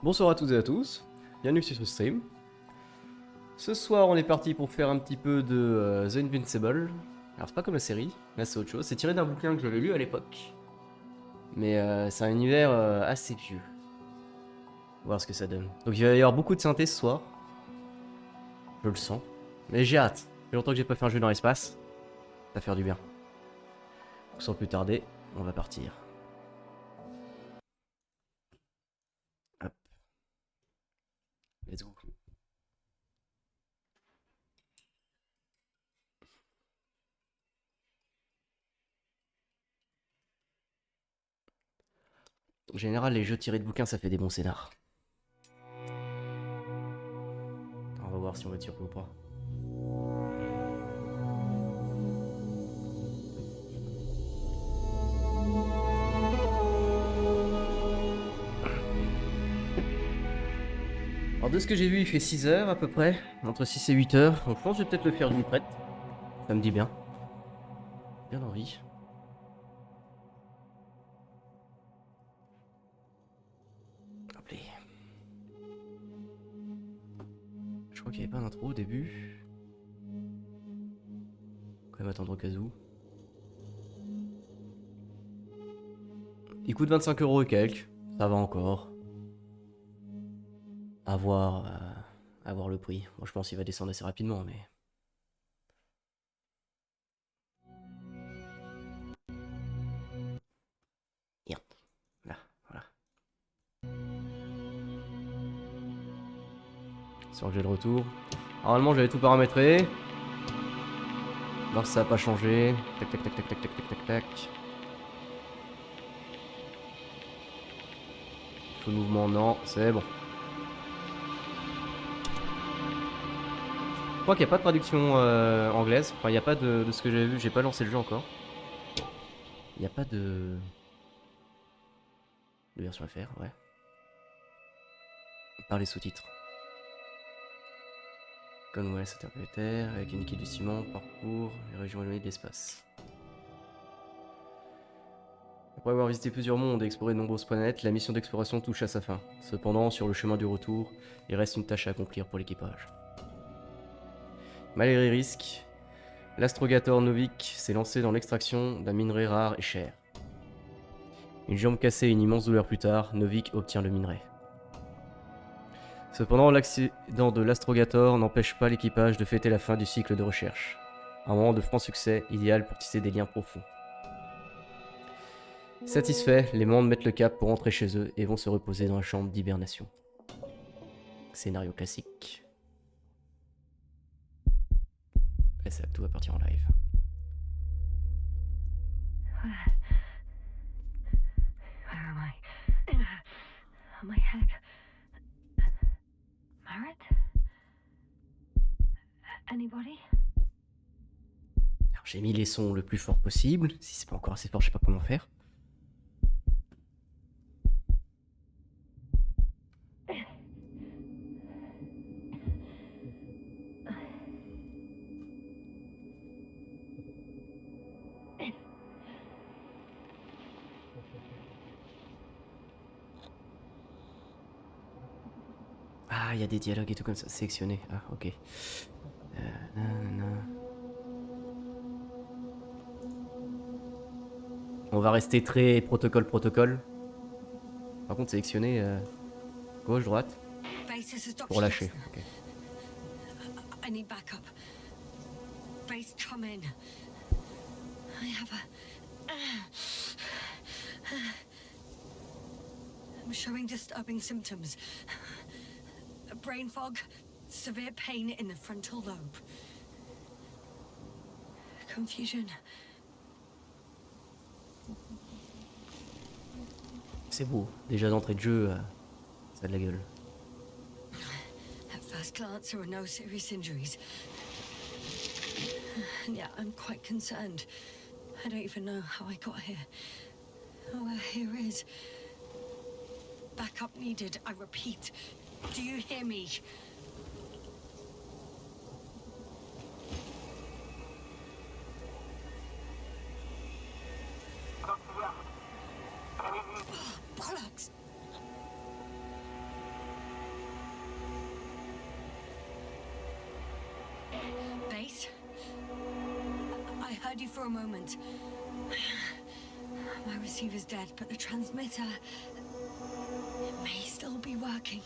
Bonsoir à toutes et à tous, bienvenue sur ce stream. Ce soir on est parti pour faire un petit peu de The Invincible. Alors c'est pas comme la série, là c'est autre chose, c'est tiré d'un bouquin que j'avais lu à l'époque. Mais c'est un univers assez vieux. On va voir ce que ça donne. Donc il va y avoir beaucoup de synthé ce soir. Je le sens. Mais j'ai hâte. Ça fait longtemps que j'ai pas fait un jeu dans l'espace. Ça va faire du bien. Donc, sans plus tarder, on va partir. Hop. Let's go. En général, les jeux tirés de bouquins, ça fait des bons scénars. On va voir si on va tirer ou pas. Alors de ce que j'ai vu, il fait 6 heures à peu près, entre 6 et 8 heures. Donc je pense que je vais peut-être le faire d'une traite. Ça me dit bien. Bien envie. Hop là. Je crois qu'il n'y avait pas d'intro au début. Quand même attendre au cas où. Il coûte 25 € et quelques. Ça va encore. À voir le prix. Moi je pense qu'il va descendre assez rapidement, mais... Merde. Là, voilà. Sur le jet de retour. Normalement j'avais tout paramétré. Voir si ça n'a pas changé. Tac tac tac tac tac tac tac tac tac. Faux mouvement, non, c'est bon. Je crois qu'il n'y a pas de traduction anglaise. Enfin, il n'y a pas de ce que j'avais vu. J'ai pas lancé le jeu encore. Il n'y a pas de version FR, ouais. Par les sous-titres. Conway interprétaire, avec une équipe du ciment, parcours, les régions éloignées de l'espace. Après avoir visité plusieurs mondes et exploré de nombreuses planètes, la mission d'exploration touche à sa fin. Cependant, sur le chemin du retour, il reste une tâche à accomplir pour l'équipage. Malgré les risques, l'astrogator Novik s'est lancé dans l'extraction d'un minerai rare et cher. Une jambe cassée et une immense douleur plus tard, Novik obtient le minerai. Cependant, l'accident de l'astrogator n'empêche pas l'équipage de fêter la fin du cycle de recherche. Un moment de franc succès, idéal pour tisser des liens profonds. Satisfaits, les membres mettent le cap pour rentrer chez eux et vont se reposer dans la chambre d'hibernation. Scénario classique. Et ça, tout va partir en live. Where am I? My head. Marit? Anybody? Alors, j'ai mis les sons le plus fort possible. Si c'est pas encore assez fort, je sais pas comment faire. Ah, il y a des dialogues et tout comme ça. Sélectionné. Ah, ok. Nanana. On va rester très protocole. Par contre, sélectionner gauche, droite. Base, this is Dr. Pour lâcher. Jackson. Ok. I need backup. Base, come in. I have I'm showing disturbing symptoms. Brain fog, severe pain in the frontal lobe. Confusion. C'est beau. Déjà d'entrée de jeu, ça a de la gueule. At first glance, there were no serious injuries. And yet, I'm quite concerned. I don't even know how I got here. Where here is. Backup needed, I repeat. Do you hear me? Bollocks! heard you for a moment. My receiver's dead, but the transmitter may still be working.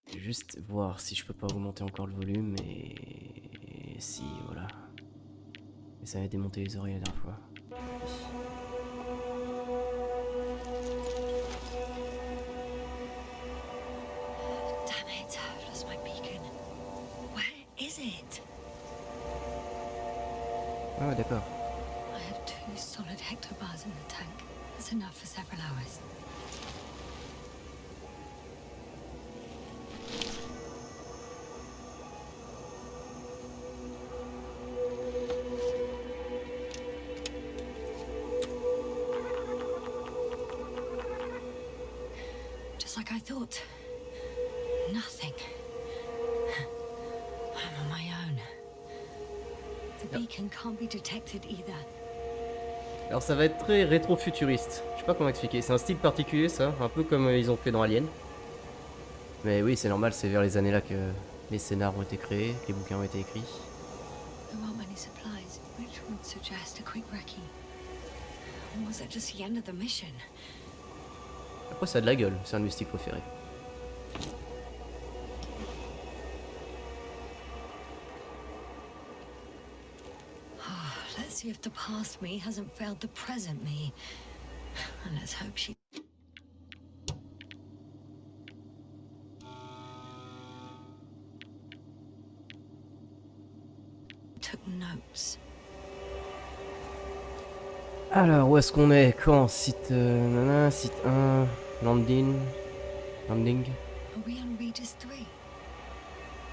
Je vais juste voir si je peux pas augmenter encore le volume et si voilà. Et ça m'a démonté les oreilles la dernière fois. Damn it, I've lost my beacon. Where is it? Ah ouais, d'accord. I have 2 solid hectobars in the tank. That's enough for several hours. Just like I thought. Nothing. I'm on my own. The beacon can't be detected either. Alors ça va être très rétro-futuriste. Je sais pas comment expliquer. C'est un style particulier ça, un peu comme ils ont fait dans Alien. Mais oui, c'est normal, c'est vers les années là que les scénars ont été créés, les bouquins ont été écrits. There aren't many supplies, which would suggest a quick recce. Or was it just the end of the mission? Après ça a de la gueule, c'est un de mes styles préférés. Let's see if the past me hasn't failed the present me. And let's hope she... took notes. Alors, où est-ce qu'on est? Quand? Site... site 1... Landing... Landing... Are we on Regis III?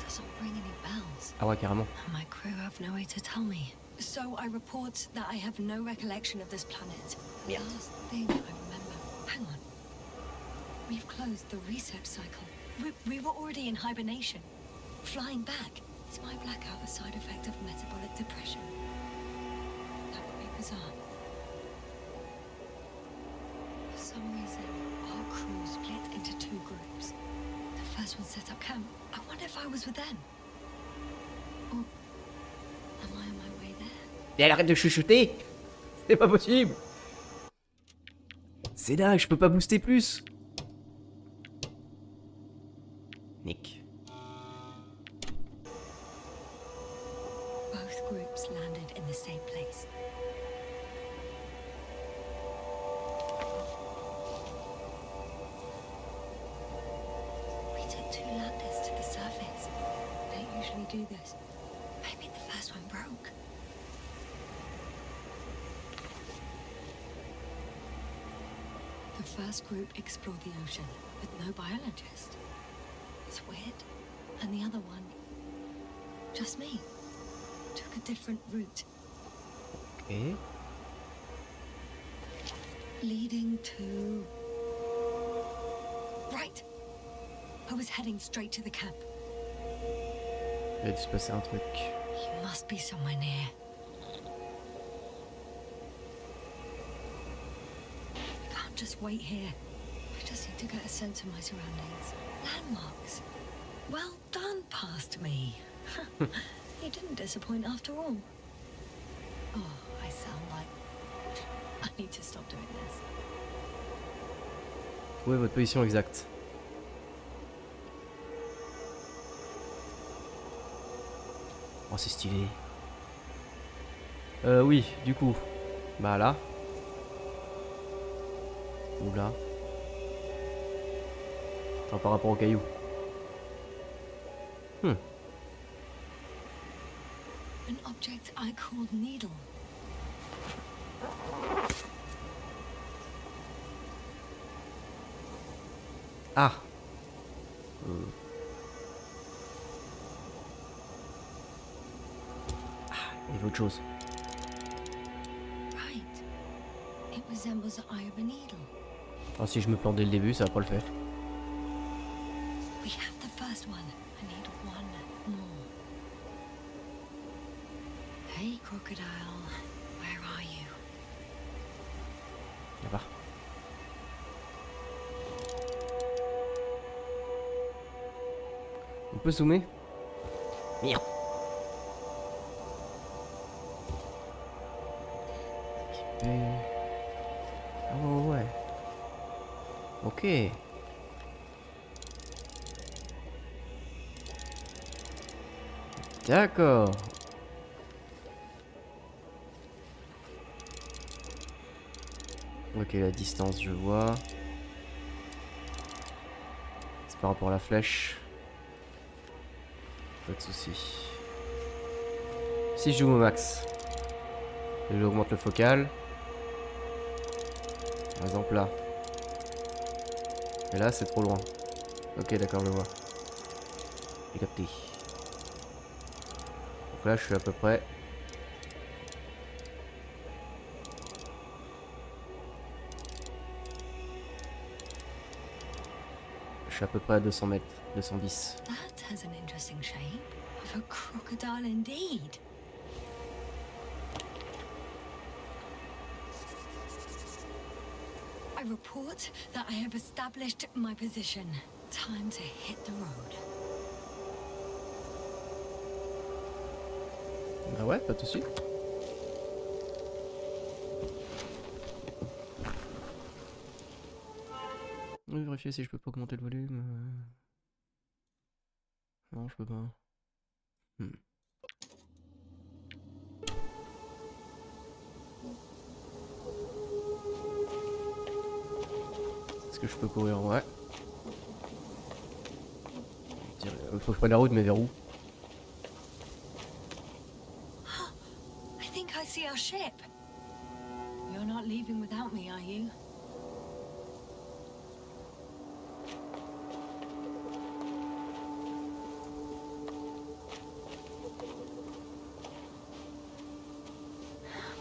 Doesn't ring any bells. Ah ouais, carrément. And my crew have no way to tell me. So I report that I have no recollection of this planet. Merde. Last thing I remember. Hang on. We've closed the research cycle. We were already in hibernation. Flying back. Is my blackout a side effect of metabolic depression? That would be bizarre. For some reason, our crew split into 2 groups. The first one set up camp. I wonder if I was with them. Or am I on my way there? Et elle arrête de chuchoter. C'est pas possible. C'est dingue, je peux pas booster plus. Nick. Both groups landed in the same place. We took 2 landers to the surface. We don't usually do this. Maybe the first one broke. The first group explored the ocean with no biologist. It's weird. And the other one, just me, took a different route. Ok. Leading to... Right. I was heading straight to the camp. Il a dû se passer un truc. You must be somewhere near. I can't just wait here. I just need to get a sense of my surroundings. Landmarks. Well done, past me. You didn't disappoint after all. Oh, I sound like... I need to stop doing this. Trouvez votre position exacte. Oh, c'est stylé. Oui, du coup. Bah là. Ou là. Enfin, par rapport au caillou. An object I called needle. Ah. Il y avait autre chose. Right. It resembles the eye of a needle. Ah, si je me plante dès le début, ça va pas le faire. We have the first one. I need one more. Hey, crocodile. Where are you? Là-bas. On peut zoomer? Merde. Oh ouais. Ok. D'accord. Ok, la distance, je vois. C'est par rapport à la flèche. Pas de souci. Si je joue au max, et j'augmente le focal. Par exemple là. Et là, c'est trop loin. Ok, d'accord, je vois. J'ai capté. Donc là, je suis à peu près. Je suis à peu près à 200 mètres. 210. That has an interesting shape of a crocodile indeed. I report that I have established my position. Time to hit the road. Bah ouais, pas de soucis. Je vais vérifier si je peux pas augmenter le volume. Non, je peux pas. Est-ce que je peux courir? Ouais. Faut que je prenne la route, mais vers où? I think I see our ship. You're not leaving without me, are you?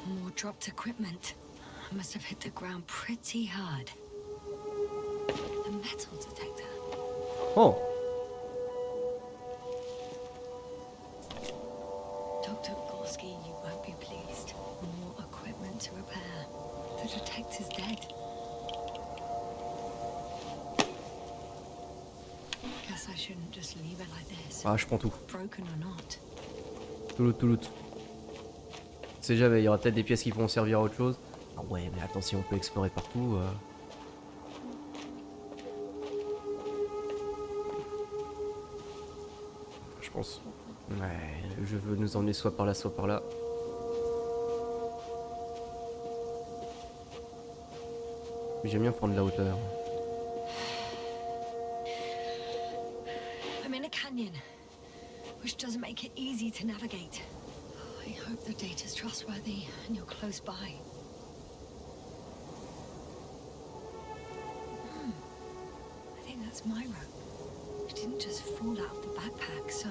More dropped equipment. I must have hit the ground pretty hard. The metal detector. Oh! Dr. Gorski, you won't be pleased. More equipment to repair. The detector's dead. Guess I shouldn't just leave it like this. Ah, je prends tout. Broken or not. Tout loot, tout loot. On sait jamais, il y aura peut-être des pièces qui pourront servir à autre chose. Ah ouais, mais attends, si on peut explorer partout. Je pense. Ouais, je veux nous emmener soit par là, soit par là. Mais j'aime bien prendre la hauteur. I'm in a canyon, which doesn't make it easy to navigate. I hope the data's trustworthy and you're close by. I think that's my rope. It didn't just fall out of the backpack, so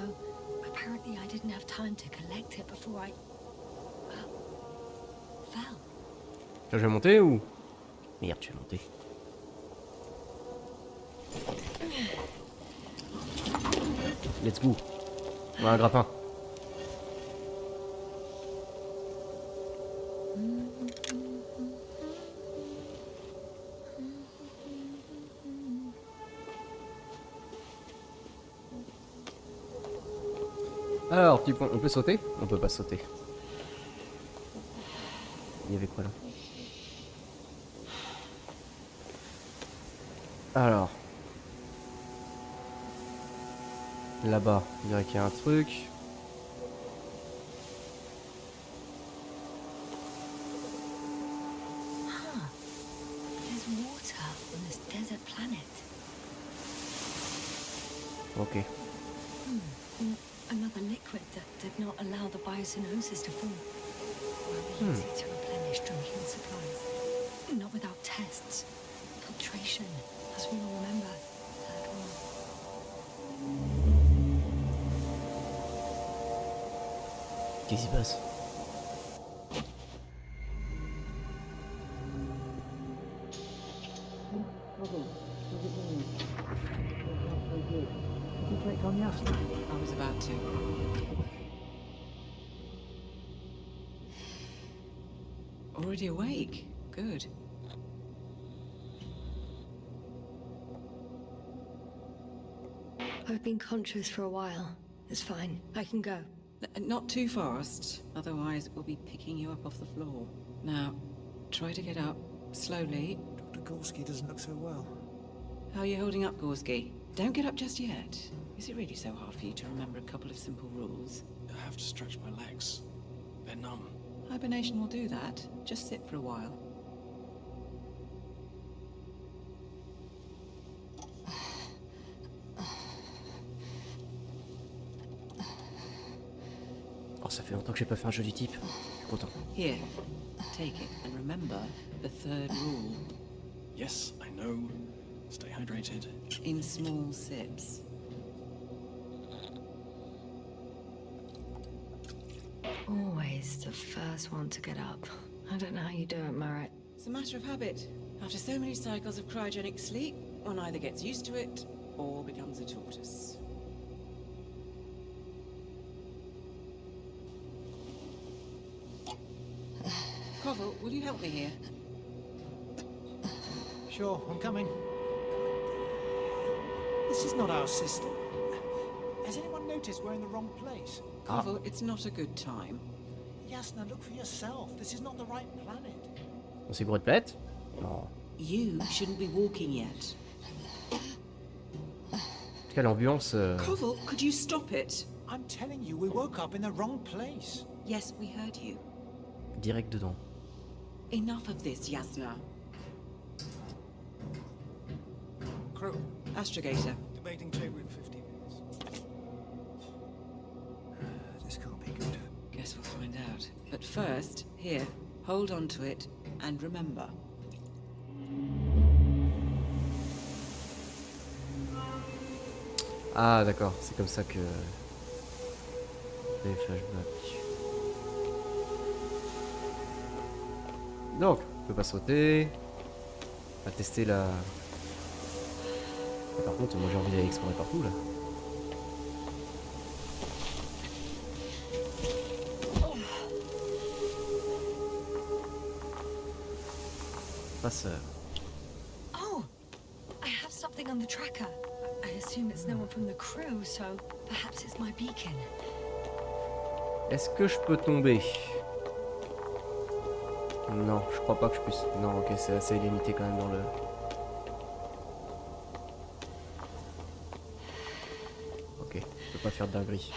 apparently I didn't have time to collect it before I fell. Là, je vais monter ou? Merde, je vais monter. Let's go. Ouais, un grappin. Alors, petit point, on peut sauter? On peut pas sauter. Il y avait quoi là? Alors. Là-bas, on dirait qu'il y a un truc. There's water on this desert planet. Ok. Another liquid that did not allow the biocenosis to form. Will be easy to replenish drinking supplies. Not without tests. Filtration, as we all remember. Third one. Qu'est-ce qui se passe? I was about to. Already awake? Good. I've been conscious for a while. It's fine. I can go. Not too fast, otherwise we'll be picking you up off the floor. Now, try to get up, slowly. Dr. Gorski doesn't look so well. How are you holding up, Gorski? Don't get up just yet. Is it really so hard for you to remember a couple of simple rules? I have to stretch my legs. They're numb. Hibernation will do that. Just sit for a while. Oh, ça fait longtemps que j'ai pas fait un jeu du type. Je suis content. Here, take it and remember the third rule. Yes, I know. Stay hydrated. In small sips. Always the first one to get up. I don't know how you do it, Merritt. It's a matter of habit. After so many cycles of cryogenic sleep, one either gets used to it or becomes a tortoise. Koval, will you help me here? Sure, I'm coming. This is not our system. Has anyone noticed we're in the wrong place? Koval, it's not a good time. Yasna, look for yourself. This is not the right planet. On s'est bourré de planète? Non. You shouldn't be walking yet. En tout cas, l'ambiance. Koval, could you stop it? I'm telling you, we woke up in the wrong place. Yes, we heard you. Direct dedans. Enough of this, Yasna. Crew, Astrogator. debating chamber in 15 minutes. This can't be good. Guess we'll find out. But first, here, hold on to it and remember. Ah, d'accord, c'est comme ça que. Les flashbacks. Donc, on peut pas sauter. On va tester la. Et par contre, moi j'ai envie d'aller explorer partout là. Passeur. Oh! I have something on the tracker. I assume it's no one from the crew, so perhaps it's my beacon. Est-ce que je peux tomber? Non, je crois pas que je puisse. Non, ok, c'est assez limité quand même dans le. Ok, je peux pas faire de dinguerie.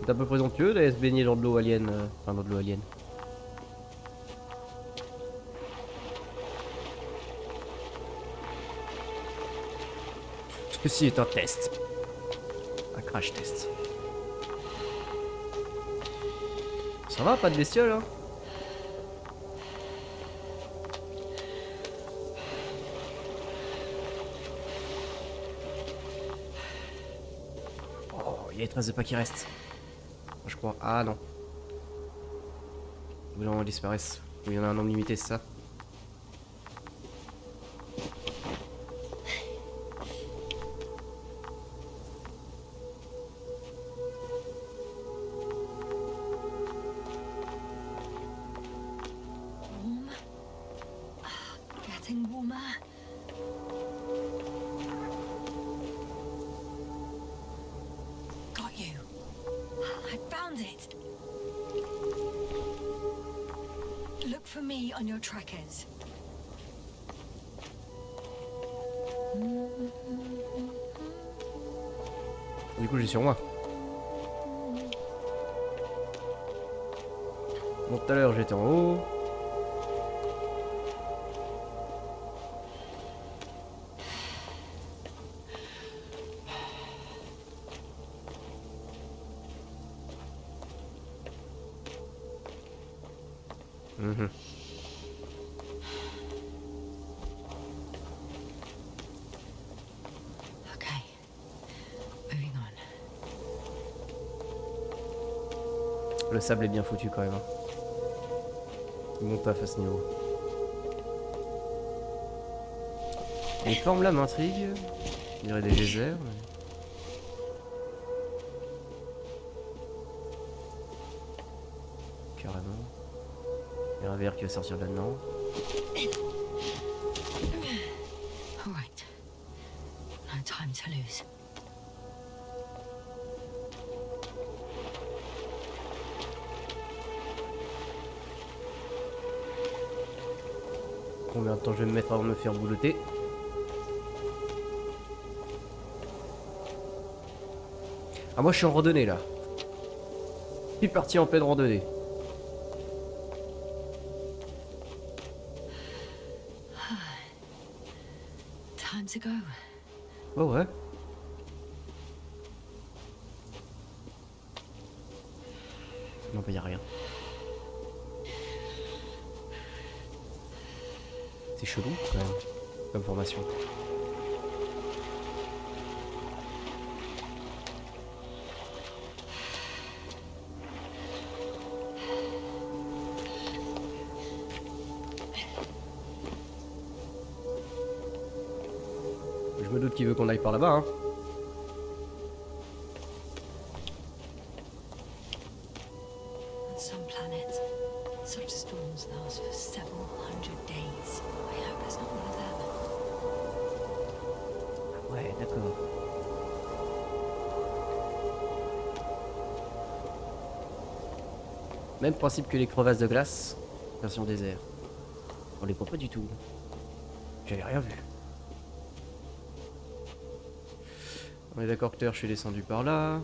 C'est un peu présomptueux d'aller se baigner dans de l'eau alien. Enfin, dans de l'eau alien. Ceci est un test. Un crash test. Ça va, pas de bestiole, hein? Oh, il y a les traces de pas qui restent. Je crois. Ah non. Les gens disparaissent. Il y en a un nombre limité, c'est ça? Warm? Getting warmer. Got you. I found it. Look for me on your trackers. Du coup, j'ai sur moi. Bon, tout à l'heure, j'étais en haut. Mhm. Le sable est bien foutu quand même. Hein. Bon taf à ce niveau. Les formes là m'intriguent. On dirait des geysers. Mais... carrément. Il y a un verre qui va sortir là-dedans. All right. No time to lose. Combien de temps je vais me mettre avant de me faire boulotter? Ah moi je suis en randonnée là. Je suis parti en pleine randonnée. Time to go. Oh ouais. Non bah y'a rien. C'est chelou quand même, comme formation. Je me doute qu'il veut qu'on aille par là-bas, hein. On some planets, such storms last for several hundred days. I hope it's not one of them. Ouais, d'accord. Même principe que les crevasses de glace, version désert. On les voit pas du tout. J'avais rien vu. On est d'accord que je suis descendu par là.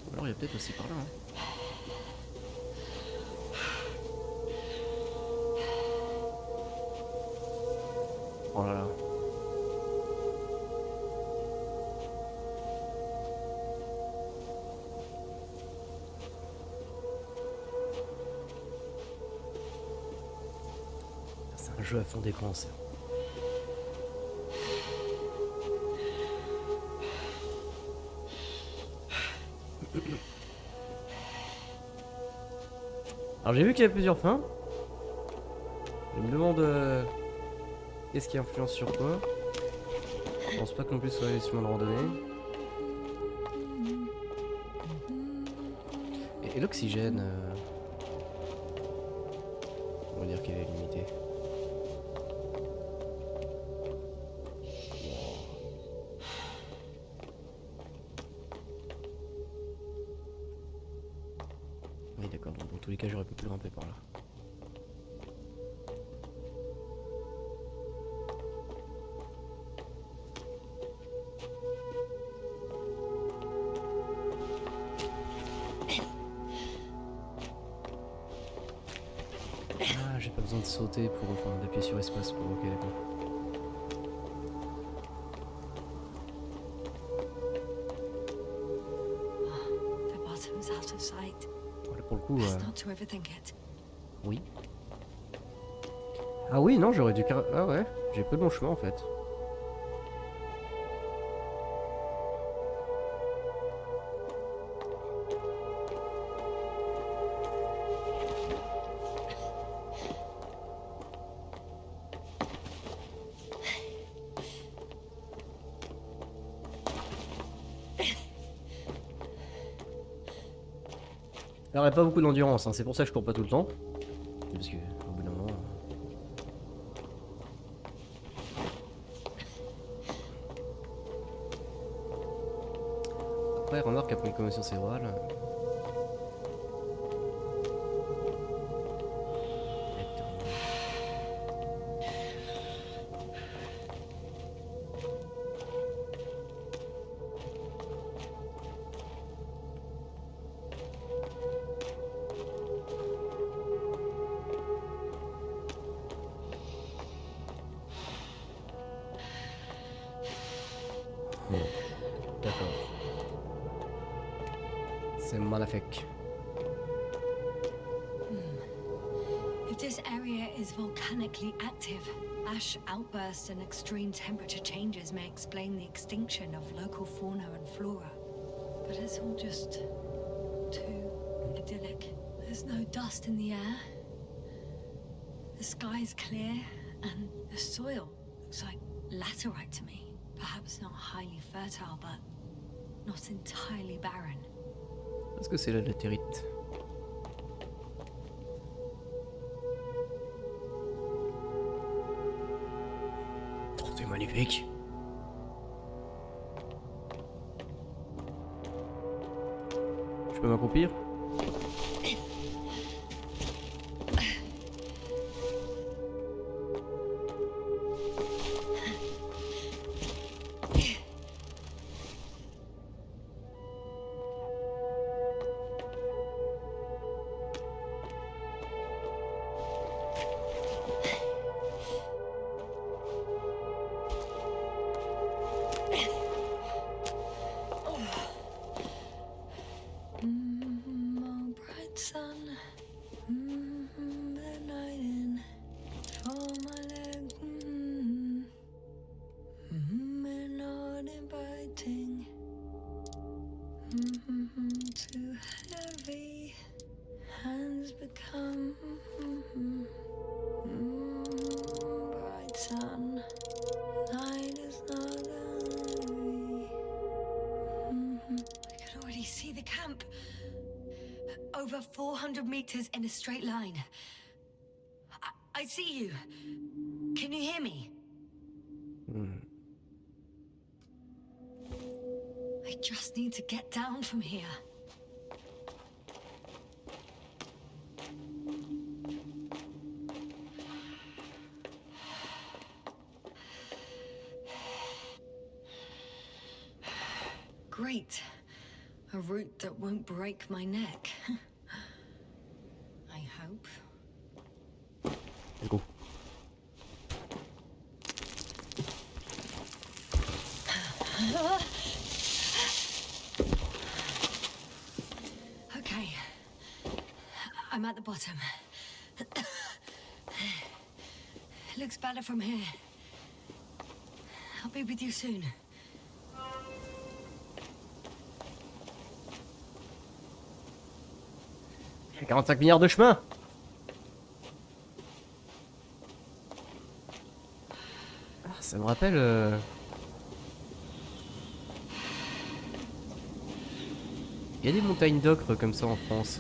Ou alors il y a peut-être aussi par là. Hein. Oh là là. C'est un jeu à fond d'écran, ça. Alors j'ai vu qu'il y avait plusieurs fins. Je me demande qu'est-ce qui influence sur quoi. Je pense pas qu'on puisse soit les chemins de randonnée. Et l'oxygène, on va dire qu'elle est limitée. Oui d'accord, donc dans tous les cas j'aurais pu plus grimper par là. Ah j'ai pas besoin de sauter pour enfin d'appuyer sur espace pour ok d'accord. The bottom's out of sight. Voilà pour le coup. Best not to overthink it. Oui. Ah oui non j'aurais dû ah ouais j'ai pris le bon chemin en fait. Alors, il n'y a pas beaucoup d'endurance, hein. C'est pour ça que je cours pas tout le temps. Parce que, au bout d'un moment. Après, remarque après une commotion cérébrale. Bon, d'accord. C'est magnifique. If this area is volcanically active. Ash outbursts and extreme temperature changes may explain the extinction of local fauna and flora. But it's all just too idyllic. There's no dust in the air. The sky's clear, and the soil looks like laterite to me. Perhaps not highly fertile, but not entirely barren. Qu'est-ce que c'est la latérite? Oh, c'est magnifique. Je peux m'accroupir? Oh, bright sun, the night in for my leg, and not inviting, too heavy, hands become bright sun, night is not early. I can already see the camp. Over 400 meters in a straight line. I see you. Can you hear me? I just need to get down from here. Great. A route that won't break my neck. I hope. Let's go. Okay. I'm at the bottom. It looks better from here. I'll be with you soon. 45 milliards de chemin. Ah, ça me rappelle... Il y a des montagnes d'ocre comme ça en France.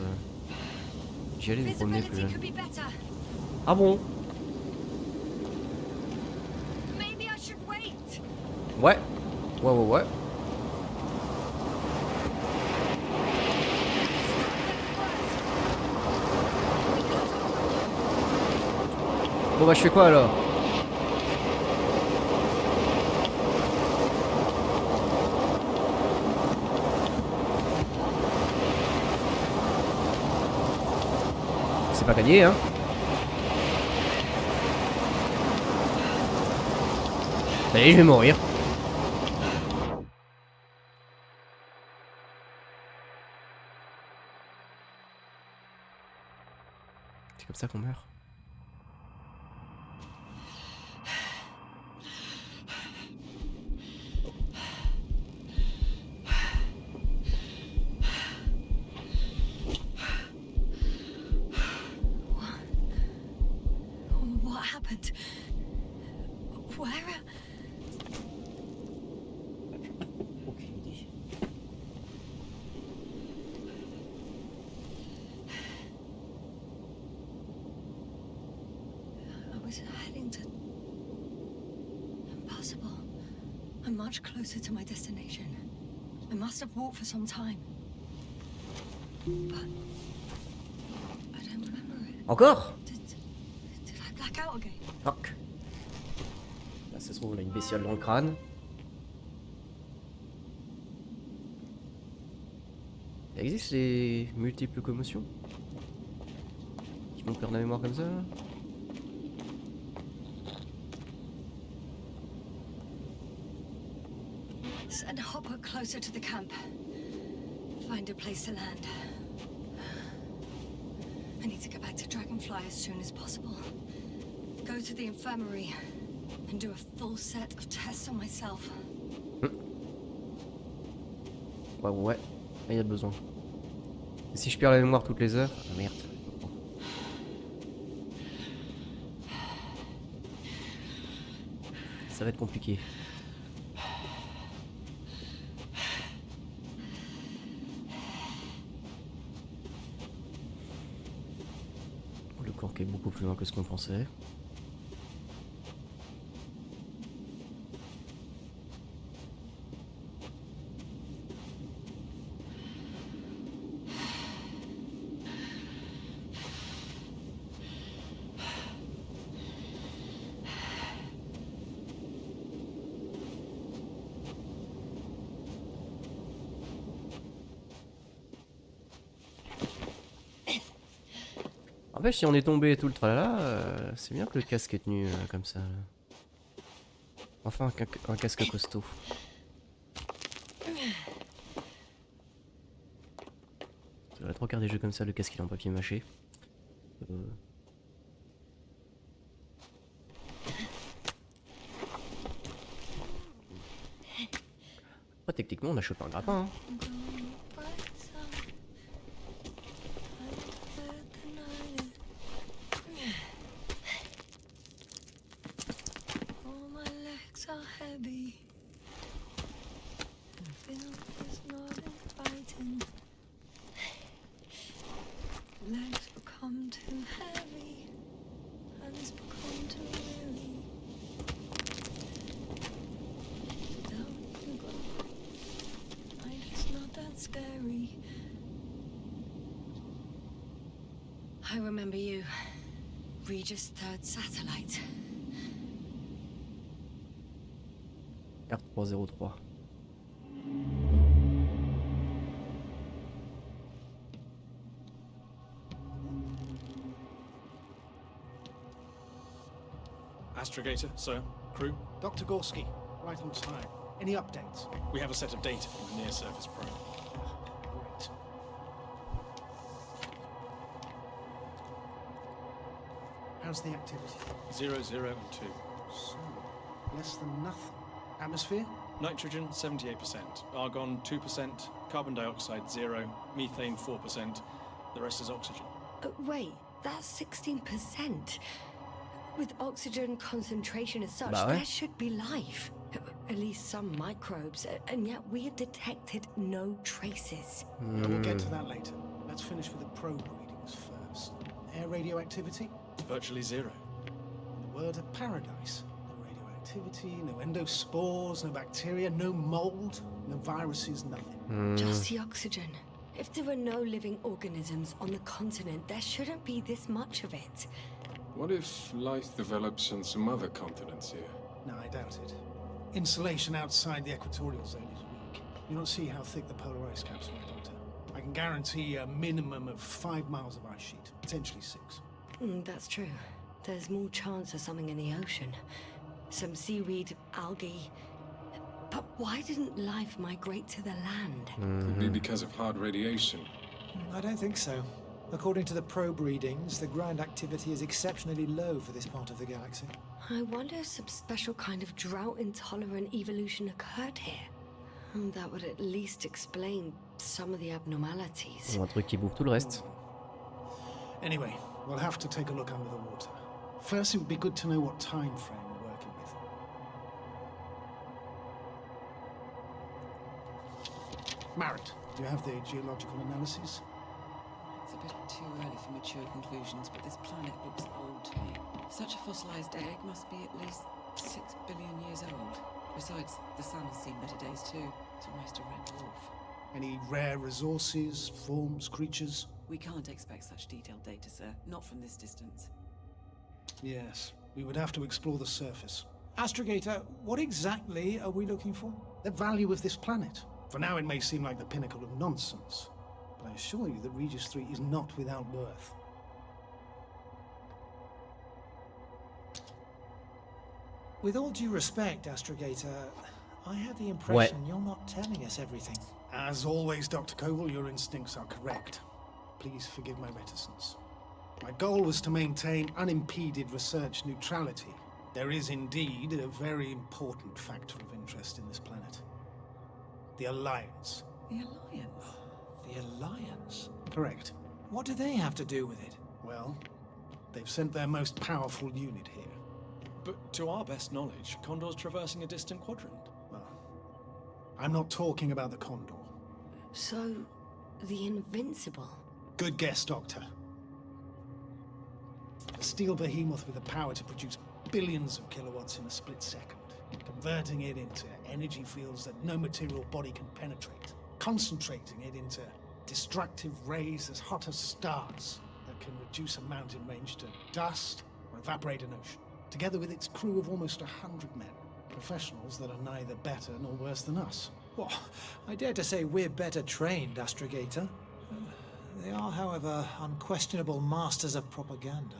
J'y allais me promener plus jeune. Ah bon? Ouais. Ouais. Bon bah je fais quoi alors? C'est pas gagné hein. Allez, je vais mourir. C'est comme ça qu'on meurt. What happened? Where? Aucune idée. I was heading to... Impossible. I'm much closer to my destination. I must have walked for some time. But... I don't remember it. Encore? Did I black out again? Fuck. Là, ça se trouve, on a une bestiole dans le crâne. Il existe les multiples commotions qui vont perdre la mémoire comme ça? Send Hopper closer to the camp. Find a place to land. I need to get back to Dragonfly as soon as possible. go to the infirmary and do a full set of tests on myself. Ouais, il y a besoin. Et si je perds la mémoire toutes les heures? Ah merde. Ça va être compliqué. Le corps qui est beaucoup plus loin que ce qu'on pensait. En fait, si on est tombé et tout le tralala, c'est bien que le casque est tenu comme ça. Là. Enfin, un casque costaud. Ça devrait être trois quarts des jeux comme ça, le casque il est en papier mâché. Techniquement, on a chopé un grappin. Hein. I remember you. Regis III satellite. R303. Astrogator, sir. Crew. Dr. Gorski, right on time. Any updates? We have a set of data from the near-surface probe. Great. How's the activity? 0, 0, and 2. So, less than nothing. Atmosphere? Nitrogen, 78%. Argon, 2%. Carbon dioxide, 0. Methane, 4%. The rest is oxygen. Wait, that's 16%. With oxygen concentration as such, Bah ouais. there should be life. At least some microbes, and yet we have detected no traces. Yeah, we'll get to that later. Let's finish with the probe readings first. Air radioactivity? Virtually 0. In a word, a paradise. No radioactivity, no endospores, no bacteria, no mold, no viruses, nothing. Just the oxygen. If there are no living organisms on the continent, there shouldn't be this much of it. What if life develops on some other continents here? No, I doubt it. Insulation outside the equatorial zone is weak. You don't see how thick the polar ice caps are, Doctor. I can guarantee a minimum of 5 miles of ice sheet, potentially 6. That's true. There's more chance of something in the ocean. Some seaweed, algae. But why didn't life migrate to the land? Could be because of hard radiation. I don't think so. According to the probe readings, the ground activity is exceptionally low for this part of the galaxy. I wonder if some special kind of drought-intolerant evolution occurred here. That would at least explain some of the abnormalities. Un truc qui bouffe tout le reste. Anyway, we'll have to take a look under the water. First, it would be good to know what time frame we're working with. Marit, do you have the geological analysis? It's a bit too early for mature conclusions, but this planet looks old to me. Such a fossilized egg must be at least 6 billion years old. Besides, the sun has seen better days too. It's almost a red dwarf. Any rare resources, forms, creatures? We can't expect such detailed data, sir. Not from this distance. Yes, we would have to explore the surface. Astrogator, what exactly are we looking for? The value of this planet. For now it may seem like the pinnacle of nonsense, but I assure you that Regis III is not without worth. With all due respect, Astrogator, I have the impression you're not telling us everything. As always, Dr. Koval, your instincts are correct. Please forgive my reticence. My goal was to maintain unimpeded research neutrality. There is indeed a very important factor of interest in this planet. The Alliance. The Alliance? The Alliance? Correct. What do they have to do with it? Well, they've sent their most powerful unit here. But to our best knowledge, Condor's traversing a distant quadrant. Well, I'm not talking about the Condor. So, the Invincible. Good guess, Doctor. A steel behemoth with the power to produce billions of kilowatts in a split second, converting it into energy fields that no material body can penetrate, concentrating it into destructive rays as hot as stars that can reduce a mountain range to dust or evaporate an ocean, together with its crew of almost 100 men, professionals that are neither better nor worse than us. Well, I dare to say we're better trained, Astrogator. They are, however, unquestionable masters of propaganda.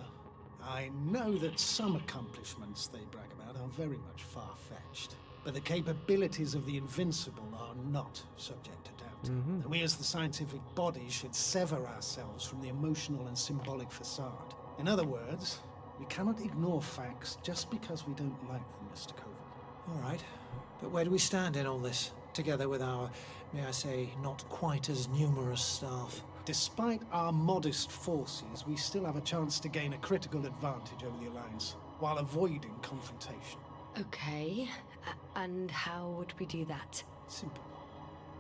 I know that some accomplishments they brag about are very much far-fetched, but the capabilities of the Invincible are not subject to doubt. And we as the scientific body should sever ourselves from the emotional and symbolic facade. In other words, we cannot ignore facts just because we don't like them, Mr. Koval. All right, but where do we stand in all this, together with our, may I say, not quite as numerous staff? Despite our modest forces, we still have a chance to gain a critical advantage over the Alliance, while avoiding confrontation. Okay, and how would we do that? Simple.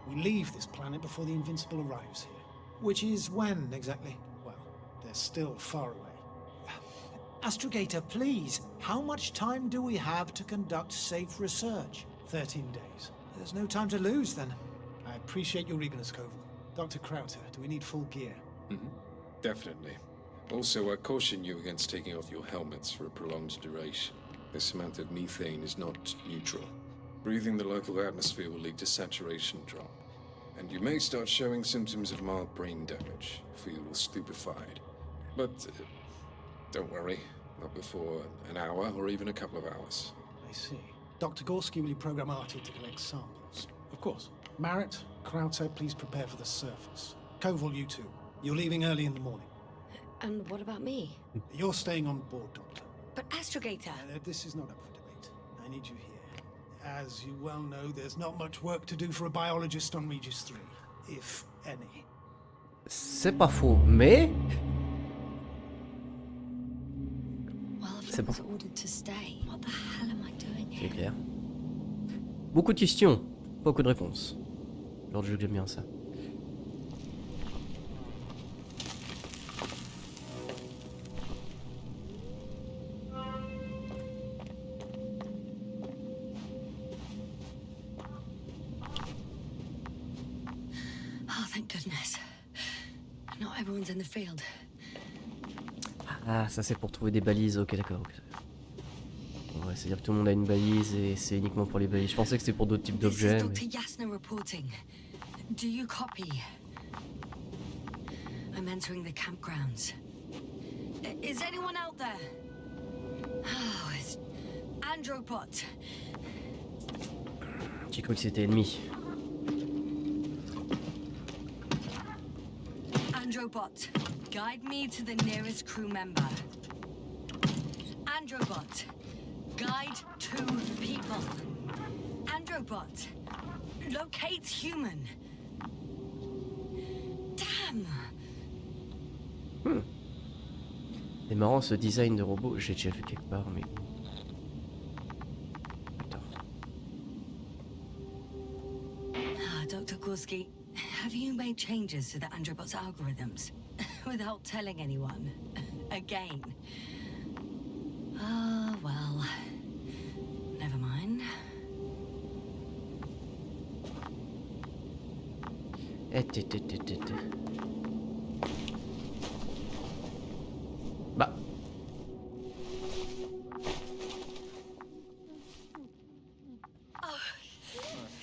We leave this planet before the Invincible arrives here. Which is when, exactly? Well, they're still far away. Astrogator, please, how much time do we have to conduct safe research? 13 days. There's no time to lose, then. I appreciate your eagerness, Koval. Dr. Krauter, do we need full gear? Definitely. Also, I caution you against taking off your helmets for a prolonged duration. This amount of methane is not neutral. Breathing the local atmosphere will lead to saturation drop, and you may start showing symptoms of mild brain damage, feel stupefied. But don't worry, not before an hour or even a couple of hours. I see. Dr. Gorski, will you program Artie to collect samples? Of course. Marrett, Krauter, please prepare for the surface. Koval, you too. You're leaving early in the morning. And what about me? You're staying on board, Doctor. But Astrogator! This is not up for debate. I need you here. As you well know, there's not much work to do for a biologist on Regis III, if any. C'est pas faux, mais Well, if C'est I was bon. ordered to stay, what the hell am I doing c'est here? clair. Beaucoup de questions, beaucoup de réponses. Genre de jeu que j'aime bien ça. Oh, thank goodness. Not everyone's in the field. Ah, ça c'est pour trouver des balises, ok d'accord. Ok. Ouais, c'est-à-dire que tout le monde a une balise et c'est uniquement pour les balises. Je pensais que c'était pour d'autres types This is d'objets. Dr. Yasna reporting. Do you copy? I'm entering the campgrounds. Is anyone out there? Oh, it's Andropot. J'ai cru que c'était ennemi. Androbot, guide me to the nearest crew member. Androbot, guide two people. Androbot, locate human. Damn! C'est marrant ce design de robot, j'ai déjà vu quelque part, mais. Attends. Dr. Gorski, have you made changes to the Androbot's algorithms without telling anyone? Again? Ah, well. Never mind. Bah.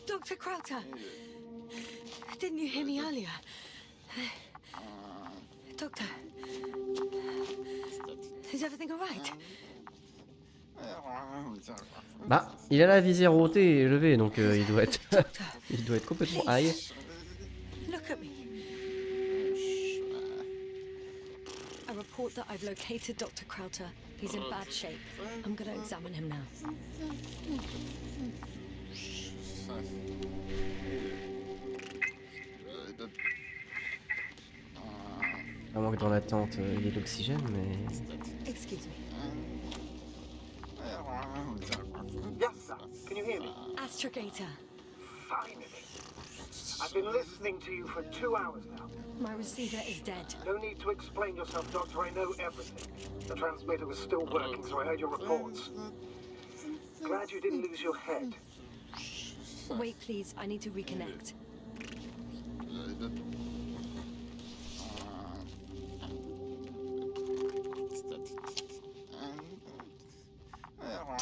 Dr. Krauter! Didn't you hear me earlier? Doctor? Is everything alright? Bah, il a la visière ôtée et levée, donc il doit être. Il doit être complètement high. Look at me. I report that I've located Dr. Krauter. He's in bad shape. I'm gonna examine him now. Vraiment que dans l'attente, il y ait de l'oxygène, mais... Excuse me. Yes, sir. Can you hear me? Astrogator. Finally. I've been listening to you for 2 hours now. My receiver is dead. No need to explain yourself, Doctor. I know everything. The transmitter was still working, so I heard your reports. Glad you didn't lose your head. Wait, please. I need to reconnect.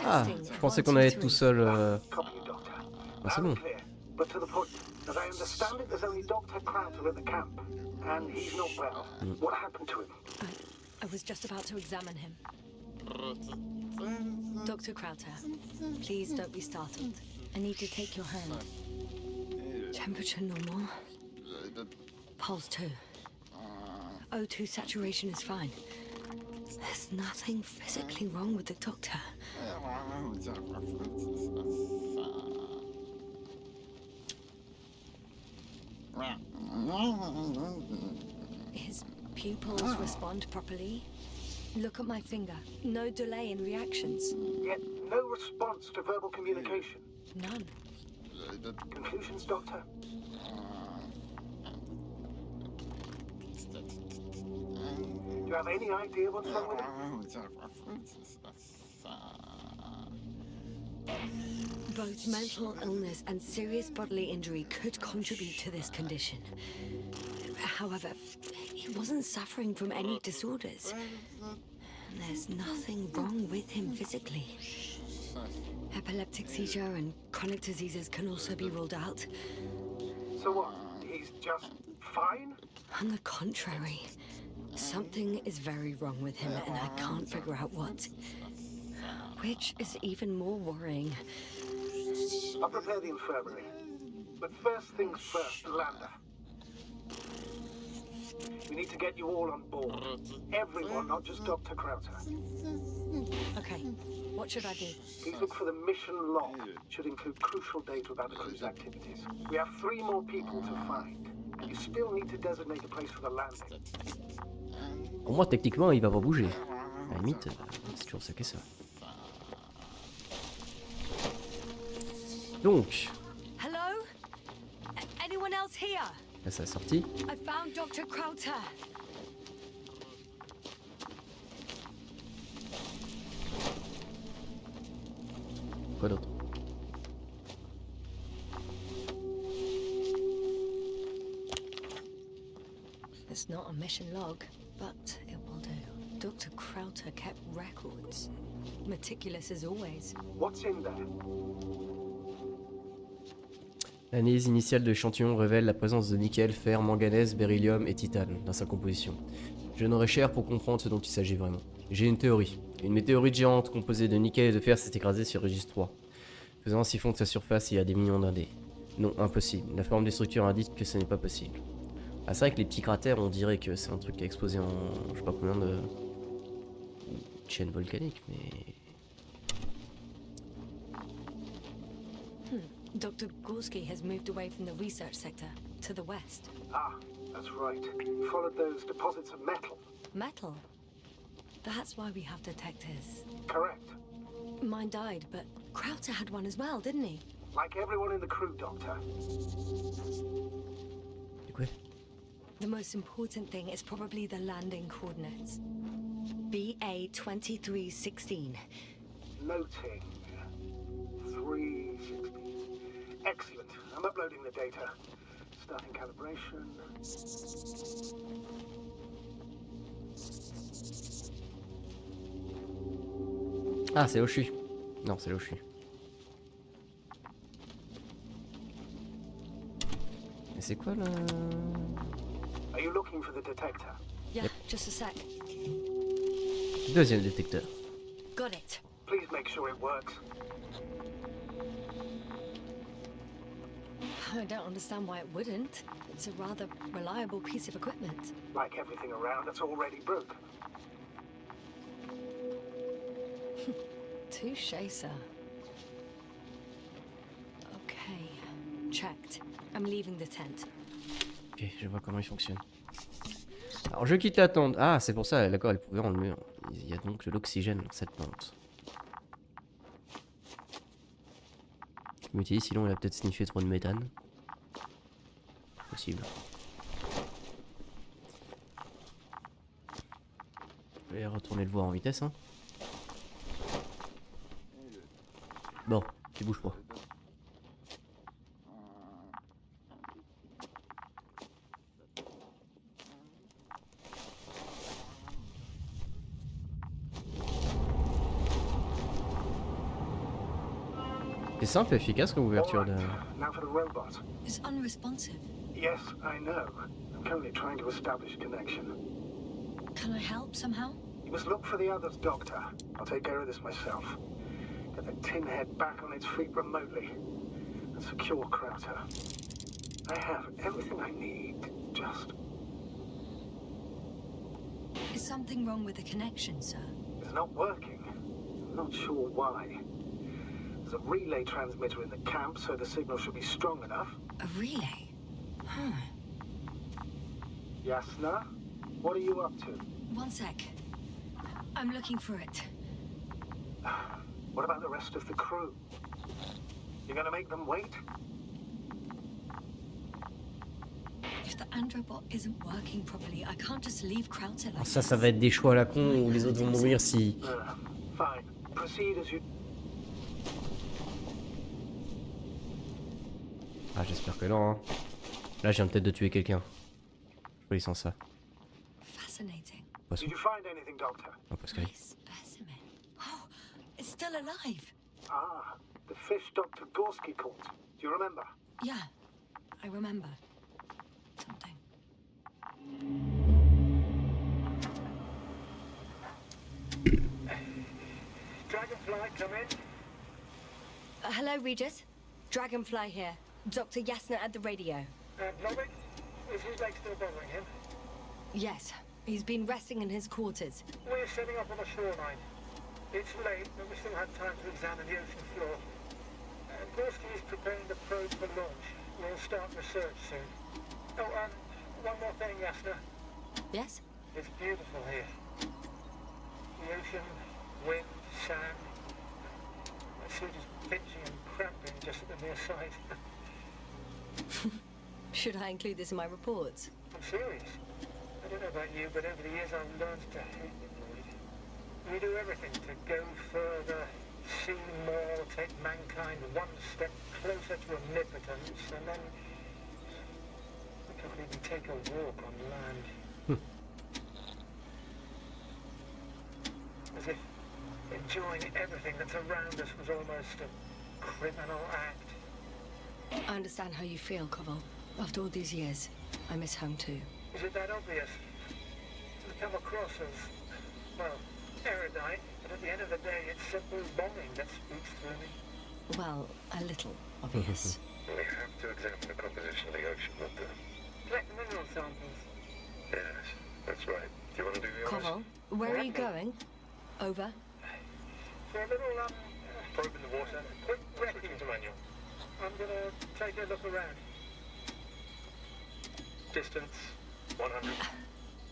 Ah, je pensais qu'on allait être tout seul. Copy you, Doctor. Ah, c'est bon. Loud and clear, but to the point. As I understand it, there's only Dr. Krauter at the camp, and he's not well. What happened to him? I was just about to examine him. Dr. Krauter, please don't be startled. I need to take your hand. Temperature normal. Pulse 2. O2 saturation is fine. There's nothing physically wrong with the doctor. His pupils respond properly. Look at my finger. No delay in reactions. Yet no response to verbal communication. None. Conclusions, Doctor? Do you have any idea what's wrong with him? Both mental illness and serious bodily injury could contribute to this condition. However, he wasn't suffering from any disorders. There's nothing wrong with him physically. Epileptic seizure and chronic diseases can also be ruled out. So what? He's just fine? On the contrary, something is very wrong with him and I can't figure out what. Which is even more worrying. I'll prepare the infirmary. But first things first, the lander. We need to get you all on board. Everyone, not just Dr. Krauter. Okay, what should I do? Please look for the mission log. Should include crucial data about the crew's activities. We have 3 more people to find. You still need to designate a place for the landing. Pour moi, techniquement, il va pas bouger. À la limite, c'est toujours ça qu'est ça. Donc, Hello? Anyone else here? là, ça a sorti. I found Dr. Krauter. Quoi d'autre? It's not a mission log, but it will do. Dr. Krauter kept records. Meticulous as always. What's in there? L'analyse initiale de l'échantillon révèle la présence de nickel, fer, manganèse, beryllium et titane dans sa composition. Je donnerai cher pour comprendre ce dont il s'agit vraiment. J'ai une théorie. Une météorite géante composée de nickel et de fer s'est écrasée sur Regis III, faisant ainsi fondre sa surface il y a des millions d'années. Non, impossible. La forme des structures indique que ce n'est pas possible. Ah, c'est vrai que les petits cratères, on dirait que c'est un truc qui a explosé en... je sais pas combien de... chaînes volcaniques, mais... Dr. Gorski has moved away from the research sector to the west. Ah, that's right. Followed those deposits of metal. Metal? That's why we have detectors. Correct. Mine died, but Krauter had one as well, didn't he? Like everyone in the crew, Doctor. C'est quoi? The most important thing is probably the landing coordinates. BA 2316. Noting. 360. Excellent. I'm uploading the data. Starting calibration. Ah, c'est là où je suis. Non, c'est là où je suis. Mais c'est quoi là? Are you looking for the detector? Yeah, just a sec. Deuxième détecteur. Got it. Please make sure it works. I don't understand why it wouldn't. It's a rather reliable piece of equipment. Like everything around that's already broke. Touché, sir. Okay, checked. I'm leaving the tent. Ok, je vois comment il fonctionne. Alors je quitte la tente. Ah, c'est pour ça, d'accord, elle pouvait enlever. Il y a donc de l'oxygène dans cette tente. Je me dis, sinon elle a peut-être sniffé trop de méthane. Possible. Je vais retourner le voir en vitesse, hein. Bon, tu bouges pas. C'est simple et efficace comme ouverture de... Now for the robot. It's unresponsive. Yes, I know. I'm currently trying to establish a connection. Can I help somehow? You must look for the others, Doctor. I'll take care of this myself. Get the tin head back on its feet remotely. And secure Krauter. I have everything I need. Just... Is something wrong with the connection, sir? It's not working. I'm not sure why. There's a relay transmitter in the camp, so the signal should be strong enough. A relay? Huh. Yasna, what are you up to? One sec. I'm looking for it. What about the rest of the crew? You're gonna make them wait? If the Androbot isn't working properly, I can't just leave Krauter like Ça va être des choix à la con où les autres vont mourir si... Fine. Proceed as you... Ah, j'espère que non, hein. Là, je viens peut-être de tuer quelqu'un. Je peux aller sans ça. Fascinating. Poisson. Did you find anything, Doctor? Non, parce que... Nice specimen. Oh, it's still alive. Ah, the fish Dr. Gorski caught. Do you remember? Yeah, I remember. Something. Dragonfly, come in. Hello, Regis. Dragonfly here. Dr. Yasna at the radio. Blobby, is his leg still bothering him? Yes, he's been resting in his quarters. We're setting up on the shoreline. It's late, but we still have time to examine the ocean floor. Gorski is preparing the probe for launch. We'll start research soon. Oh, one more thing, Yasna. Yes? It's beautiful here. The ocean, wind, sand. My suit is pitching and cramping just at the near side. Should I include this in my reports? I'm serious. I don't know about you, but over the years I've learned to hate the void. We do everything to go further, see more, take mankind one step closer to omnipotence, and then we can't even take a walk on land. As if enjoying everything that's around us was almost a criminal act. I understand how you feel, Koval. After all these years, I miss home too. Is it that obvious? We come across as, well, erudite, but at the end of the day, it's simple longing that speaks through me. Well, a little obvious. We have to examine the composition of the ocean, not the... Collect mineral samples. Yes, that's right. Do you want to do the honors? Koval, where are you going? Over. For a little, Probe in the water. quick Switching recce. to manual. I'm gonna take a look around. Distance, 100.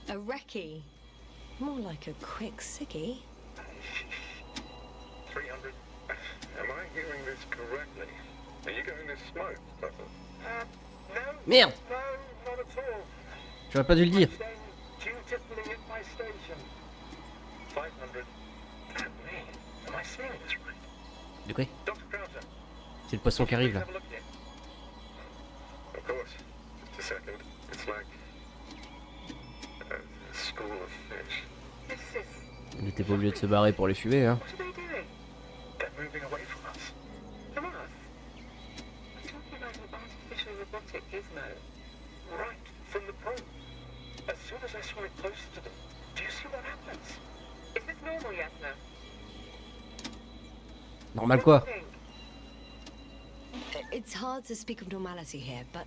A recce. More like a quick sickie. 300. Am I hearing this correctly? Are you going to smoke, Buckle? No, Merde! no, not at all. J'aurais pas dû le dire. I'm staying dutifully at my station. 500. Damn me. Am I seeing this right? De quoi? Dr. Krauser, C'est le poisson qui arrive là. have a look here. Of course. Just a second. It's like a school of fish. This is... Il était pas obligé de se barrer pour les fumer, hein. What are they doing? They're moving away from us. From us? We're talking about an artificial robotic gizmo. Right from the probe. As soon as I saw it closer to them, do you see what happens? Is this normal, Yasna? Normal quoi? Think. It It's hard to speak of normality here, but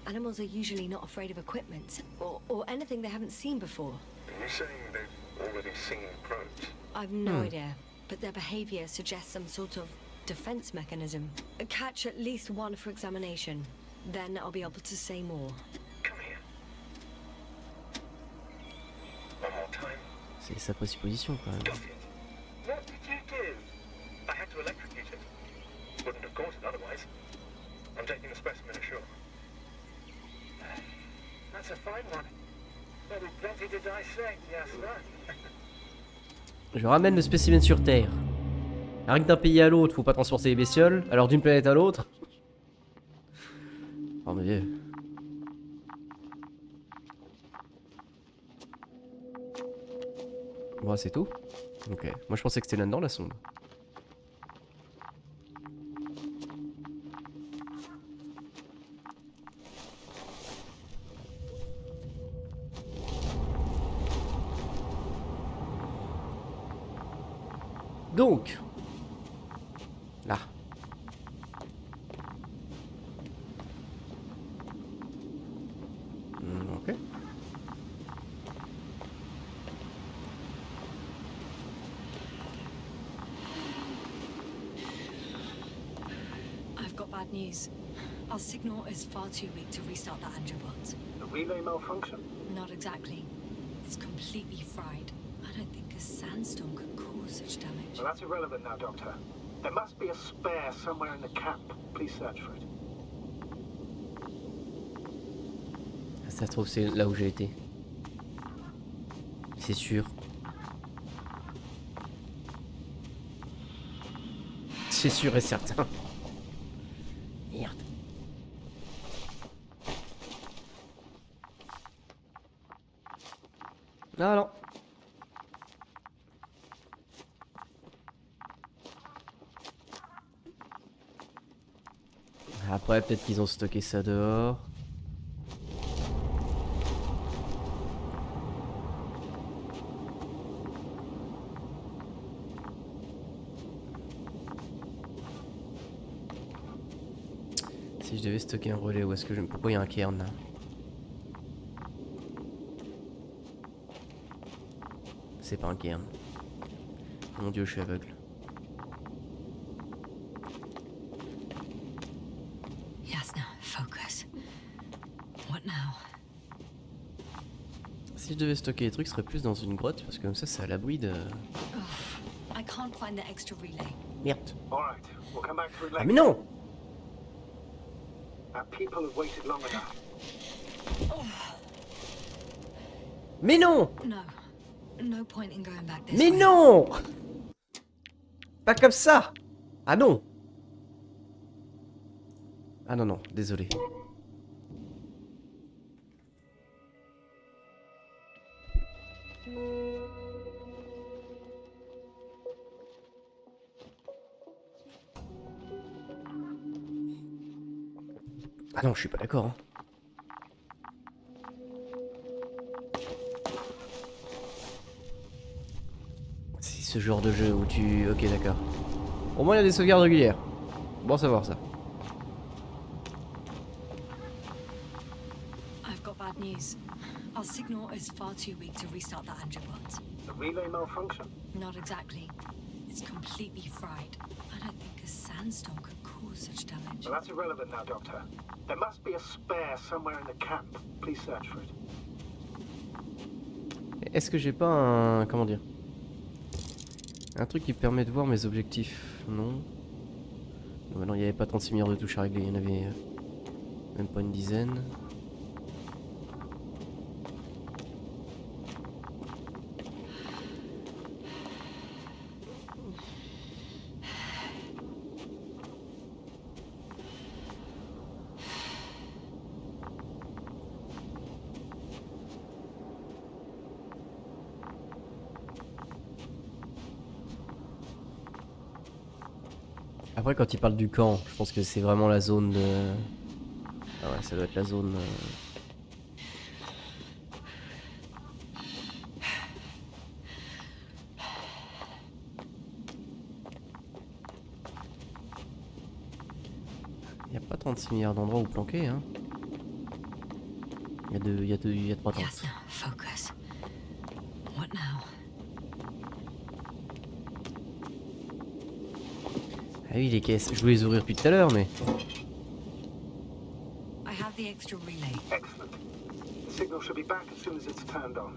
animals are usually not afraid of equipment or anything they haven't seen before. Are you saying they've already seen probes? I've no idea, but their behavior suggests some sort of defense mechanism. Catch at least one for examination, then I'll be able to say more. Come here. One more time. C'est sa présupposition quand même. Got it. What did you do? I had to electrocute it. Wouldn't have caught it otherwise. I'm taking the specimen ashore. That's a fine one. There'll be plenty to dissect, yes, sir. Je ramène le spécimen sur Terre. Rien que d'un pays à l'autre, faut pas transporter les bestioles. Alors d'une planète à l'autre. Oh mon dieu. Bon, c'est tout. Ok. Moi je pensais que c'était là-dedans la sonde. Donc, là. Ok. I've got bad news. Our signal is far too weak to restart that Androbot. The relay malfunction? Not exactly. It's completely fried. I don't think a sandstorm could cause such damage. Well, that's irrelevant now, Doctor. There must be a spare somewhere in the camp. Please search for it. Ça se trouve, c'est là où j'ai été. C'est sûr. C'est sûr et certain. Merde. Ah non. Après, peut-être qu'ils ont stocké ça dehors. Si je devais stocker un relais, où est-ce que je... Pourquoi il y a un cairn là? C'est pas un cairn. Mon dieu, je suis aveugle. Yasna, focus. What now? Si je devais stocker les trucs, ce serait plus dans une grotte, parce que comme ça, c'est à l'abri de... I can't find the extra relay. Merde. All right, we'll come back to it Ah later. mais non! Our people have waited long enough. Mais non! No. No point in going back this Mais way. non! Pas comme ça! Ah non! Ah non, non, désolé. Ah non, je suis pas d'accord. Hein. C'est ce genre de jeu où tu... Ok, d'accord. Au moins, il y a des sauvegardes régulières. Bon à savoir ça. I've got bad news. Our signal is far too weak to restart that Androbot. The relay malfunction? Not exactly. It's completely fried. I don't think a sandstorm could cause such damage. Well, that's irrelevant now, Doctor. There must be a spare somewhere in the camp. Please search for it. Est-ce que j'ai pas un... Comment dire? Un truc qui permet de voir mes objectifs? Non. Non, non, il n'y avait pas 36 milliards de touches à régler. Il y en avait... même pas une dizaine. Après, quand il parle du camp, je pense que c'est vraiment la zone de... Ah ouais, ça doit être la zone... Il n'y a Pas 36 milliards d'endroits où planquer, hein. Il y a 3 temps. Yes, focus. What now? Ah oui, les caisses. Je voulais les ouvrir depuis tout à l'heure, mais... I have the extra relay. Excellent. The signal should be back as soon as it's turned on.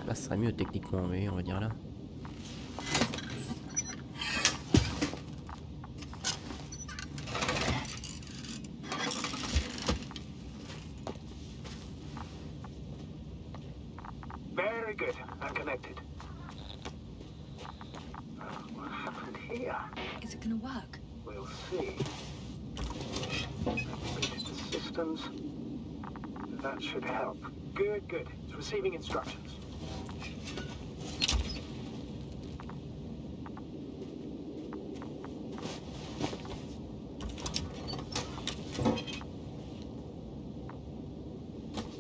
Là, ce serait mieux techniquement, mais on va dire là. Very good. I'm connected. What happened here? Is it gonna work? We'll see. Reach the systems. That should help. Good, good. It's receiving instructions.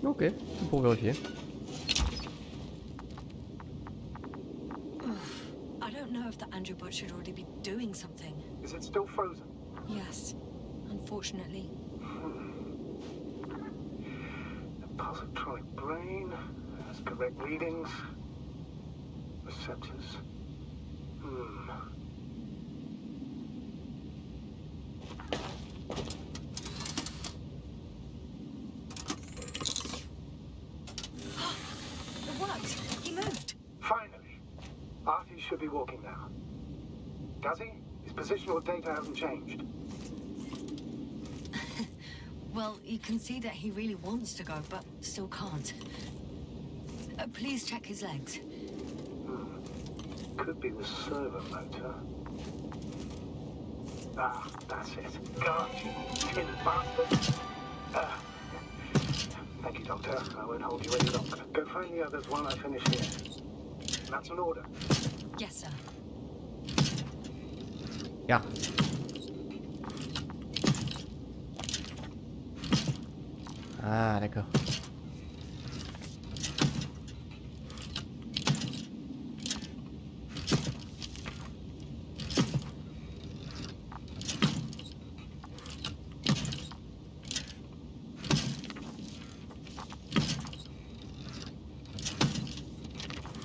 Ok, c'est pour vérifier. I don't know if the Androbot should already be doing something. Is it still frozen? Yes, unfortunately. The positronic brain has correct readings. Receptors. It worked. He moved. Finally. Artie should be walking now. Does he? His positional data hasn't changed. Well, you can see that he really wants to go, but still can't. Please check his legs. Could be the servo motor. Ah, that's it. God, you tin bastard. Thank you, Doctor. I won't hold you any longer. Go find the others while I finish here. That's an order. Yes, sir. Yeah. Ah, d'accord.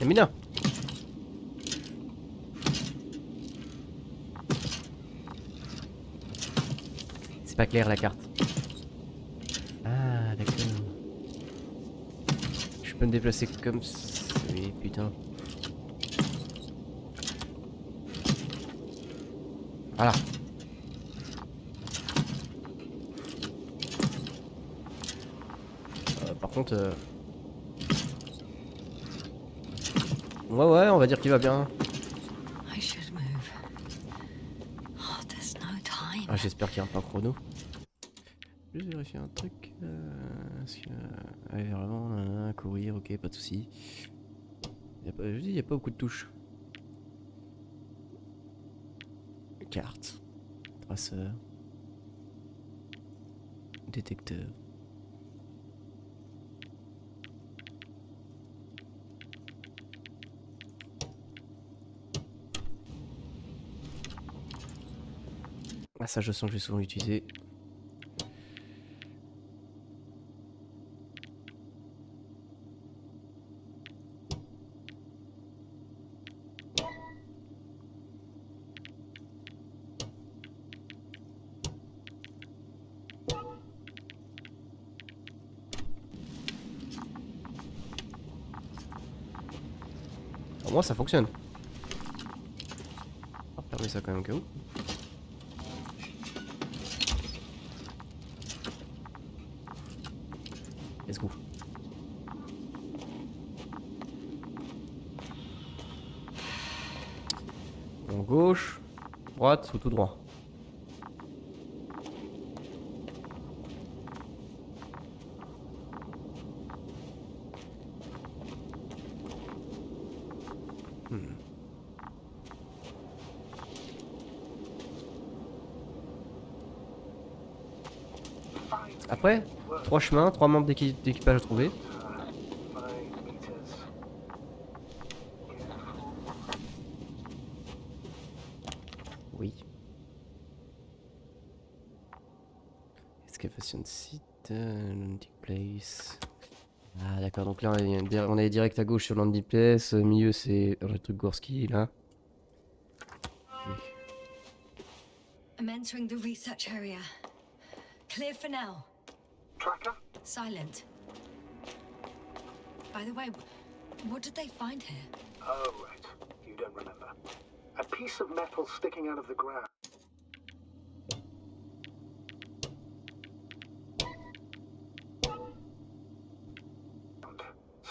Mina. C'est pas clair la carte. Ah d'accord. Je peux me déplacer comme ça. Oui putain. Voilà. Par contre... Ouais, on va dire qu'il va bien. I should move. Oh, there's no time. Ah, j'espère qu'il n'y a pas un chrono. Juste vérifier un truc. Est-ce que... aller vers l'avant, courir, ok, pas de soucis. Je dis, il n'y a pas beaucoup de touches. Carte. Traceur. Détecteur. Ah ça je sens que je vais souvent l'utiliser. Au moins ça fonctionne. On va fermer ça quand même au cas où. Let's go. En gauche, droite ou tout droit? Après, 3 chemins, 3 membres d'équipage à trouver. Excavation site, landing place. Ah d'accord, donc là on est direct à gauche sur landing place, au milieu c'est le truc Gorski là. Okay. I'm entering the research area. Clear for now. Tracker? Silent. By the way, what did they find here? Oh, right. You don't remember. A piece of metal sticking out of the ground.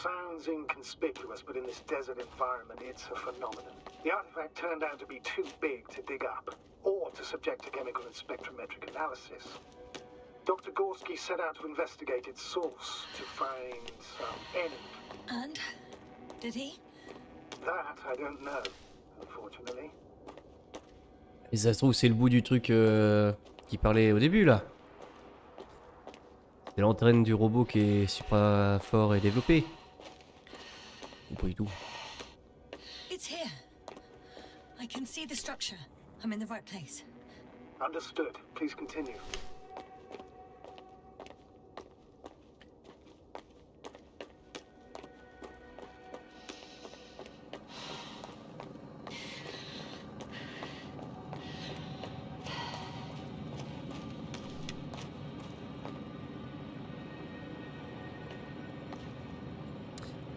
Sounds inconspicuous, but in this desert environment, it's a phenomenon. The artifact turned out to be too big to dig up, or to subject to chemical and spectrometric analysis. Dr. Gorski set out to investigate its source, to find some energy. And? Did he? That, I don't know, unfortunately. Et ça se trouve c'est le bout du truc qui parlait au début là. C'est l'antenne du robot qui est super fort et développé. Ou pas du tout. It's here. I can see the structure. I'm in the right place. Understood. Please continue.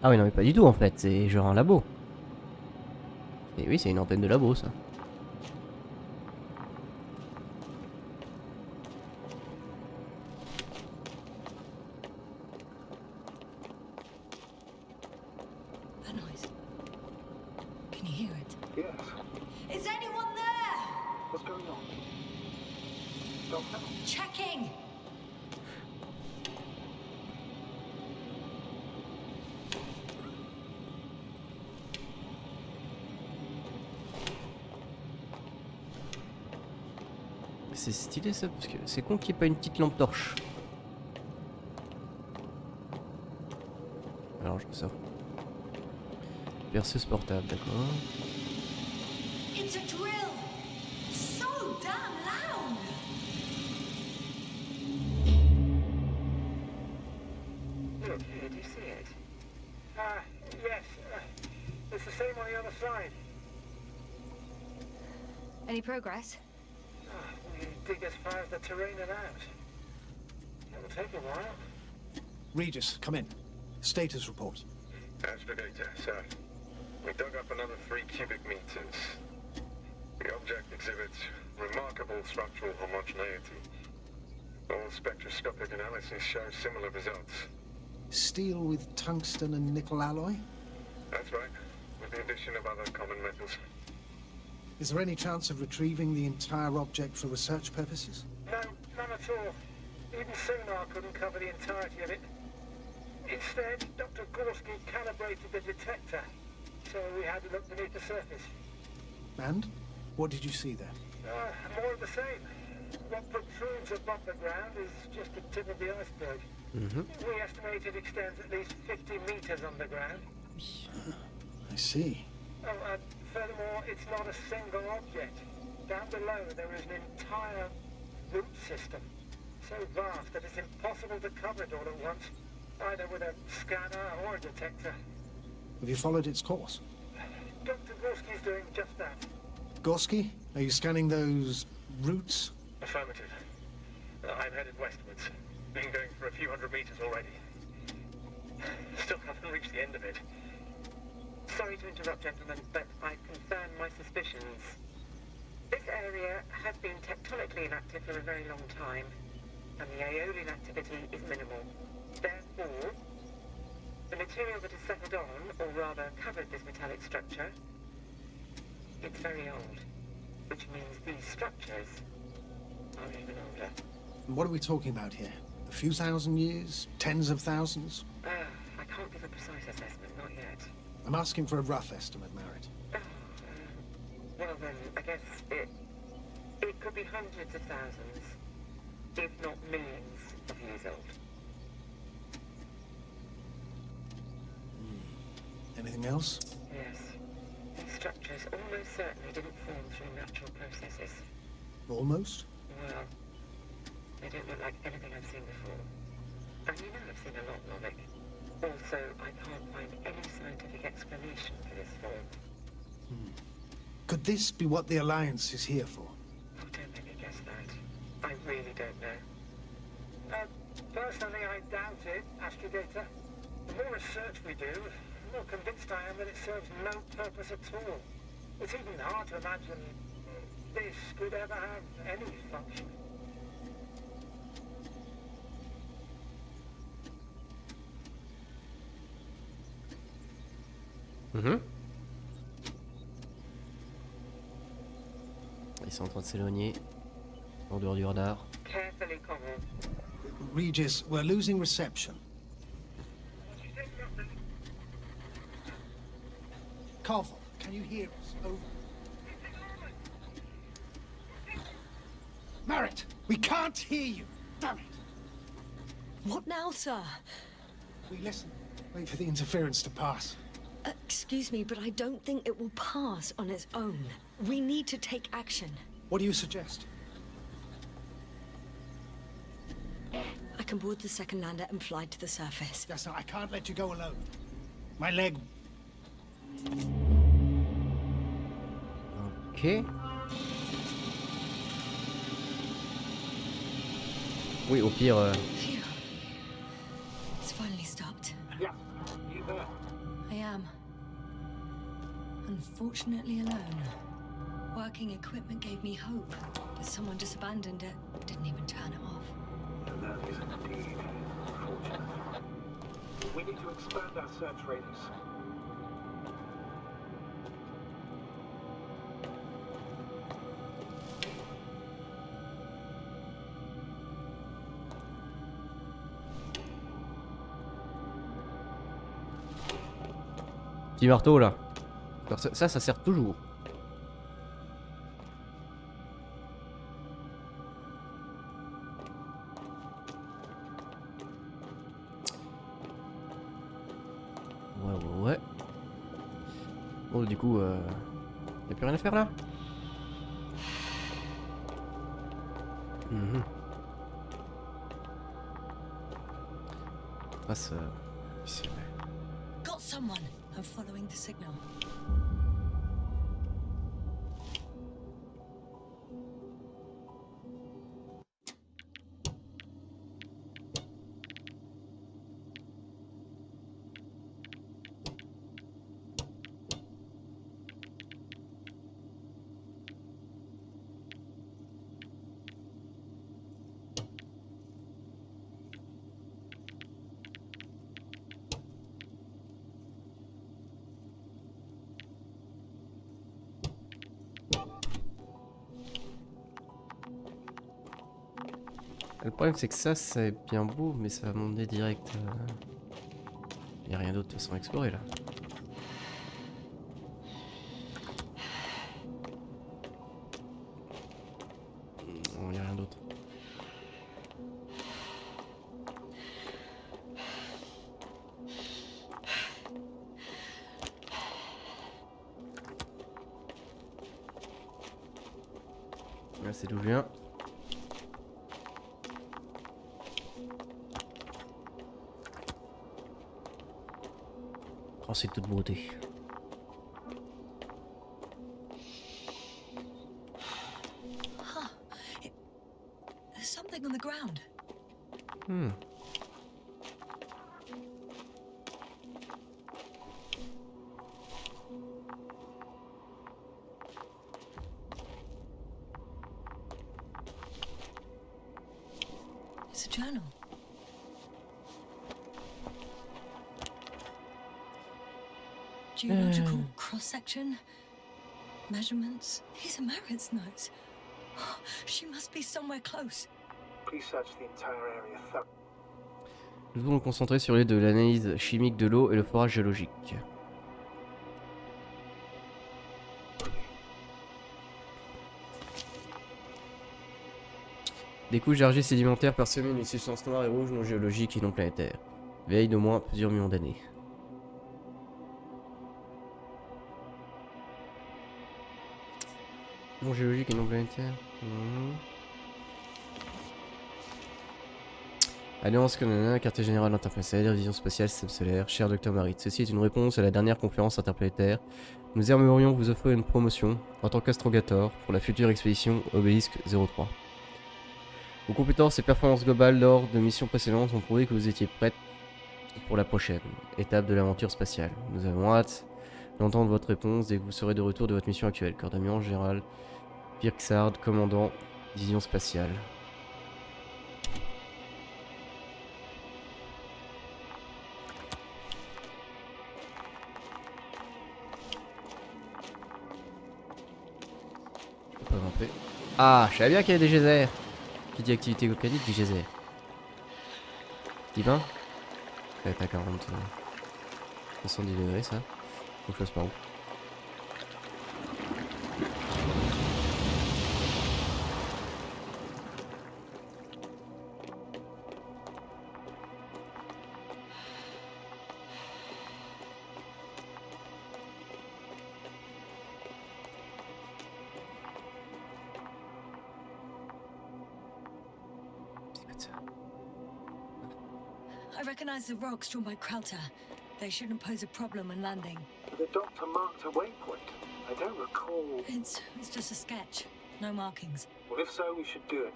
Ah oui non mais pas du tout en fait, c'est genre un labo. Et oui c'est une antenne de labo ça. That noise. Can you hear it? Yes. Is anyone there? What's going on? Don't know. Checking. C'est stylé ça parce que c'est con qu'il n'y ait pas une petite lampe torche. Alors je ressors. Perceuse portable, d'accord. It's a drill. So damn loud. Look, here, do you see it? Yes. It's the same on the other side. Any progress? We dig as far as the terrain allows. It'll take a while. Regis, come in. Status report. Astrogator, sir. We dug up another 3 cubic meters. The object exhibits remarkable structural homogeneity. All spectroscopic analysis shows similar results. Steel with tungsten and nickel alloy? That's right, with the addition of other common metals. Is there any chance of retrieving the entire object for research purposes? No, none at all. Even sonar couldn't cover the entirety of it. Instead, Dr. Gorski calibrated the detector, so we had to look beneath the surface. And? What did you see there? More of the same. What protrudes above the ground is just the tip of the iceberg. We estimate it extends at least 50 meters underground. I see. Oh, furthermore, it's not a single object. Down below, there is an entire root system, so vast that it's impossible to cover it all at once, either with a scanner or a detector. Have you followed its course? Dr. Gorski's doing just that. Gorski, are you scanning those roots? Affirmative. I'm headed westwards. Been going for a few hundred meters already. Still haven't reached the end of it. Sorry to interrupt, gentlemen, but I've confirmed my suspicions. This area has been tectonically inactive for a very long time, and the aeolian activity is minimal. Therefore, the material that has settled on, or rather covered this metallic structure, it's very old, which means these structures are even older. What are we talking about here? A few thousand years? Tens of thousands? I can't give a precise assessment, not yet. I'm asking for a rough estimate, Merritt. Well then, I guess it could be hundreds of thousands, if not millions of years old. Anything else? Yes. These structures almost certainly didn't form through natural processes. Almost? Well, They don't look like anything I've seen before. And you know I've seen a lot, Novik. Also, I can't find any scientific explanation for this form. Could this be what the Alliance is here for? Oh, don't make me guess that. I really don't know. Personally, I doubt it, Astrogator. The more research we do, the more convinced I am that it serves no purpose at all. It's even hard to imagine this could ever have any function. Ils sont en train de s'éloigner. En dehors du radar. Carefully, Conrad. Regis, we're losing reception. Koval, can you hear us? Over. Merritt, we can't hear you. Damn it. What now, sir? We listen. Wait for the interference to pass. Excuse me, but I don't think it will pass on its own. We need to take action. What do you suggest? I can board the second lander and fly to the surface. Yes, no, I can't let you go alone. My leg. Ok. Oui, au pire... Phew. It's finally stopped. Yeah, you there? I am. Unfortunately alone. Working equipment gave me hope, but someone just abandoned it. Didn't even turn it off. That is indeed unfortunate. We need to expand our search radius. Petit marteau là. Alors, ça sert toujours. Ouais. Bon, du coup, y'a plus rien à faire là. Trace ici, ouais. Got someone. I'm following the signal. Le problème c'est que ça c'est bien beau mais ça va m'emmener direct. Y a rien d'autre de toute façon à explorer là. Non, y a rien d'autre. Là c'est d'où je viens. Oh, c'est toute beauté. There's something on the ground. It's a journal. Geological cross-section, measurements. These are Merritt's notes. She must be somewhere close. Please search the entire area thoroughly. Nous devons nous concentrer sur l'aide de l'analyse chimique de l'eau et le forage géologique. Des couches d'argile sédimentaire parsemées d'une substance noire et rouge non géologique et non planétaire. Vieille d'au moins plusieurs millions d'années. Non géologique et non planétaire. Alliance Canada, quartier général interplanétaire, division spatiale, système solaire, cher Dr Marit. Ceci est une réponse à la dernière conférence interplanétaire. Nous aimerions vous offrir une promotion en tant qu'astrogator pour la future expédition Obélisque 03. Vos compétences et performances globales lors de missions précédentes ont prouvé que vous étiez prête pour la prochaine étape de l'aventure spatiale. Nous avons hâte d'entendre votre réponse dès que vous serez de retour de votre mission actuelle. Coordonnant général Pirksard, commandant division spatiale. Je peux pas grimper. Ah, je savais bien qu'il y avait des geysers. Qui dit activité volcanique dit geyser. Dis ben. Ça va être à 70 degrés ça. Faut que je fasse par où? I recognize the rocks drawn by Krauter. They shouldn't pose a problem when landing. The doctor marked a waypoint. I don't recall. It's just a sketch. No markings. Well, if so, we should do it.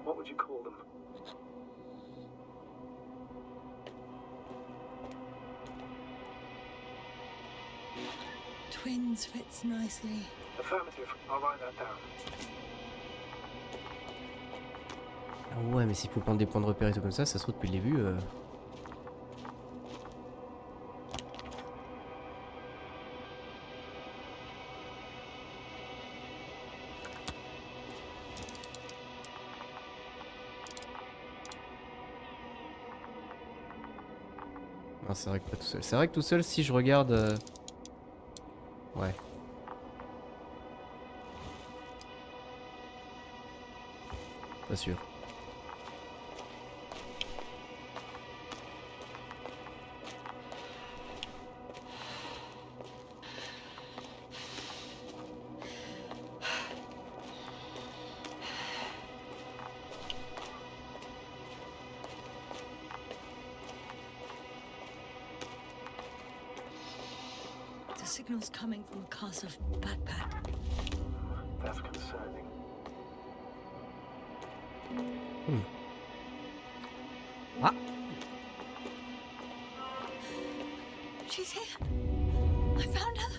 What would you call them? Twins fits nicely. Affirmative. I'll write that down. Ah ouais, mais s'il faut prendre des points de repère et tout comme ça se trouve depuis le début. Ah, c'est vrai que pas tout seul. C'est vrai que tout seul, si je regarde. Ouais. Pas sûr. The signal's coming from a castle backpack. That's concerning. Ah. She's here. I found her.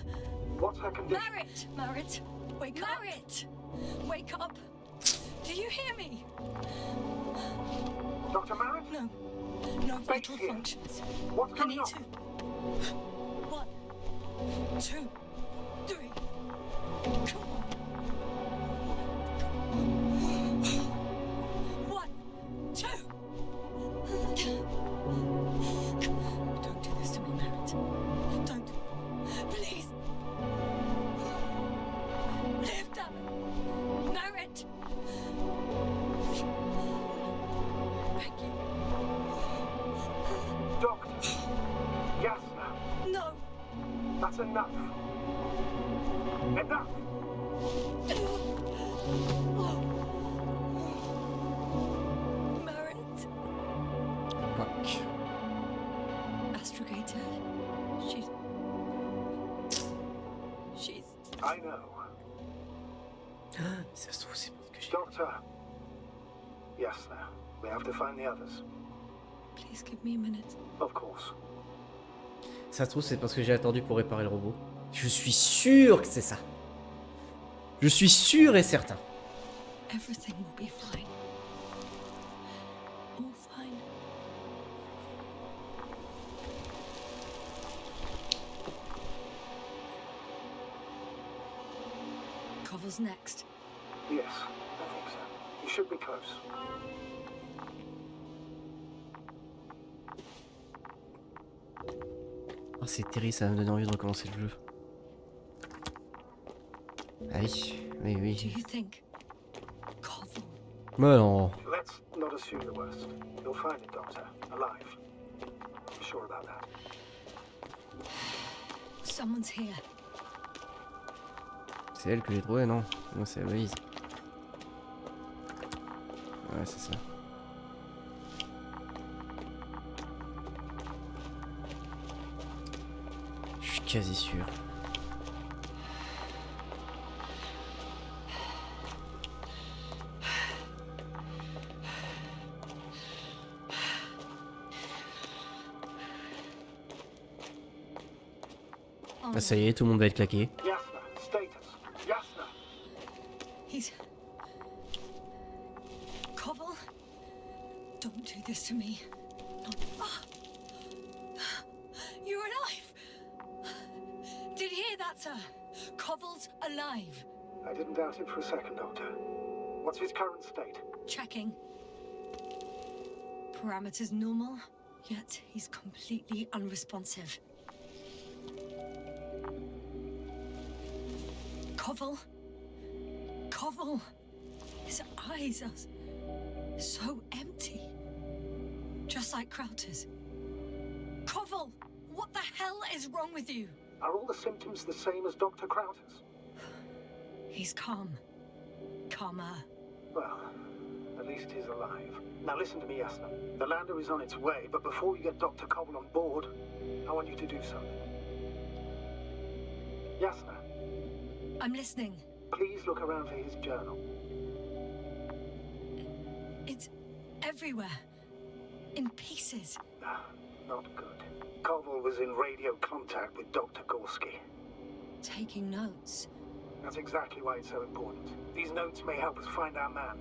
What's her condition? Marit! Marit! Wake up! Marit! Wake up! Do you hear me? Dr. Marit? No. No vital here. functions. What's I going need on? to. 1, 2, 3. Come on. 1, 2. Don't do this to me, Marit. Don't. Please. Live, damn it. Marit. Thank you. Doctor. Yes, ma'am. No. That's enough. Enough. Marit. Fuck. Astrogator. She's. I know. Ça se trouve, c'est parce que j'ai. Doctor. Yes, now. We have to find the others. Please give me a minute. Of course. Ça se trouve, c'est parce que j'ai attendu pour réparer le robot. Je suis sûr que c'est ça. Je suis sûr et certain. Everything will be fine. All fine. Cover's next. Yes, I think so. You should be close. Oh, c'est terrible, ça va me donner envie de recommencer le jeu. Ah oui, oui, Do oui. you think? Cover. Mais non. Let's not assume the worst. You'll find it, Doctor. Alive. I'm sure about that. Someone's here. C'est elle que j'ai trouvé, non? Non, c'est Louise. Ouais, c'est ça. quasi sûr. Oh, Ah, ça y est, tout le monde va être claqué. Yasna, status. Yasna. he's... Koval? Don't do this to me. No. Ah! You're alive! Did you hear that, sir? Koval's alive. I didn't doubt it for a second, Doctor. What's his current state? Checking. Parameters normal, yet he's completely unresponsive. Koval? Koval? His eyes are so empty. Just like Krauter's. Koval! What the hell is wrong with you? Are all the symptoms the same as Dr. Krauter's? He's calm. Calmer. Well, at least he's alive. Now listen to me, Yasna. The lander is on its way, but before you get Dr. Koval on board, I want you to do something. Yasna, I'm listening. please look around for his journal. It's everywhere. In pieces. Not good. Koval was in radio contact with Dr. Gorski. Taking notes. That's exactly why it's so important. These notes may help us find our man.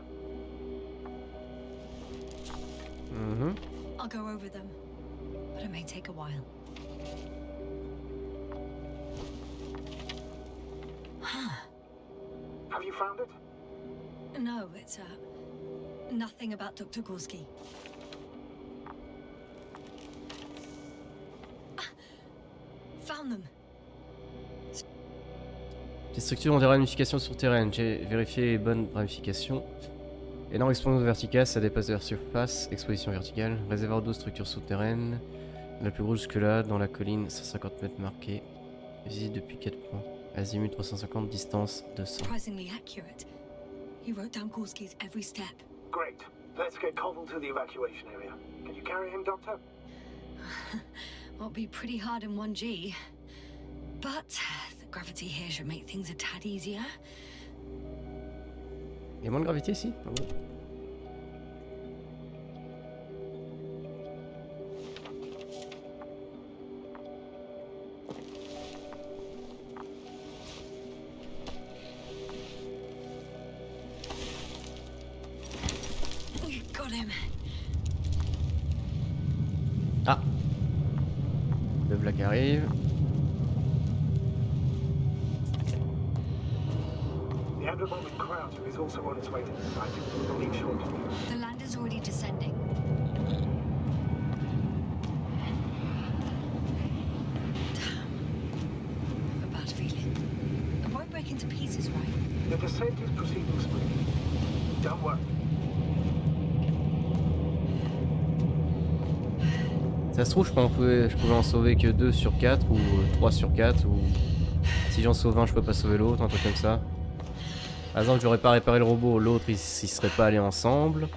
Mhm. I'll go over them. But it may take a while. Have you found it? No, it's nothing about Dr. Gorski. Found them. Les structures ont des ramifications souterraines. J'ai vérifié les bonnes ramifications. Énorme explosion verticale, ça dépasse la surface. Exposition verticale. Réservoir d'eau, structure souterraine. La plus grosse jusque-là, dans la colline, 150 mètres marqués. Visite depuis 4 points. Azimut 350, distance 200. Surprisingly accurate. He wrote down Gorski's every step. Great. Let's get Koval to the evacuation area. Can you carry him, Doctor? Won't be pretty hard in 1G. But the gravity here should make things a tad easier. Il y a moins de gravité ici? Ah bon. Got him. Ah! Le black arrive. The Astrobiologiste Krauter is also on its way to the site. We'll leave shortly. The lander's already descending. Damn. I have a bad feeling. It won't break into pieces, right? The descent is proceeding smoothly. Don't worry. Ça se trouve, je pouvais en sauver que 2 sur 4 ou 3 sur 4 ou si j'en sauve un, je peux pas sauver l'autre, un truc comme ça. Par exemple, j'aurais pas réparé le robot, l'autre ils seraient pas allés ensemble.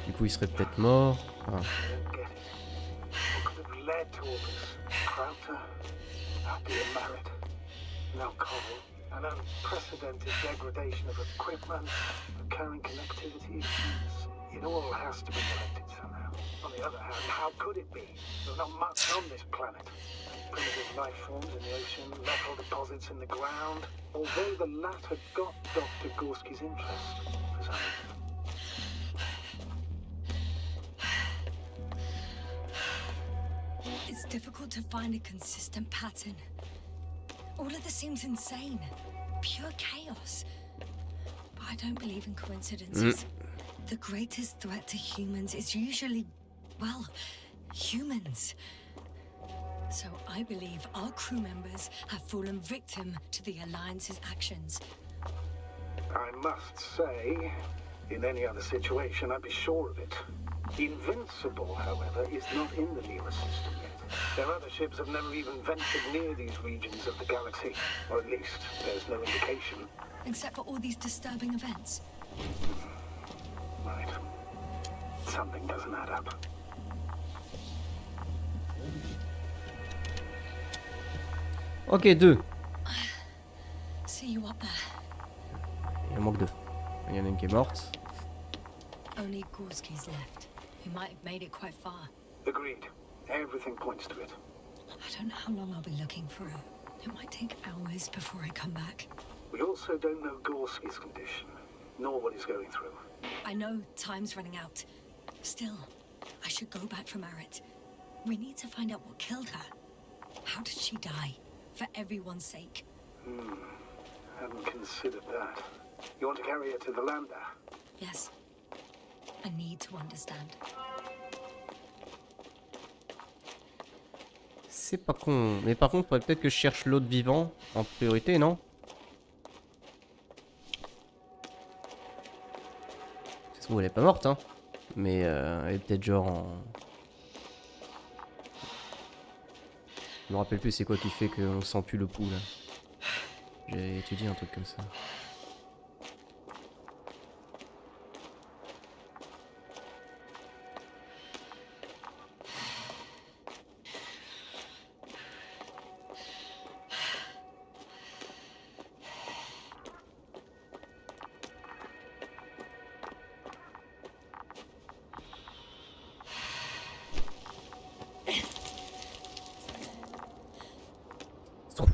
Du coup, il serait peut-être mort. Enfin, What could have led to all this? Krauter, being married. Now Koval, an unprecedented degradation of equipment, recurring connectivity. It all has to be connected somehow. On the other hand, how could it be? There's not much on this planet. Primitive life forms in the ocean, metal deposits in the ground. Although the latter got Dr. Gorski's interest for some reason. It's difficult to find a consistent pattern. All of this seems insane. Pure chaos. But I don't believe in coincidences. The greatest threat to humans is usually, well, humans. So I believe our crew members have fallen victim to the Alliance's actions. I must say, in any other situation, I'd be sure of it. Invincible, however, is not in the Lyra system yet. Their other ships have never even ventured near these regions of the galaxy. Or at least, there's no indication. Except for all these disturbing events. Right. Something doesn't add up. Ok, 2. See you up there. Il en manque 2. Il y en a une qui est morte. Only Gorski's left. We might have made it quite far. Agreed. Everything points to it. I don't know how long I'll be looking for her. It might take hours before I come back. We also don't know Gorski's condition, nor what he's going through. I know time's running out. Still, I should go back for Marit. We need to find out what killed her. How did she die? For everyone's sake. Hadn't considered that. You want to carry her to the lander? Yes. I need to understand. C'est pas con. Mais par contre, faudrait peut-être que je cherche l'autre vivant en priorité, non? Ça se trouve, elle est pas morte, hein. Mais elle est peut-être genre en... Je me rappelle plus c'est quoi qui fait qu'on sent plus le pouls là. J'ai étudié un truc comme ça.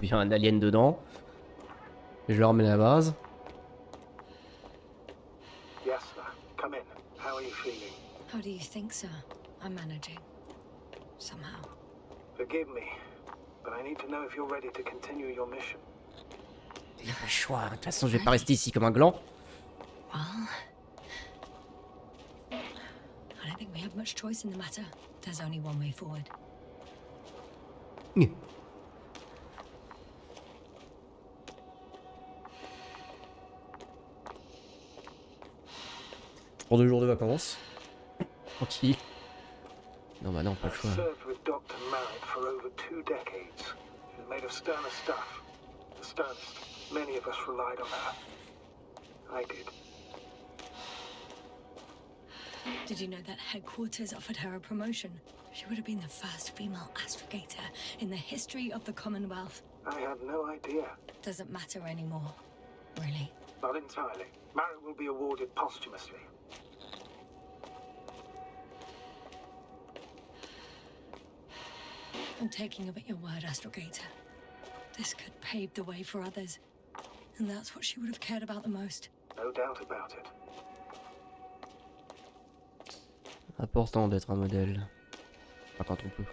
Il y a un alien dedans. Je le remets à la base. Yes, sir. Come in. How are you feeling? How do you think, sir? I'm managing. Somehow. Forgive me, but I need to know if you're ready to continue your mission. Il n'y a pas le choix. De toute façon, je vais pas rester ici comme un gland. Well, I don't think we have much choice in the matter. There's only one way forward. Pour 2 jours de vacances. Tranquille. Non bah non, pas le choix. I've served with Dr. Marit for over 2 decades. She's made of sterner stuff. The sternest. Many of us relied on her. I did. Did you know that headquarters offered her a promotion? She would have been the first female astrogator in the history of the Commonwealth. I had no idea. Doesn't matter anymore, really. Not entirely. Marit will be awarded posthumously. I'm taking you at your word, Astrogator. This could pave the way for others. And that's what she would have cared about the most. No doubt about it. Important d'être un modèle. Enfin, quand on peut.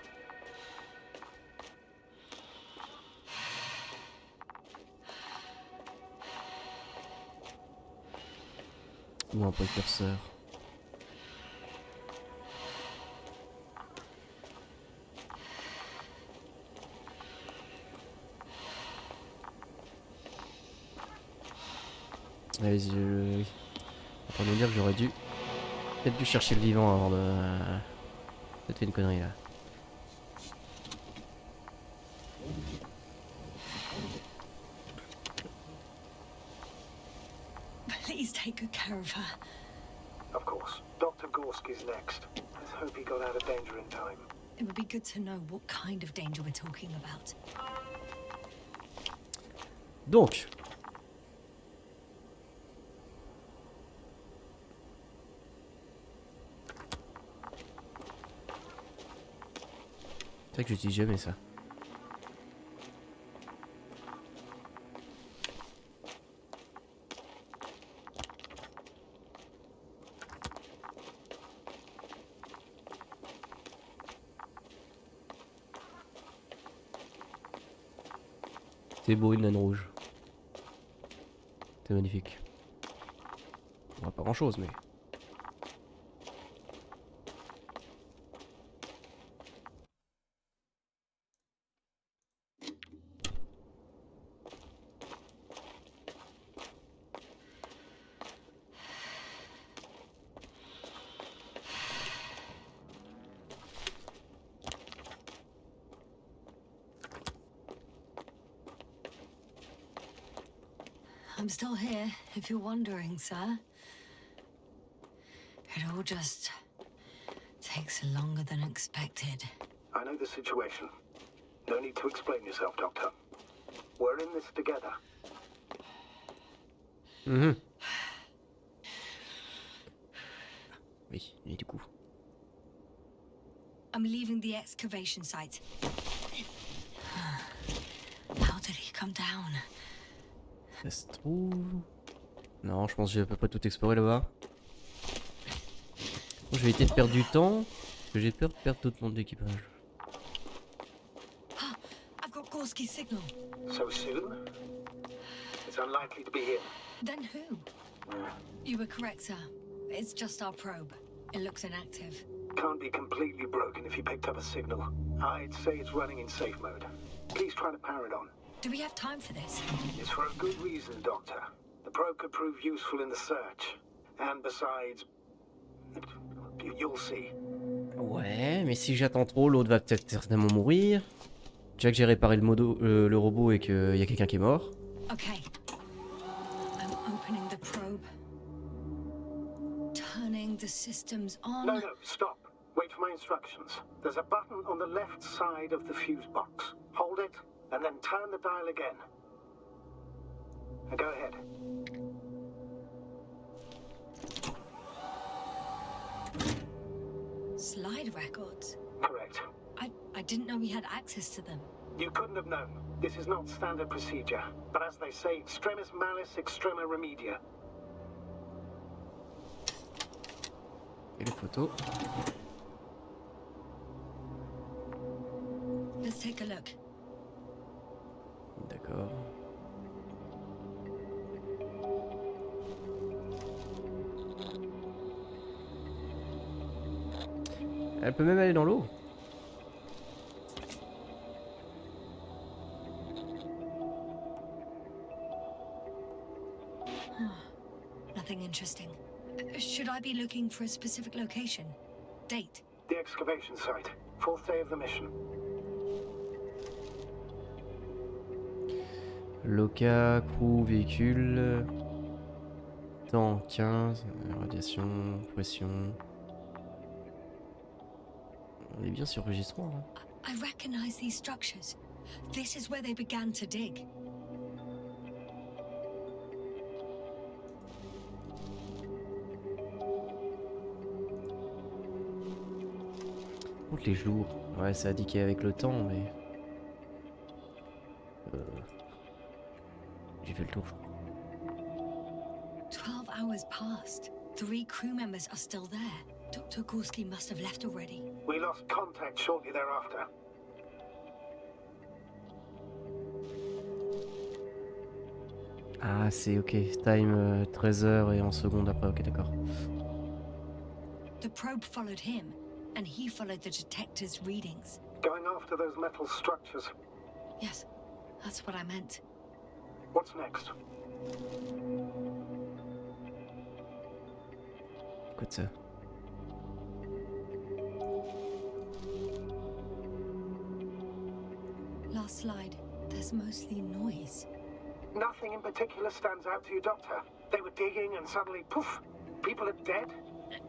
Ou un précurseur. Allez-y, oui. Pour nous dire que j'aurais peut-être dû chercher le vivant avant de... Peut-être fait une connerie là. Please take good care of her. Of course. Dr. Gorski's next. Let's hope he got out of danger in time. It would be good to know what kind of danger we're talking about. Donc. C'est vrai que j'utilise jamais ça. C'est beau une naine rouge. C'est magnifique. On voit pas grand chose mais... I'm still here, if you're wondering, sir. It all just takes longer than expected. I know the situation. No need to explain yourself, Doctor. We're in this together. Mhm. Oui, et du coup. I'm leaving the excavation site. How did he come down? Ça se trouve... Non, je pense que j'ai à peu près tout exploré là-bas. Bon, je vais éviter de perdre du temps, parce que j'ai peur de perdre tout le monde d'équipage. I've got Gorski's signal. So soon? It's unlikely to be here. Then who? You were correct, sir. It's just our probe. It looks inactive. Can't be completely broken if you picked up a signal. I'd say it's running in safe mode. Please try to power it on. Do we have time for this? It's for a good reason, Doctor. The probe could prove useful in the search. And besides... You'll see. Ouais, mais si j'attends trop, l'autre va peut-être certainement mourir. Déjà que j'ai réparé le robot et qu'il y a quelqu'un qui est mort. Okay. I'm opening the probe. Turning the systems on. No, stop. Wait for my instructions. There's a button on the left side of the fuse box. Hold it, and then turn the dial again. Now go ahead. Slide records. Correct. I didn't know we had access to them. You couldn't have known. This is not standard procedure. But as they say, extremis malice, extrema remedia. Et les photos. Let's take a look. D'accord. Elle peut même aller dans l'eau. Nothing interesting. Should I be looking for a specific location? Date? The excavation site. 4th day of the mission. Loca, crew, véhicule. Temps 15. Radiation, pression. On est bien sur Regis III, hein. I recognize these structures. This is where they began to dig. Contre les jours. Ouais, ça a indiqué avec le temps, mais... J'ai fait le tour, je crois. 12 hours passed. 3 crew members are still there. Dr. Gorski must have left already. We lost contact shortly thereafter. Ah, c'est ok. Time 13h et en secondes après, ok, d'accord. The probe followed him, and he followed the detector's readings. Going after those metal structures. Yes, that's what I meant. What's next? Écoute ça. Last slide. There's mostly noise. Nothing in particular stands out to you, Doctor. They were digging and suddenly, poof, people are dead.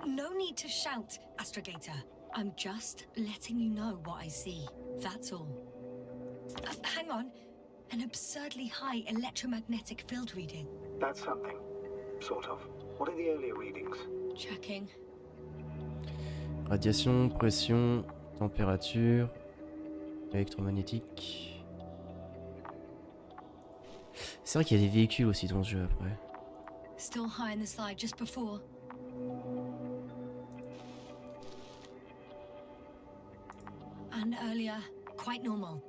No need to shout, Astrogator. I'm just letting you know what I see. That's all. Hang on. An absurdly high electromagnetic field reading. That's something. Sort of. What are the earlier readings? Checking. Radiation, pression, température, électromagnétique. C'est vrai qu'il y a des véhicules aussi dans ce jeu après. Still high in the slide just before. And earlier, quite normal.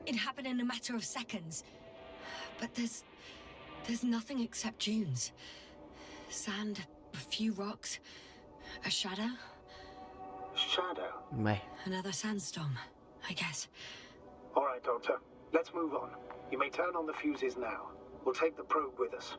It happened in a matter of seconds. But there's nothing except dunes. Sand, a few rocks, a shadow. shadow. Ouais. Another sandstorm, I guess. All right, Doctor. Let's move on. You may turn on the fuses now. We'll take the probe with us.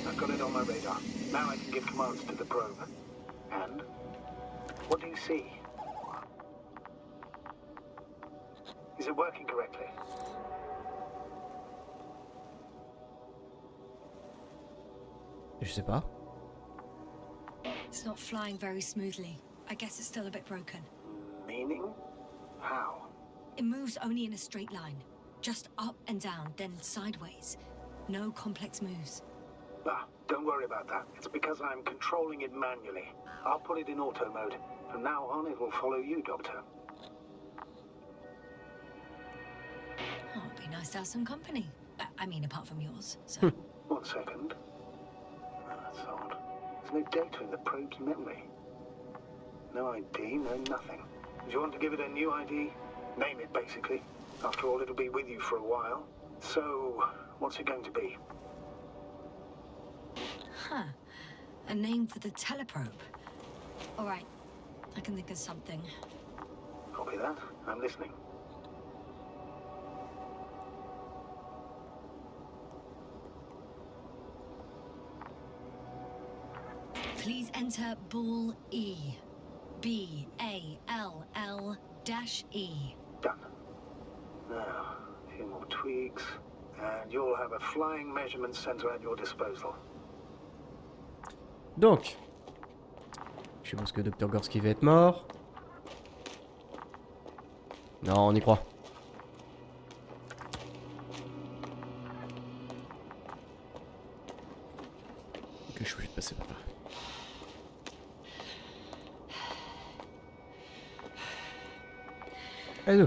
I've got it on my radar. Now I can give commands to the probe. And? What do you see? Is it working correctly? Je sais pas. It's not flying very smoothly. I guess it's still a bit broken. Meaning? How? It moves only in a straight line. Just up and down, then sideways. No complex moves. Ah, don't worry about that. It's because I'm controlling it manually. I'll put it in auto mode. From now on, it will follow you, Doctor. Oh, it'd be nice to have some company. I mean, apart from yours, so... 1 second. That's odd. There's no data in the probe's memory. No ID, no nothing. Do you want to give it a new ID? Name it, basically. After all, it'll be with you for a while. So, what's it going to be? Huh. A name for the teleprobe. All right. I can think of something. Copy that. I'm listening. Please enter ball E. B-A-L-L-E. Done. Now, a few more tweaks, and you'll have a flying measurement center at your disposal. Donc, je pense que Dr. Gorski va être mort. Non, on y croit. Ok, je suis obligé de passer par là. Allô.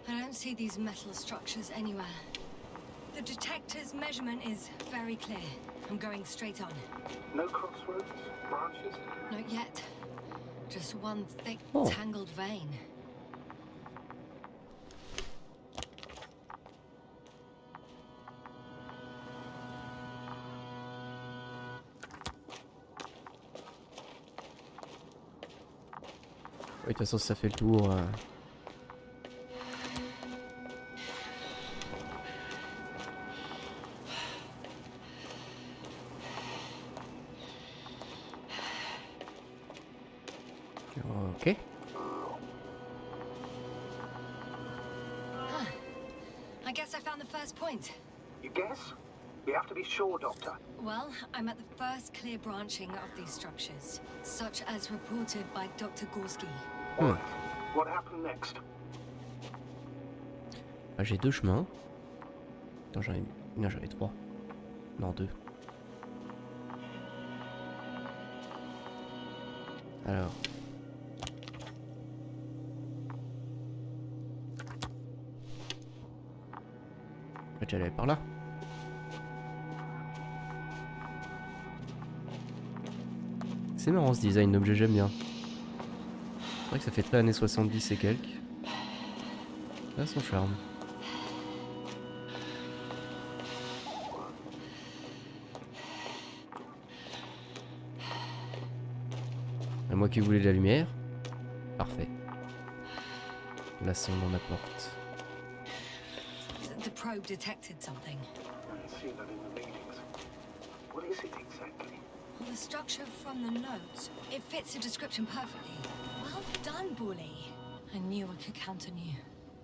I don't see these metal structures anywhere. The detector's measurement is very clear. I'm going straight on. No crossroads? Branches? Not yet. Just one thick, Oh. tangled vein. Oui, de toute façon, ça fait le tour. Ok. Huh. I guess I found the first point. You guess? We have to be sure, Doctor. Well, I'm at the first clear branching of these structures, such as reported by Dr. Gorski. All right. What happened next? Ah, j'ai deux chemins. Attends, non, j'en ai trois. Non, deux. Alors. En fait, j'allais par là. C'est marrant ce design d'objet, j'aime bien. C'est vrai que ça fait très années 70 et quelques. Ça a son charme. À moi qui voulais de la lumière. Parfait. La sonde en apporte. The probe detected something. I see that in the readings. What is it exactly? Well, the structure from the notes, it fits the description perfectly. Well done, Bully. I knew I could count on you.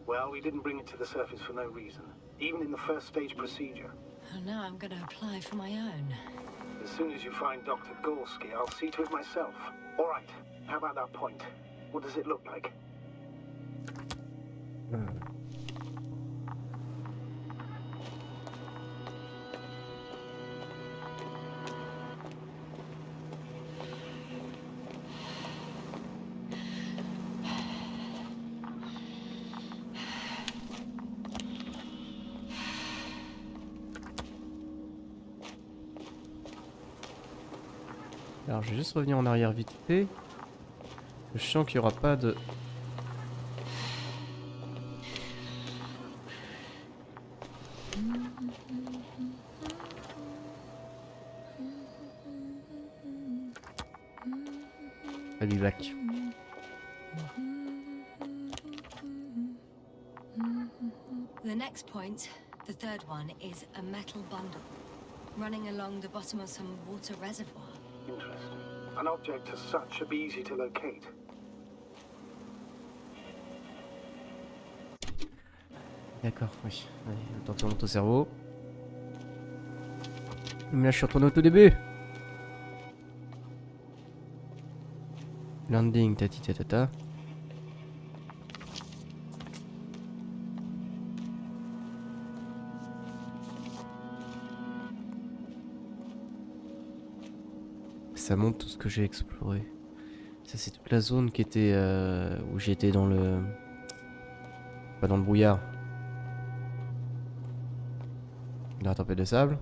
Well, we didn't bring it to the surface for no reason. Even in the first stage procedure. And now I'm going to apply for my own. As soon as you find Dr. Gorski, I'll see to it myself. All right. How about that point? What does it look like? Alors je vais juste revenir en arrière vite fait. Je sens qu'il n'y aura pas de... Salut Black. The next point, the third one, is a metal bundle running along the bottom of some water reservoir. Interesting. An object as such should be easy to locate. D'accord, oui. Allez, le temps que ça monte au cerveau. Mais là je suis retourné au tout début. Landing, tati tatata. Ça montre tout ce que j'ai exploré. Ça c'est toute la zone qui était où j'étais dans le... Pas dans le brouillard. Dans la tempête de sable.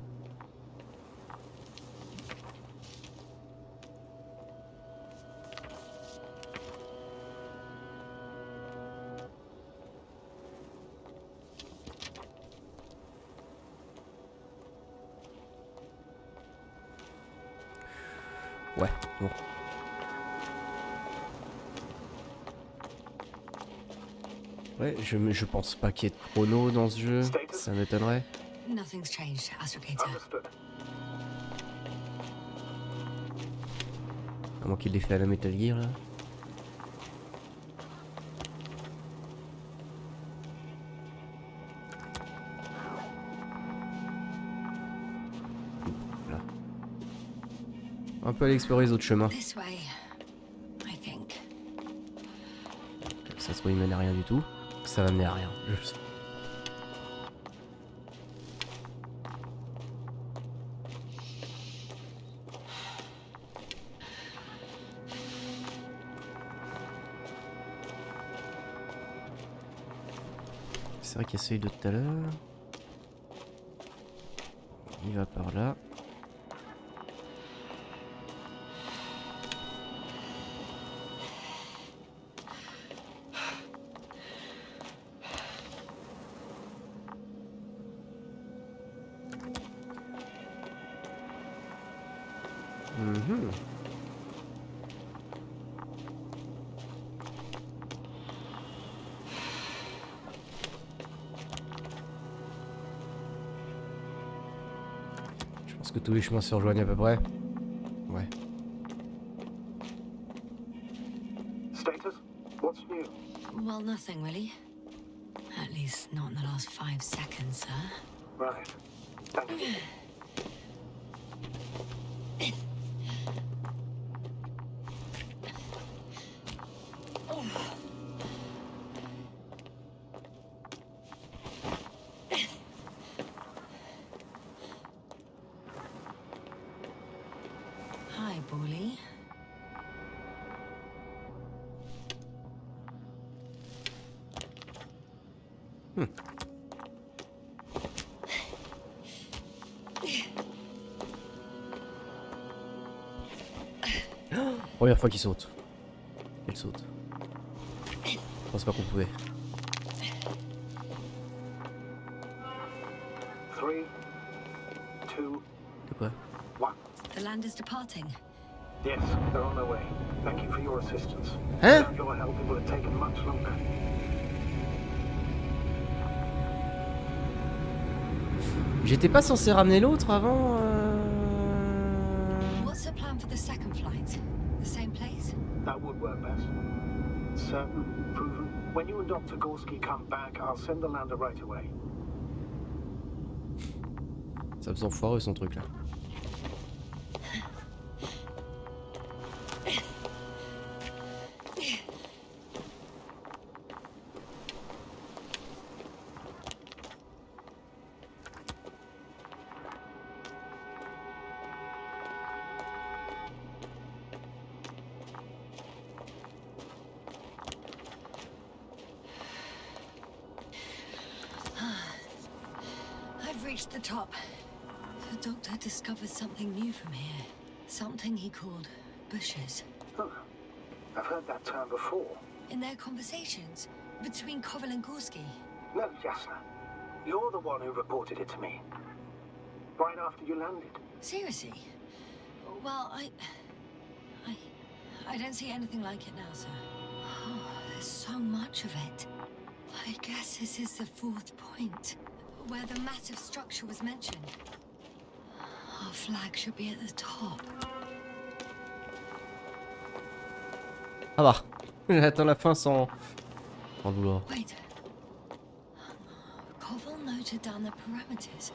Ouais, bon. Ouais, je pense pas qu'il y ait de chrono dans ce jeu. Ça m'étonnerait. Nothing's changed, Astrogator. Understood. À moins qu'il l'ait fait à la Metal Gear là. Voilà. On peut aller explorer les autres chemins. This way, I think. Ça se trouve il mène à rien du tout. Ça va mener à rien, je le sais. C'est vrai qu'il y a celui de tout à l'heure. Il va par là. Mhm. Je pense que tous les chemins se rejoignent à peu près. Ouais. Status? What's new? Well, nothing really. At least not in the last 5 seconds, sir. Right. Thank you. Hi, Bully. Première fois qu'il saute. Il saute. Je pense pas qu'on pouvait. 3, 2, De quoi? 1. The land is departing. Yes, they're on their way. Thank you for your assistance. Hein? Without your help, it would have taken much longer. J'étais pas censé ramener l'autre avant What's the plan for the second flight? The same place? That would work best. Certain, proven. When you and Dr. Gorski come back, I'll send the lander right away. Ça me semble foireux son truc là. I've reached the top. The doctor discovered something new from here. Something he called bushes. Huh. I've heard that term before. In their conversations between Koval and Gorski. No, Jasna. You're the one who reported it to me. Right after you landed. Seriously? Well, I don't see anything like it now, sir. Oh, there's so much of it. I guess this is the 4th point, where the massive structure was mentioned. Our flag should be at the top. Ah bah, j'attends la fin sans vouloir. Wait. Koval noted down the parameters.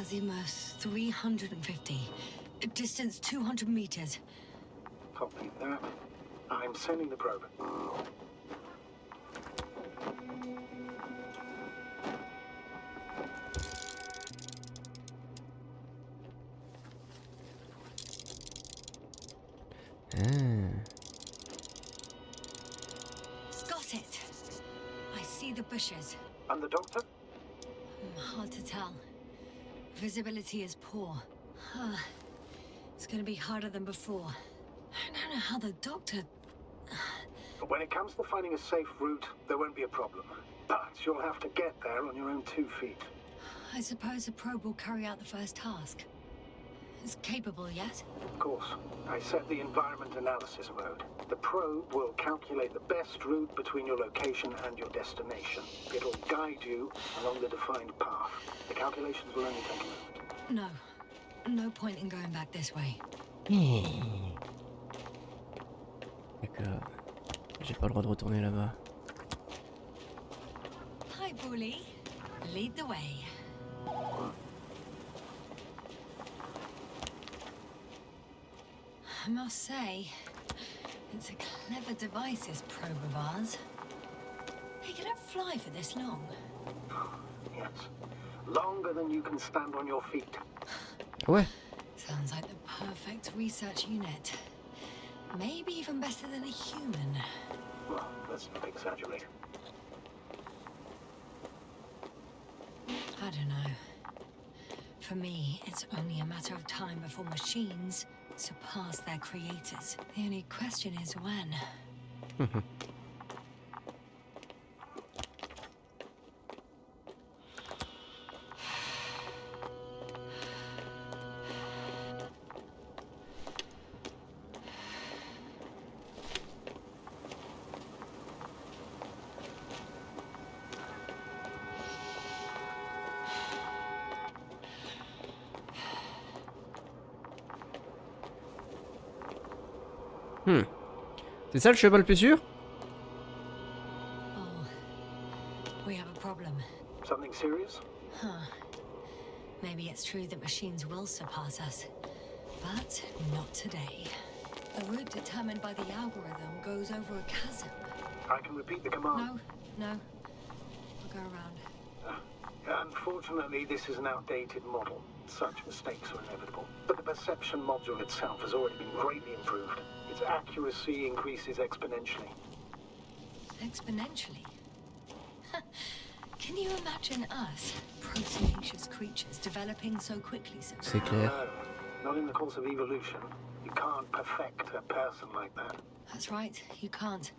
Azimuth 350. Distance 200 meters. Copy that. I'm sending the probe. Got it. I see the bushes. And the doctor? Hard to tell. Visibility is poor. It's gonna be harder than before. I don't know how the doctor... When it comes to finding a safe route, there won't be a problem. But you'll have to get there on your own 2 feet. I suppose the probe will carry out the first task. It's capable yet? Of course. I set the environment analysis mode. The probe will calculate the best route between your location and your destination. It'll guide you along the defined path. The calculations will only take a moment. No point in going back this way. D'accord. J'ai pas le droit de retourner là-bas. Hi, Bully. Lead the way. I must say, it's a clever device, this probe of ours. Hey, can it fly for this long? Yes. Longer than you can stand on your feet. Ouais. Sounds like the perfect research unit. Maybe even better than a human. Well, let's not exaggerate. I don't know. For me, it's only a matter of time before machines surpass their creators. The only question is when. C'est ça le chemin le plus sûr? Oh, we have a problem. Something serious? Huh. Maybe it's true that machines will surpass us, but not today. The route determined by the algorithm goes over a chasm. I can repeat the command. No. I'll go around. Unfortunately, this is an outdated model. Such mistakes are inevitable. But the perception module itself has already been greatly improved. Its accuracy increases exponentially. Exponentially? Can you imagine us, proteinaceous creatures, developing so quickly, sir? C'est clair. No, not in the course of evolution. You can't perfect a person like that. That's right, you can't.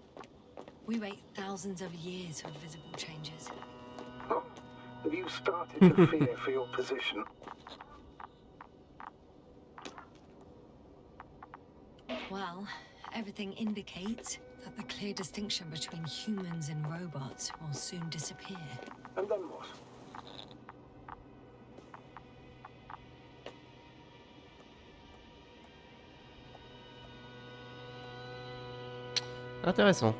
We wait thousands of years for visible changes. Oh, have you started to fear for your position? Well, everything indicates that the clear distinction between humans and robots will soon disappear. And then what? Intéressant.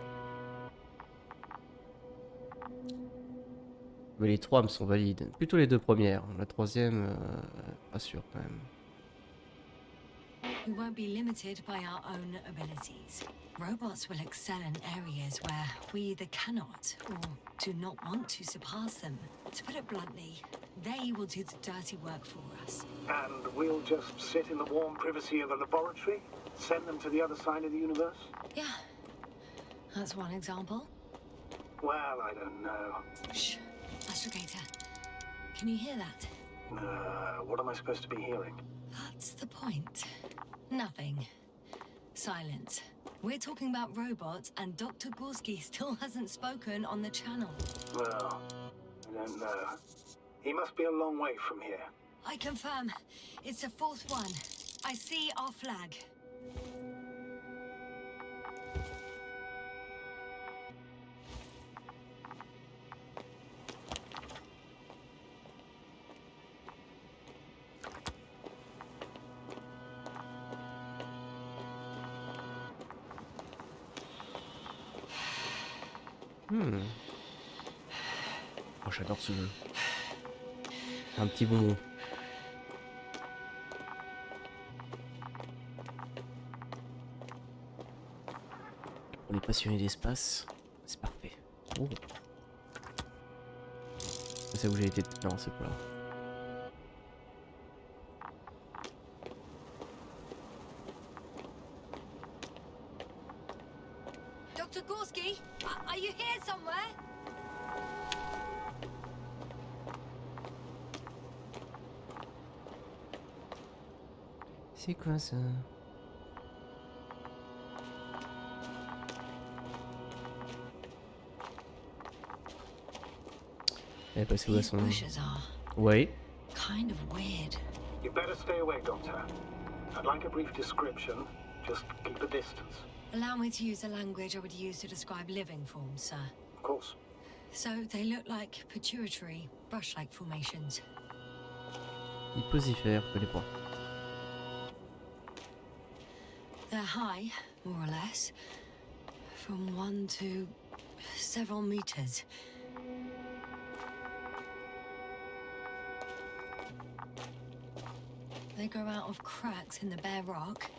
Mais les 3 me sont valides. Plutôt les 2 premières. La 3e, pas sûr quand même. We won't be limited by our own abilities. Robots will excel in areas where we either cannot or do not want to surpass them. To put it bluntly, they will do the dirty work for us. And we'll just sit in the warm privacy of a laboratory? Send them to the other side of the universe? Yeah, that's one example. Well, I don't know. Shh, Astrogator. Can you hear that? What am I supposed to be hearing? That's the point. Nothing. Silence. We're talking about robots, and Dr. Gorski still hasn't spoken on the channel. Well, I don't know. He must be a long way from here. I confirm. It's the fourth one. I see our flag. Oh, j'adore ce jeu. Un petit bonbon. Pour les passionnés d'espace, c'est parfait. Oh. C'est où j'ai été. Non, c'est pas là. Dr. Gorski, are you here somewhere? C'est quoi ça? Elle est passée où à These son... bushes are Ouais. kind of weird. You better stay away, Doctor. I'd like a brief description. Just keep a distance. Allow me to use the language I would use to describe living forms, sir. Of course. So they look like pituitary, brush-like formations. Hyposifère, je connais pas. They're high, more or less, from 1 to several meters. They grow out of cracks in the bare rock.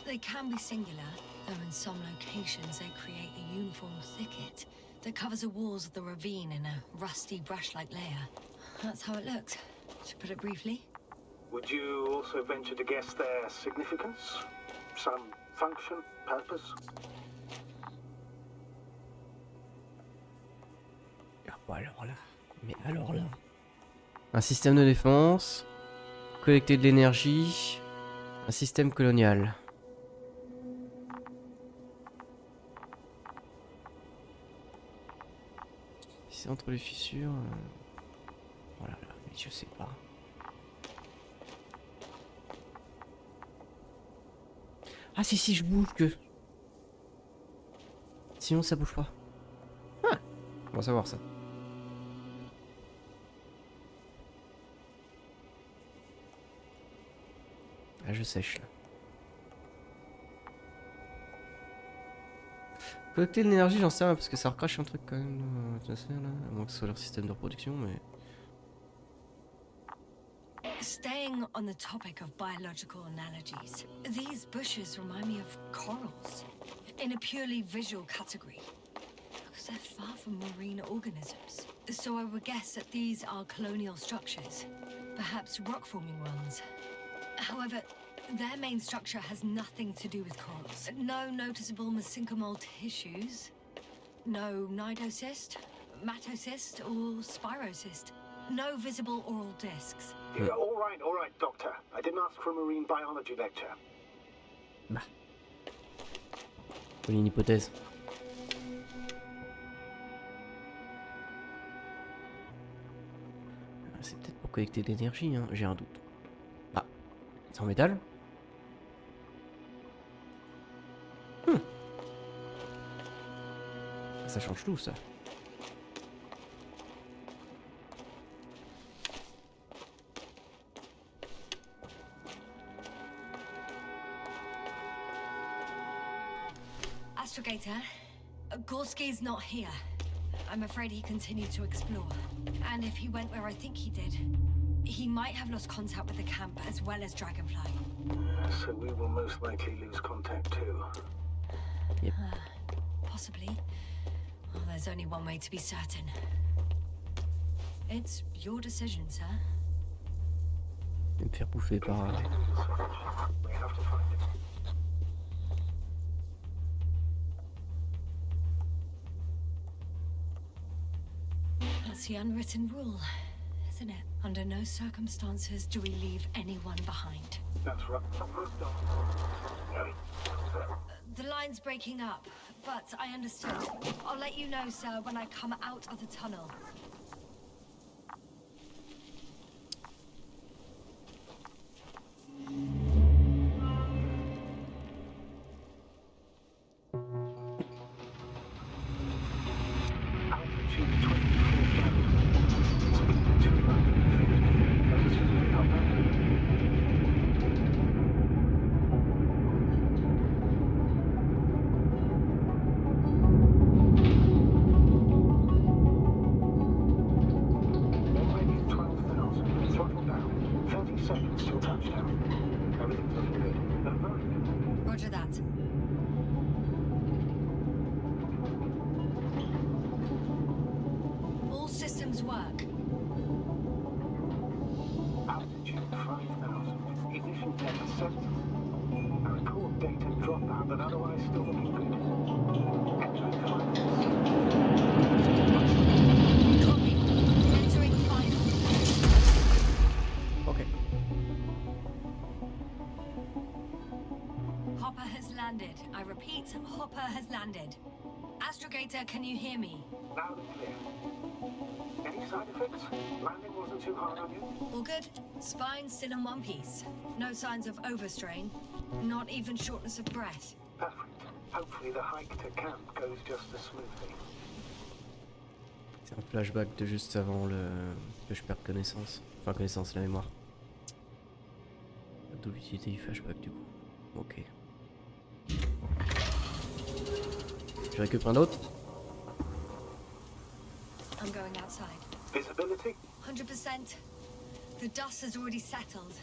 They can be singular, though in some locations they create a uniform thicket that covers the walls of the ravine in a rusty brush-like layer. That's how it looks, to put it briefly. Would you also venture to guess their significance? Some function, purpose? Ah bah alors là. Mais alors là. Un système de défense. Collecter de l'énergie. Un système colonial. Si c'est entre les fissures... Oh là là, mais je sais pas. Ah si, je bouge que... Sinon ça bouge pas. Ah, on va savoir ça. Ah, je sèche là. Collecter de l'énergie, j'en sais rien parce que ça recrache un truc quand même. Tu sais là, à moins que ce soit leur système de reproduction, mais. Staying on the topic of biological analogies, these bushes remind me of corals, in a purely visual category, because they're far from marine organisms. So I would guess that these are colonial structures, perhaps rock-forming ones. However, their main structure has nothing to do with corals. No noticeable mesenchymal tissues, no nidocyst, matocyst, or spirocyst. No visible oral discs. Yeah, all right, Doctor. I didn't ask for a marine biology lecture. Bah. Une hypothèse. C'est peut-être pour collecter de l'énergie, hein. J'ai un doute. Ah, c'est en métal? Ça change tout, ça. Astrogator, Gorski's not here. I'm afraid he continued to explore. And if he went where I think he did, he might have lost contact with the camp as well as Dragonfly. So we will most likely lose contact too. Yep. Possibly. Well, there's only one way to be certain. It's your decision, sir. Je vais me faire bouffer par... We have to find it. That's the unwritten rule, isn't it? Under no circumstances do we leave anyone behind. That's right. The line's breaking up, but I understood. I'll let you know, sir, when I come out of the tunnel. Altitude 24,000. Speed 250. Noticeably up. Already at 12,000. Throttle down. 30 seconds till touchdown. Everything's looking good. Over. Roger that. All systems work. Altitude 5,000. Ignition deck acceptable. I record data dropout, but otherwise still looking good. Entering final. Copy. Entering final. Ok. Hopper has landed. I repeat, Hopper has landed. Astrogator, can you hear me? Loud and clear. Any side effects? Landing wasn't too hard on you? All good. Spine still in one piece. No signs of overstrain. Not even shortness of breath. Perfect. Hopefully the hike to camp goes just as smoothly. C'est un flashback de juste avant que je perde connaissance. Enfin, connaissance, la mémoire. D'où l'utilité du flashback, du coup. Ok. J'aurais que plein d'autres. I'm going outside. Visibility? 100%. The dust has already settled.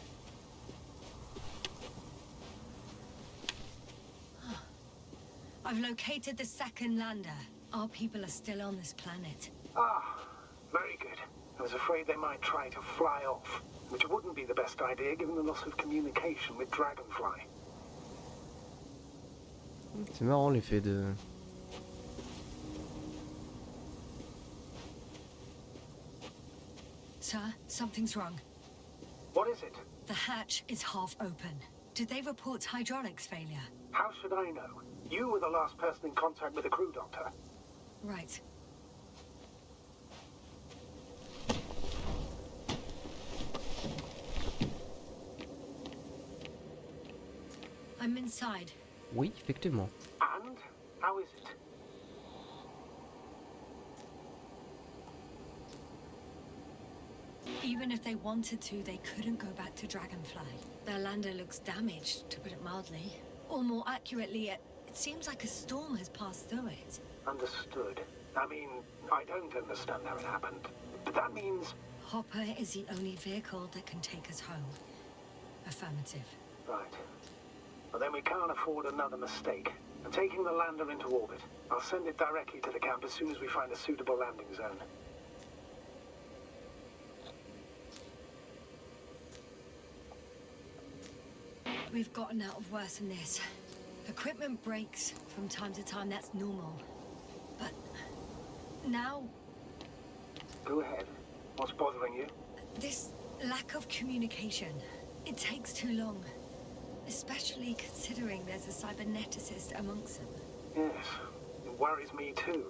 I've located the second lander. Our people are still on this planet. Ah, very good. I was afraid they might try to fly off, which wouldn't be the best idea given the loss of communication with Dragonfly. C'est marrant l'effet de... Sir, something's wrong. What is it? The hatch is half open. Did they report hydraulics failure? How should I know? You were the last person in contact with the crew doctor. Right. I'm inside. Oui, effectivement. And? How is it? Even if they wanted to, they couldn't go back to Dragonfly. Their lander looks damaged, to put it mildly. Or more accurately, it seems like a storm has passed through it. Understood. I mean, I don't understand how it happened. But that means... Hopper is the only vehicle that can take us home. Affirmative. Right. Well, then we can't afford another mistake. I'm taking the lander into orbit. I'll send it directly to the camp as soon as we find a suitable landing zone. We've gotten out of worse than this. Equipment breaks from time to time, that's normal. But now, Go ahead. What's bothering you? this lack of communication, it takes too long. Especially considering there's a cyberneticist amongst them. Yes, it worries me too.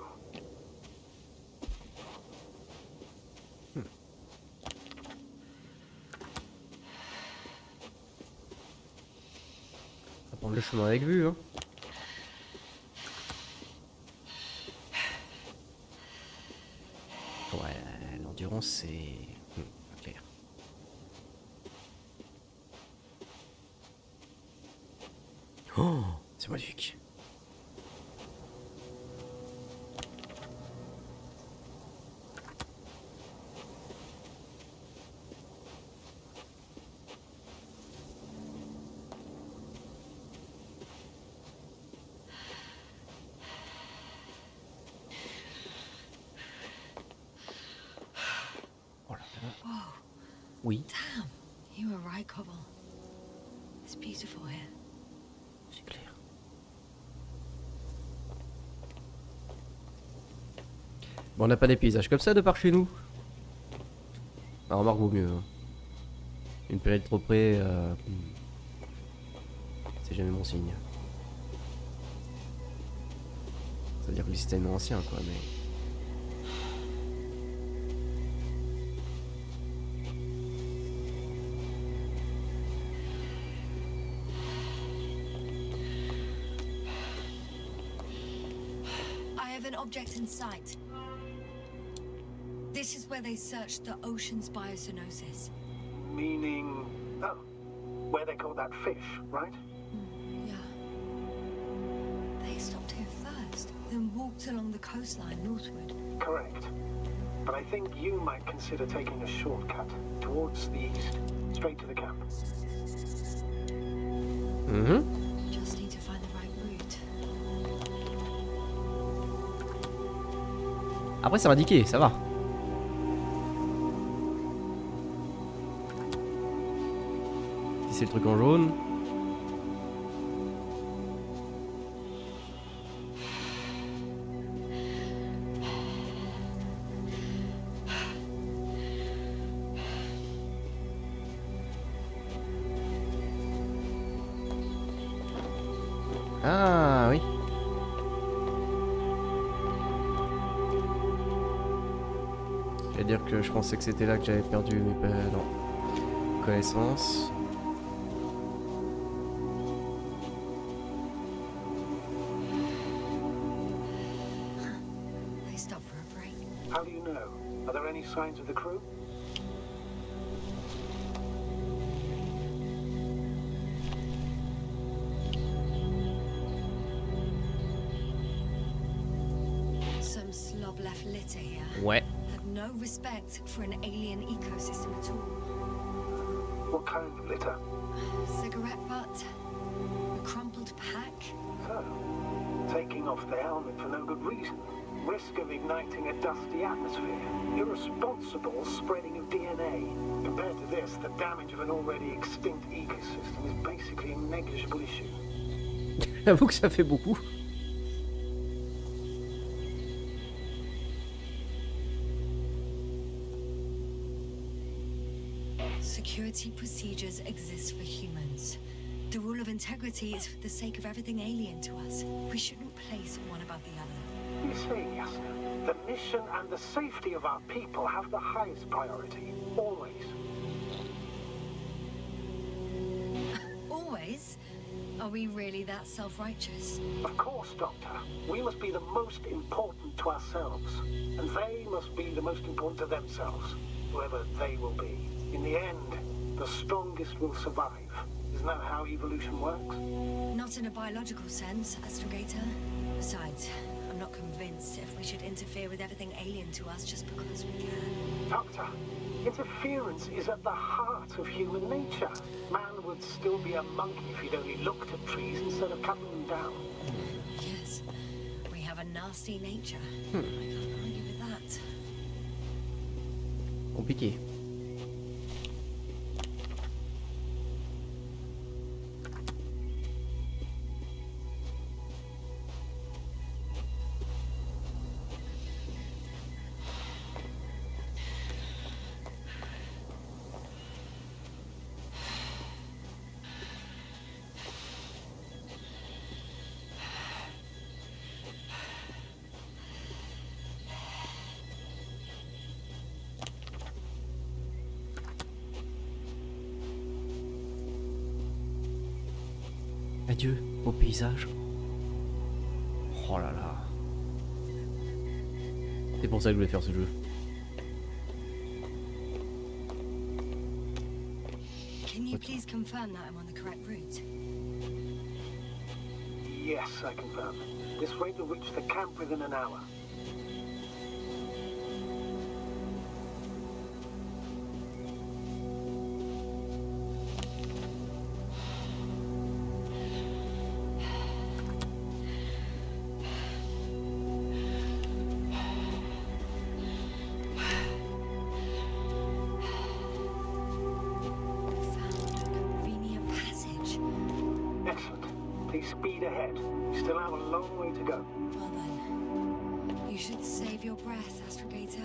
On va prendre le chemin avec vue, hein. Ouais, l'endurance c'est... clair. Oh, c'est magnifique. Oh là là. Whoa, Oui, damn. You were right, Cobble. It's beautiful here. c'est clair. Bon, on n'a pas des paysages comme ça de par chez nous. Ah, remarque vaut mieux. Hein. Une période trop près, c'est jamais mon signe. Ça veut dire que le système est ancien, quoi, mais... I have an object in sight. This is where they searched the ocean's biosynosis. Meaning... Oh, where they caught that fish, right? Yeah. They stopped here first, then walked along the coastline northward. Correct. But I think you might consider taking a shortcut towards the east, straight to the camp. Just need to find the right route. Après, ça va indiquer, ça va. Si c'est le truc en jaune. Ah oui. J'allais dire que je pensais que c'était là que j'avais perdu mes connaissances. They stopped for a break. How do you know? Are there any signs of the crew? Some slob left litter here. Ouais. Had no respect for an alien ecosystem at all. What kind of litter? Cigarette butt, a crumpled pack. So, taking off the helmet for no good reason. Risk of igniting a dusty atmosphere. Irresponsible spreading of DNA. Compared to this, the damage of an already extinct ecosystem is basically a negligible issue. J'avoue que ça fait beaucoup. Security procedures exist for humans. The rule of integrity is for the sake of everything alien to us. We shouldn't place one above the other. You see, yes, the mission and the safety of our people have the highest priority. Always. Always? Are we really that self-righteous? Of course, Doctor. We must be the most important to ourselves. And they must be the most important to themselves. Whoever they will be. In the end, the strongest will survive. Isn't that how evolution works? Not in a biological sense, Astrogator. Besides, I'm not convinced if we should interfere with everything alien to us just because we can. Doctor, interference is at the heart of human nature. Man would still be a monkey if he'd only looked at trees instead of cutting them down. Yes, we have a nasty nature. I can't argue with that. Compliqué. Adieu au paysage. Oh là là. C'est pour ça que je voulais faire ce jeu. Can you please confirm that I'm on the correct route? Yes, I confirm. This rate will reach the camp within an hour. Excellent. Please speed ahead. You still have a long way to go. Well then, You should save your breath, Astrogator.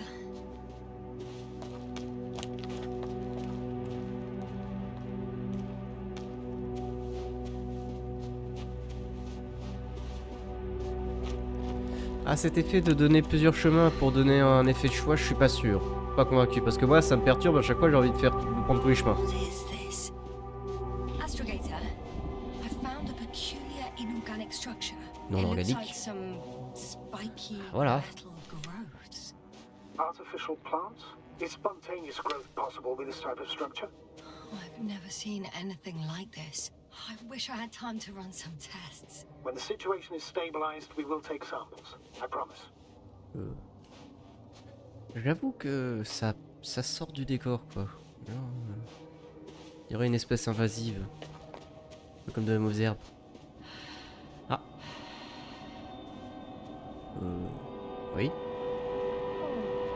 Ah, cet effet de donner plusieurs chemins pour donner un effet de choix, je suis pas sûr. Pas convaincu, parce que moi ça me perturbe à chaque fois, j'ai envie de prendre tous les chemins. What is this? Astrogator, I found a peculiar inorganic structure. Non It looks organique. like some spiky Voilà. metal growths. Artificial plants? Is spontaneous growth possible with this type of structure? Oh, I've never seen anything like this. I wish I had time to run some tests. When the situation is stabilized, we will take samples. I promise. J'avoue que ça sort du décor quoi. Il y aurait une espèce invasive. Un peu comme de la mauvaise herbe. Ah. Oui.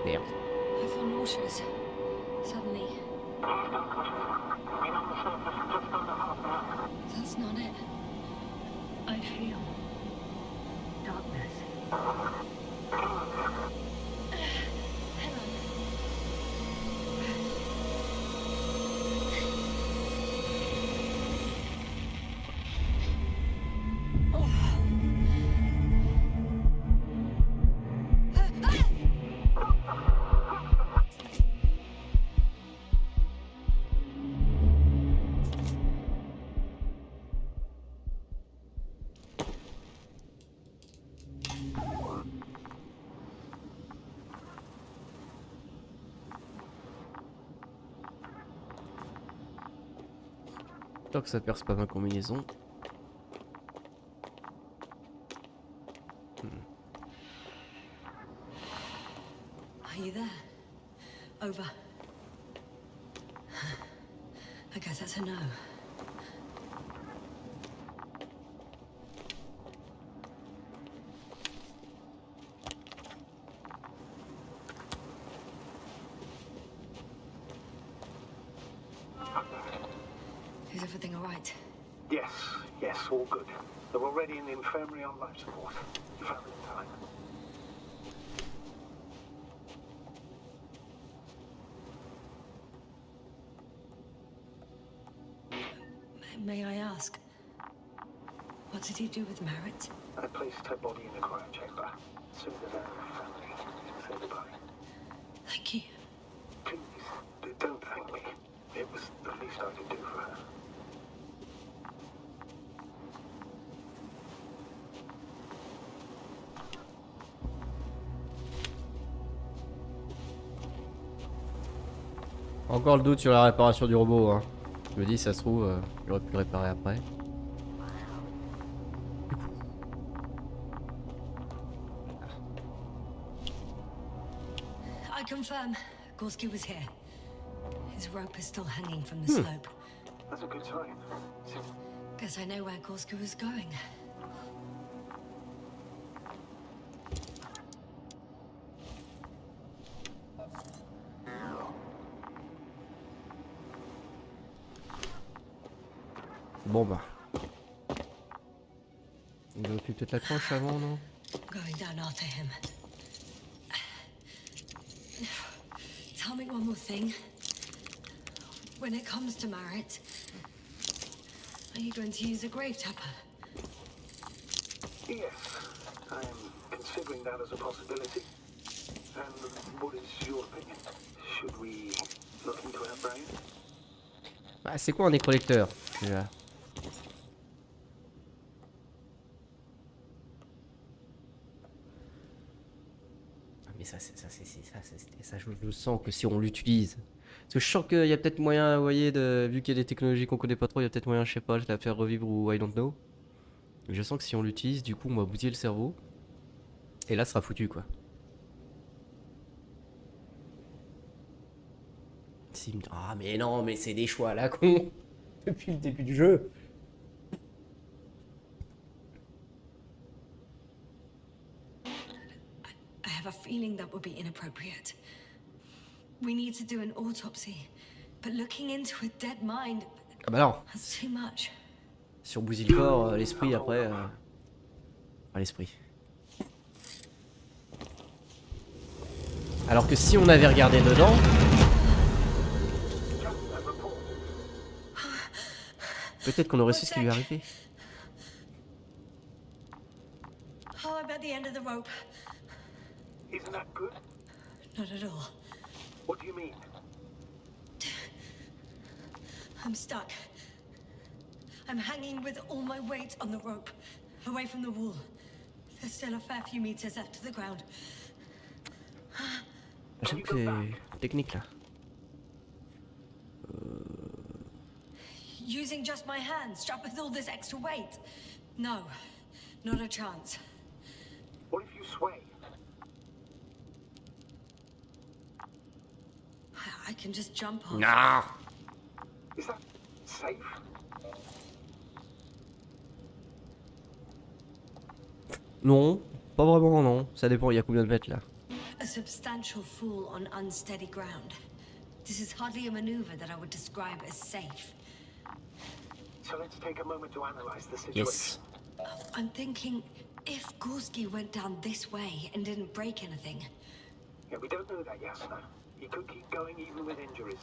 Merde. I feel nauseous. Suddenly. That's not it. I feel darkness. Tant que ça perce pas ma combinaison. Are you there? Over. I guess that's a no. Is everything all right? Yes, yes, all good. They're already in the infirmary on life support. You found it in time. May I ask, what did he do with Merritt? I placed her body in a cryo chamber. As soon as her family say goodbye. Thank you. Please, don't thank me. It was the least I could do for her. Encore le doute sur la réparation du robot. Hein. Je me dis, ça se trouve, j'aurais pu le réparer après. I confirm, Gorski was here. His rope is still hanging from the slope. That's a good sign. Guess I know where Gorski was going. Bon bah. On aurait pu peut-être la tranche avant, non? Going down after him. Tell me one more thing. When it comes to Merritt, are you going to use a grave tapper? Yes, I'm considering that as a possibility. And what is your opinion? Should we look into her brain? Bah, c'est quoi un nécrolecteur déjà? Ça, je sens que si on l'utilise. Parce que je sens qu'il y a peut-être moyen, vous voyez, vu qu'il y a des technologies qu'on connaît pas trop, il y a peut-être moyen, je sais pas, de la faire revivre ou I don't know. Mais je sens que si on l'utilise, du coup, on va bousiller le cerveau. Et là, ce sera foutu, quoi. Ah, mais non, mais c'est des choix à la con. Depuis le début du jeu. I have a feeling that would be inappropriate. We need to do an autopsy, but looking into a dead mind, Ah bah non. that's too much. Si on bousille le corps, l'esprit après... Pas l'esprit. Alors que si on avait regardé dedans... Peut-être qu'on aurait su ce qui lui arrivait. Oh, I'm at the end of the rope. Isn't that good? Not at all. What do you mean? I'm stuck. I'm hanging with all my weight on the rope, away from the wall. There's still a fair few meters left to the ground. J'avoue que c'est technique là. Using just my hands, strapped with all this extra weight? No, not a chance. What if you sway? I can just jump off. Nah. Is that safe? Non, pas vraiment non. Ça dépend, il y a combien de mètres là. A substantial fall on unsteady ground. This is hardly a maneuver that I would describe as safe. So let's take a moment to analyze the situation. Yes. I'm thinking, if Gorski went down this way and didn't break anything... Yeah, we don't know that yet, sir. He could keep going even with injuries.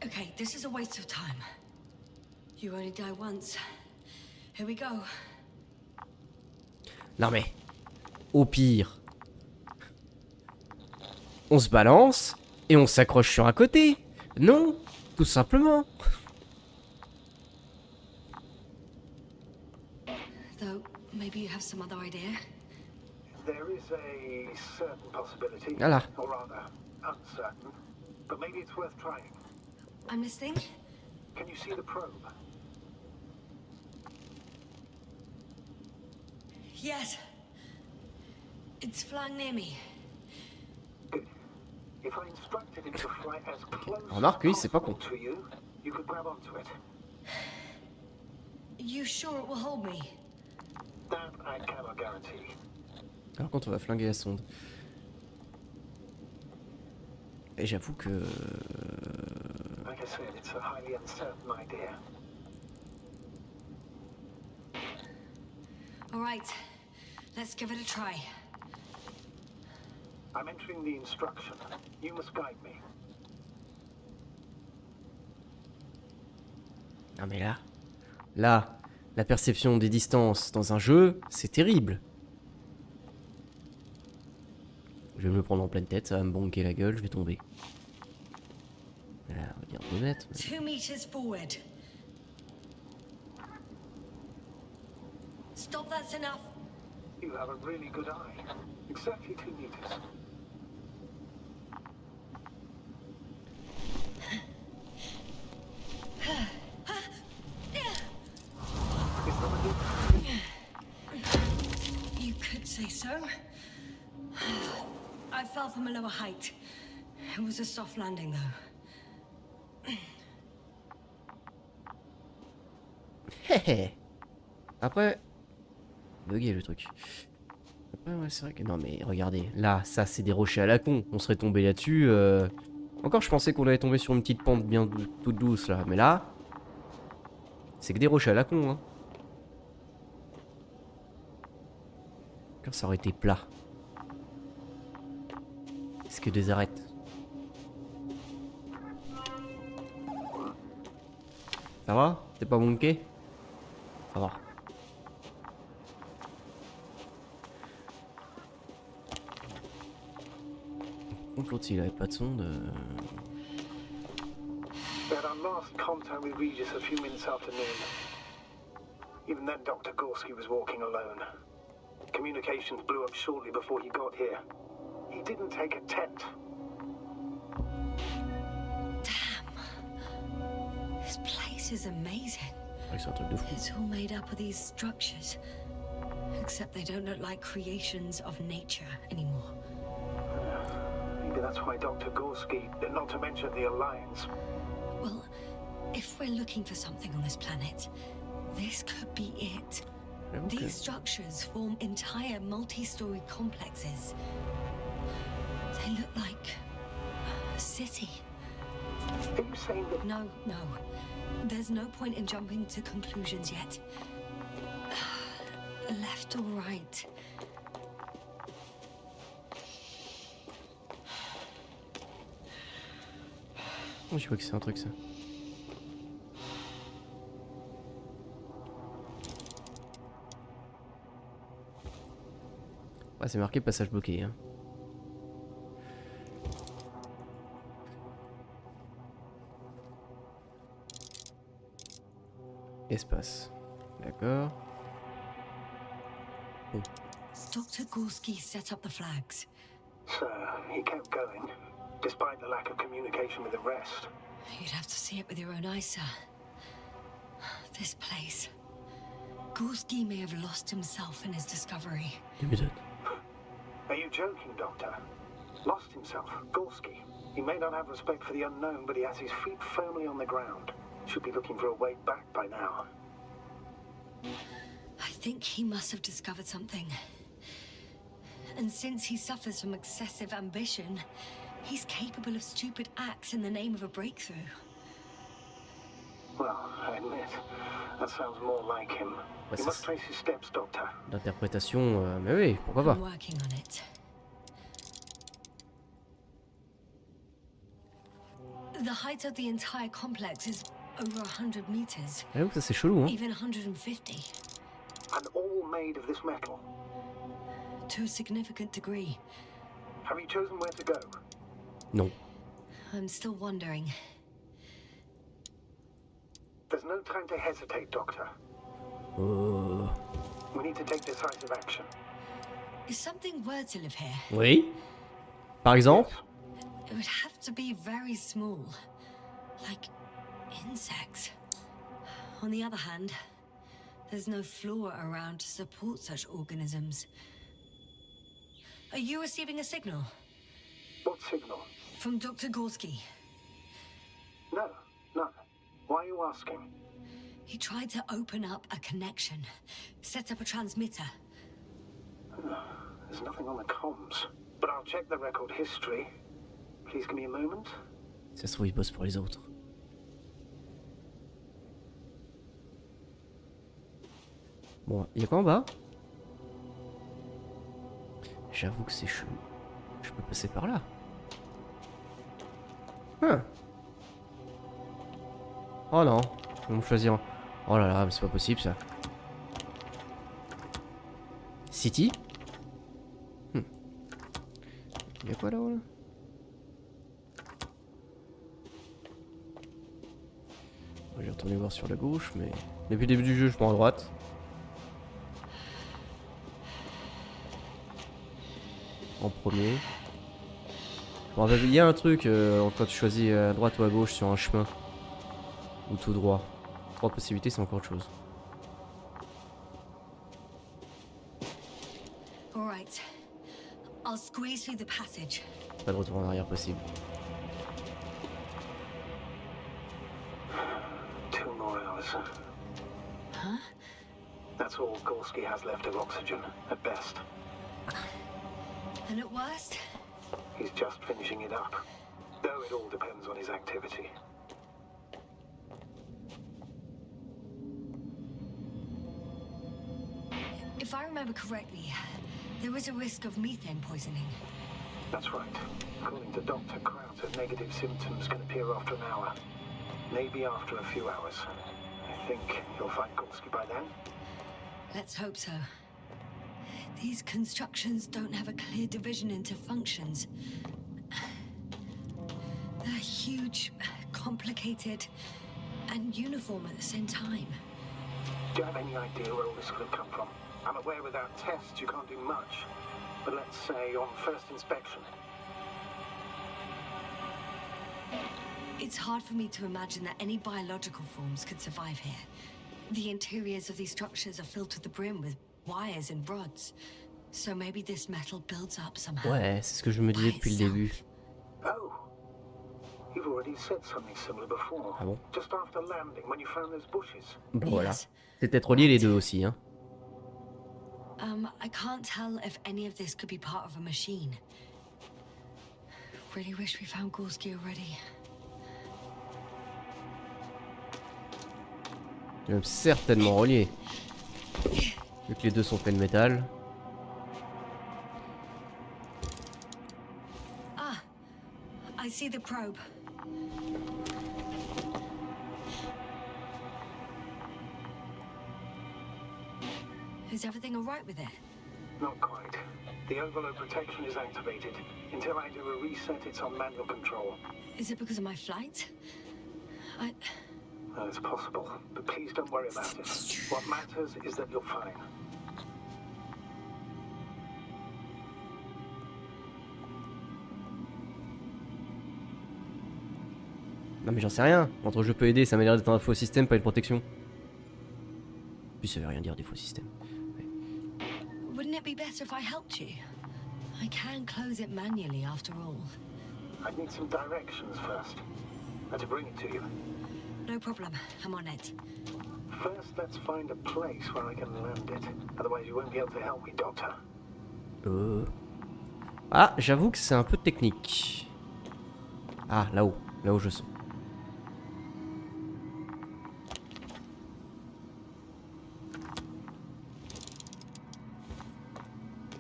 Okay, this is a waste of time. You only die once. Here we go. Non mais, au pire, on se balance et on s'accroche sur un côté. Non, tout simplement. Though, maybe you have some other idea? There is a certain possibility, Voilà. or rather, uncertain, but maybe it's worth trying. I'm listening. Can you see the probe? Yes. It's flying near me. Good. If I instructed him to fly as close Remarque, oui, as c'est pas con. possible to you, you could grab onto it. You sure it will hold me? That I cannot guarantee. Alors quand on va flinguer la sonde. Et j'avoue que... Like I said, it's a highly uncertain idea. All right. Let's give it a try. I'm entering the instruction. You must guide me. Non mais là, la perception des distances dans un jeu, c'est terrible. Je vais me le prendre en pleine tête, ça va me bonker la gueule, je vais tomber. Là, regarde 2 mètres. 2 meters forward. Stop, that's enough. You have a really good eye. Exactly 2 meters. You could say so. I fell from a lower height. It was a soft landing, though. Hé hé. Après... Bugué le truc. Après ouais c'est vrai que... Non mais regardez, là, ça c'est des rochers à la con. On serait tombé là-dessus. Encore je pensais qu'on allait tomber sur une petite pente bien toute douce là. Mais là... C'est que des rochers à la con hein. Quand ça aurait été plat. C'est que des arêtes. Ça va? T'es pas monké? Ça va. Contre l'autre s'il avait pas de sonde... We had our last contact with Regis a few minutes after noon. Even then, Dr. Gorski was walking alone. Communications blew up shortly before he got here. He didn't take a tent. Damn. This place is amazing. Ouais, c'est un truc de fou. It's all made up of these structures. Except they don't look like creations of nature anymore. Maybe that's why Dr. Gorski, not to mention the Alliance. Well, if we're looking for something on this planet, this could be it. Okay. These structures form entire multi-story complexes. They look like a city. Are you saying that... No. There's no point in jumping to conclusions yet. left or right? Oh, je vois que c'est un truc ça. Ouais, c'est marqué passage bloqué. Hein. Espace. D'accord. Bon. Dr. Gorski set up the flags. So, he kept going, despite the lack of communication with the rest. You'd have to see it with your own eyes, sir. This place. Gorski may have lost himself in his discovery. Are you joking, Doctor? Lost himself, Gorski. He may not have respect for the unknown, but he has his feet firmly on the ground. Should be looking for a way back by now. I think he must have discovered something. And since he suffers from excessive ambition, he's capable of stupid acts in the name of a breakthrough. Well, I admit, that sounds more like him. You must trace his steps, Doctor. L'interprétation, mais oui, pourquoi pas. I'm working on it. The height of the entire complex is over 100 meters. J'avoue que ça c'est chelou, hein. Even 150. And all made of this metal? To a significant degree. Have you chosen where to go? Non. I'm still wondering. There's no time to hesitate, Doctor. We need to take decisive action. Is something were to live here? Oui. Par exemple? It would have to be very small. Like insects. On the other hand, there's no flora around to support such organisms. Are you receiving a signal? What signal? From Dr. Gorski. No, none. Why are you asking? He tried to open up a connection, set up a transmitter. There's nothing on the comms, but I'll check the record history. Please give me a moment. Ça se trouve, il bosse pour les autres. Bon, il y a quoi en bas? J'avoue que c'est chelou. Je peux passer par là. Hein. Oh non, je vais me choisir. Oh là là, mais c'est pas possible ça. City. Il y a quoi là-haut là? Je vais retourner voir sur la gauche, mais depuis le début du jeu, je prends à droite. En premier. Je me rappelle, il y a un truc quand tu choisis à droite ou à gauche sur un chemin. Ou tout droit. 3 possibilités, c'est encore autre chose. Alright. I'll squeeze through the passage. Pas de retour en arrière possible. 2 more hours. Huh? That's all Gorski has left of oxygen, at best. And at worst? He's just finishing it up. Though it all depends on his activity. If I remember correctly, there is a risk of methane poisoning. That's right. According to Dr. Krauter, negative symptoms can appear after an hour. Maybe after a few hours. I think you'll find Gorski by then. Let's hope so. These constructions don't have a clear division into functions. They're huge, complicated, and uniform at the same time. Do you have any idea where all this could have come from? I'm aware without tests you can't do much. But let's say on first inspection. It's hard for me to imagine that any biological forms could survive here. The interiors of these structures are filled to the brim with wires and rods. So maybe this metal builds up somehow. Ouais, c'est ce que je me disais depuis le début. Oh. You've already said something similar before. Ah bon? Just after landing, when you found those bushes. Bon voilà. C'est peut-être relié les deux aussi, hein. I can't tell if any of this could be part of a machine. Really wish we found Gorski already. C'est même certainement relié. Vu que les deux sont faits de métal. Ah, I see the probe. Is everything all right with it? Not quite. The overload protection is activated. Until I do a reset, it's on manual control. Is it because of my flight? Well, it's possible, but please don't worry about it. What matters is that you're fine. Non mais j'en sais rien. Entre je peux aider, ça m'a l'air d'être un faux système, pas une protection. Puis ça veut rien dire des faux systèmes. Wouldn't it be better if I helped you? I can close it manually after all. I need some directions first. To bring it to you. No problem. I'm on it. First, let's find a place where I can land it. Otherwise, you won't be able to help me, Doctor. Ah, j'avoue que c'est un peu technique. Ah, là-haut. Là où je sens.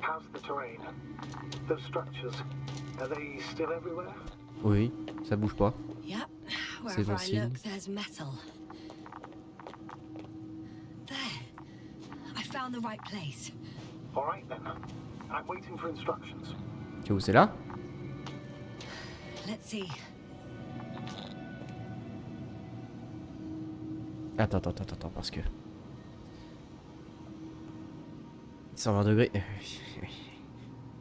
How's the terrain? Those structures, are they still everywhere? Oui, ça bouge pas. Yep. C'est Wherever bon I signe. look, there's metal. There. I found the right place. All right then. I'm waiting for instructions. C'est où, c'est là? Let's see. Attends, parce que... 120 degrés.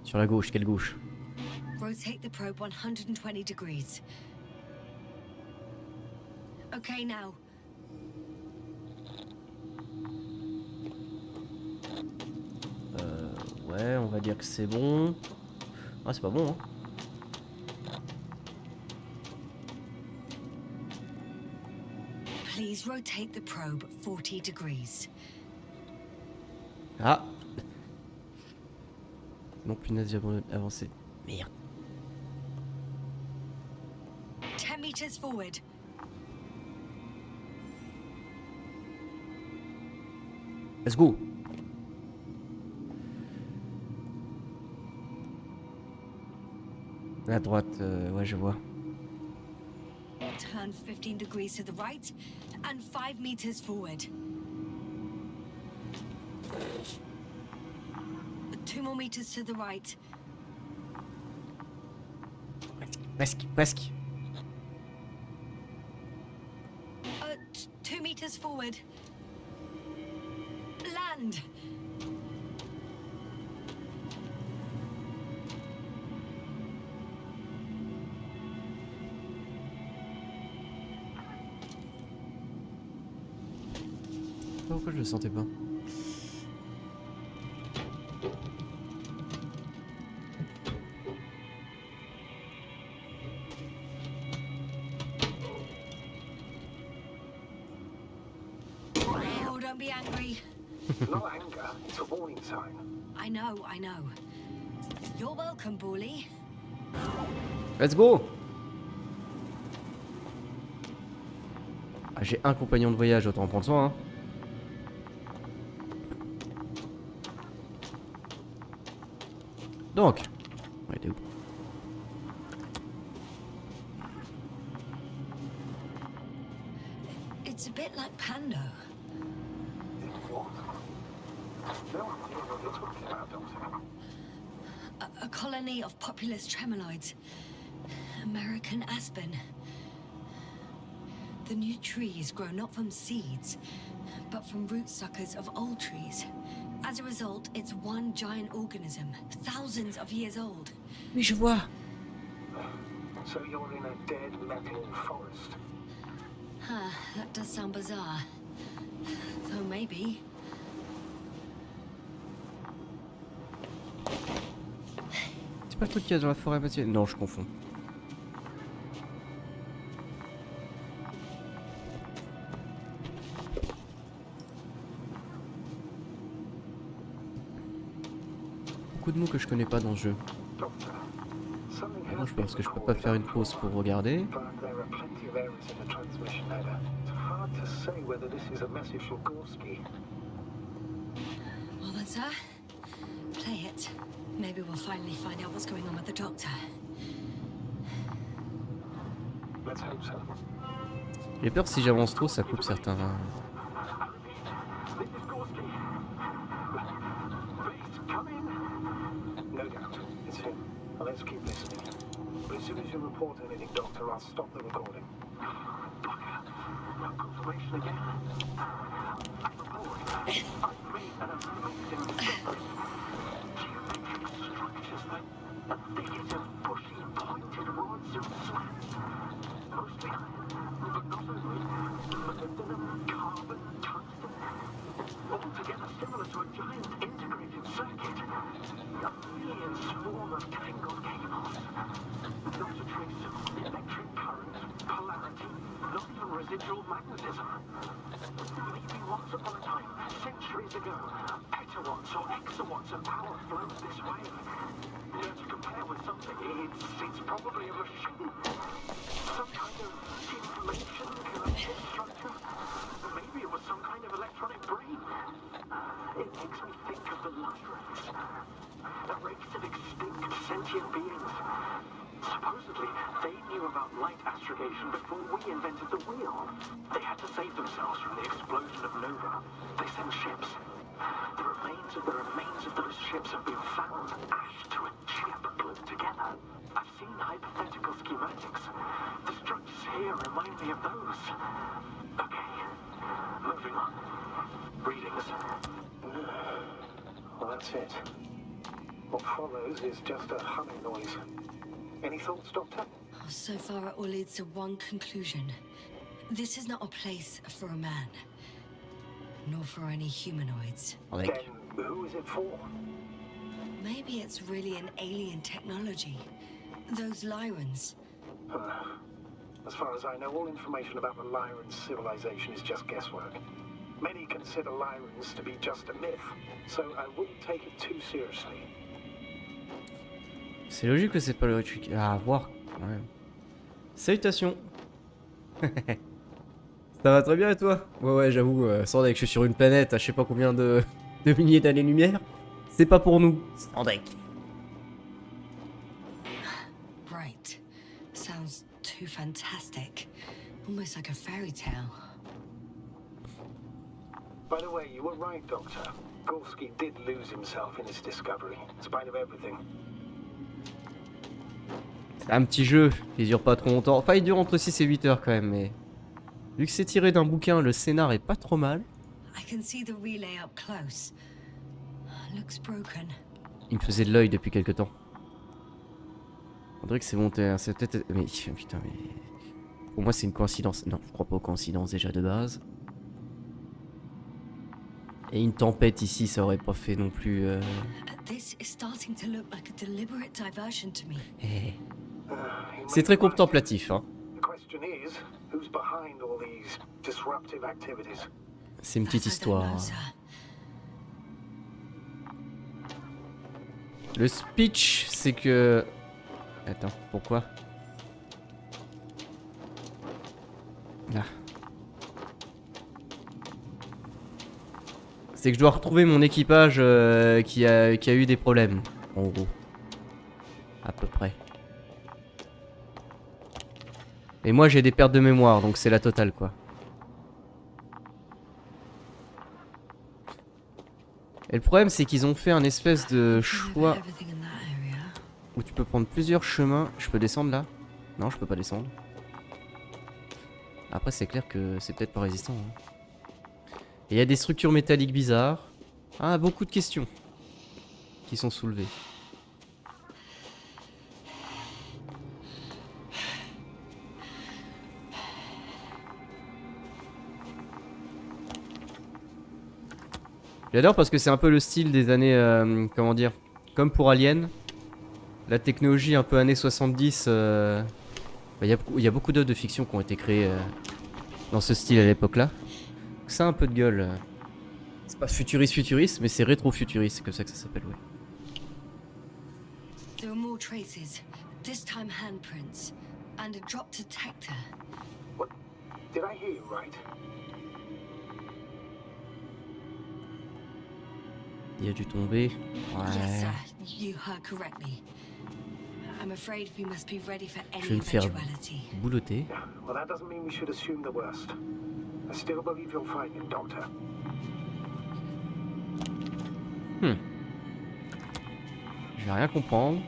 Sur la gauche, quelle gauche? Rotate the probe 120 degrees. Okay, now. Ouais, on va dire que c'est bon. Ah, c'est pas bon, hein. Please rotate the probe 40 degrees. Ah. Non, punaise, j'ai avancé. Merde. 10 meters forward. Let's go. À droite, ouais, je vois. Turn 15 degrees to the right and 5 meters forward. 2 more meters to the right. Presque. 2 meters forward. Land. Pourquoi je le sentais pas? Oh, don't be angry. Not anger, it's a warning sign. I know. You're welcome, Bully. Let's go. Ah, j'ai un compagnon de voyage, autant en prendre soin, hein. Donc, ouais, t'es où? It's a bit like Pando. What? No idea what you're talking about, Doctor. A colony of populous tremoloids. American aspen. The new trees grow not from seeds, but from root suckers of old trees. As a result, it's one giant organism, thousands of years old. Oui, je vois. So you're in a dead metal forest. Huh, that does sound bizarre. Though maybe. C'est pas le truc qu'il y a dans la forêt parce que... Non, je confonds. Beaucoup de mots que je connais pas dans le jeu. Doctor, something Non, has je been pense que je peux pas faire une pause pour regarder. but there are plenty of errors in the transmission header. It's hard to say whether this is a message from Gorski. Doctor, play it. Maybe we'll finally find out what's going on with the Doctor. Let's hope so. J'ai peur que si j'avance trop, ça coupe certains. This is Gorski. Please, come in. No doubt. It's him. Well, let's keep listening. But as soon as you report anything, Doctor, I'll stop the recording. Bugger. No confirmation again. I report. I've made an amazing discovery. Geometric structures that thicket of bushy, pointed rods of slats. Mostly iron, but not only. Molybdenum, carbon, tungsten. Altogether similar to a giant integrated circuit. A million swarm of tangled cables. Not a trace of electric current, polarity, not even residual magnetism. Maybe once upon a time, centuries ago, petawatts or exawatts of power flowed this way. To compare with something, it's probably a machine. Some kind of information collective structure. Maybe it was some kind of electronic brain. It makes me think of the light race. A race of extinct sentient beings. Supposedly, they knew about light astrogation before we invented the wheel. They had to save themselves from the explosion of Nova. They sent ships. The remains of those ships have been found, ash to a chip glued together. I've seen hypothetical schematics. The structures here remind me of those. Okay, moving on. Readings. Well, that's it. What follows is just a humming noise. Any thoughts, Doctor? Oh, so far, it all leads to one conclusion. This is not a place for a man. Nor for any humanoids. Avec. Then who is it for? Maybe it's really an alien technology. Those Lyrans. As far as I know, all information about the Lyran civilization is just guesswork. Many consider Lyrans to be just a myth, so I wouldn't take it too seriously. C'est logique que c'est pas le truc à voir quand même. Salutations. Ça va très bien et toi? Ouais, j'avoue, Sandek, je suis sur une planète à je sais pas combien de milliers d'années-lumière. C'est pas pour nous, Sandek. Right. Sounds too fantastic. Almost like a fairy tale. By the way, you were right, Doctor. Gorski did lose himself in his discovery, in spite of everything. C'est un petit jeu, il dure pas trop longtemps. Enfin, il dure entre 6 et 8 heures quand même, mais... Vu que c'est tiré d'un bouquin, le scénar est pas trop mal. I can see the relay up close. Looks broken. Il me faisait de l'œil depuis quelque temps. On dirait que c'est monté, c'est peut-être... Mais putain, mais... Pour moi c'est une coïncidence. Non, je crois pas aux coïncidences déjà de base. Et une tempête ici, ça aurait pas fait non plus... This is starting to look like a deliberate diversion to me. C'est très contemplatif, hein. The question is, who's behind all these disruptive activities? C'est une petite histoire. Le speech, c'est que... Attends, pourquoi? Là. C'est que je dois retrouver mon équipage qui a eu des problèmes, en gros. À peu près. Et moi j'ai des pertes de mémoire, donc c'est la totale quoi. Et le problème c'est qu'ils ont fait un espèce de choix où tu peux prendre plusieurs chemins. Je peux descendre là? Non, je peux pas descendre. Après c'est clair que c'est peut-être pas résistant. Hein. Et il y a des structures métalliques bizarres. Ah, beaucoup de questions qui sont soulevées. J'adore parce que c'est un peu le style des années... comment dire? Comme pour Alien. La technologie un peu années 70. Il y a beaucoup d'œuvres de fiction qui ont été créées dans ce style à l'époque-là. Ça a un peu de gueule. C'est pas futuriste, mais c'est rétro-futuriste, c'est comme ça que ça s'appelle, ouais. There are more traces. This time handprints. And a drop detector. What? Did I hear you right? Il a dû tomber. Yes, Ouais. sir. You heard correctly. I'm afraid we must be ready for Je vais any me faire eventuality. boulotter. Yeah, well, that doesn't mean we should assume the worst. I still believe you'll find him, Doctor. Je vais rien comprendre.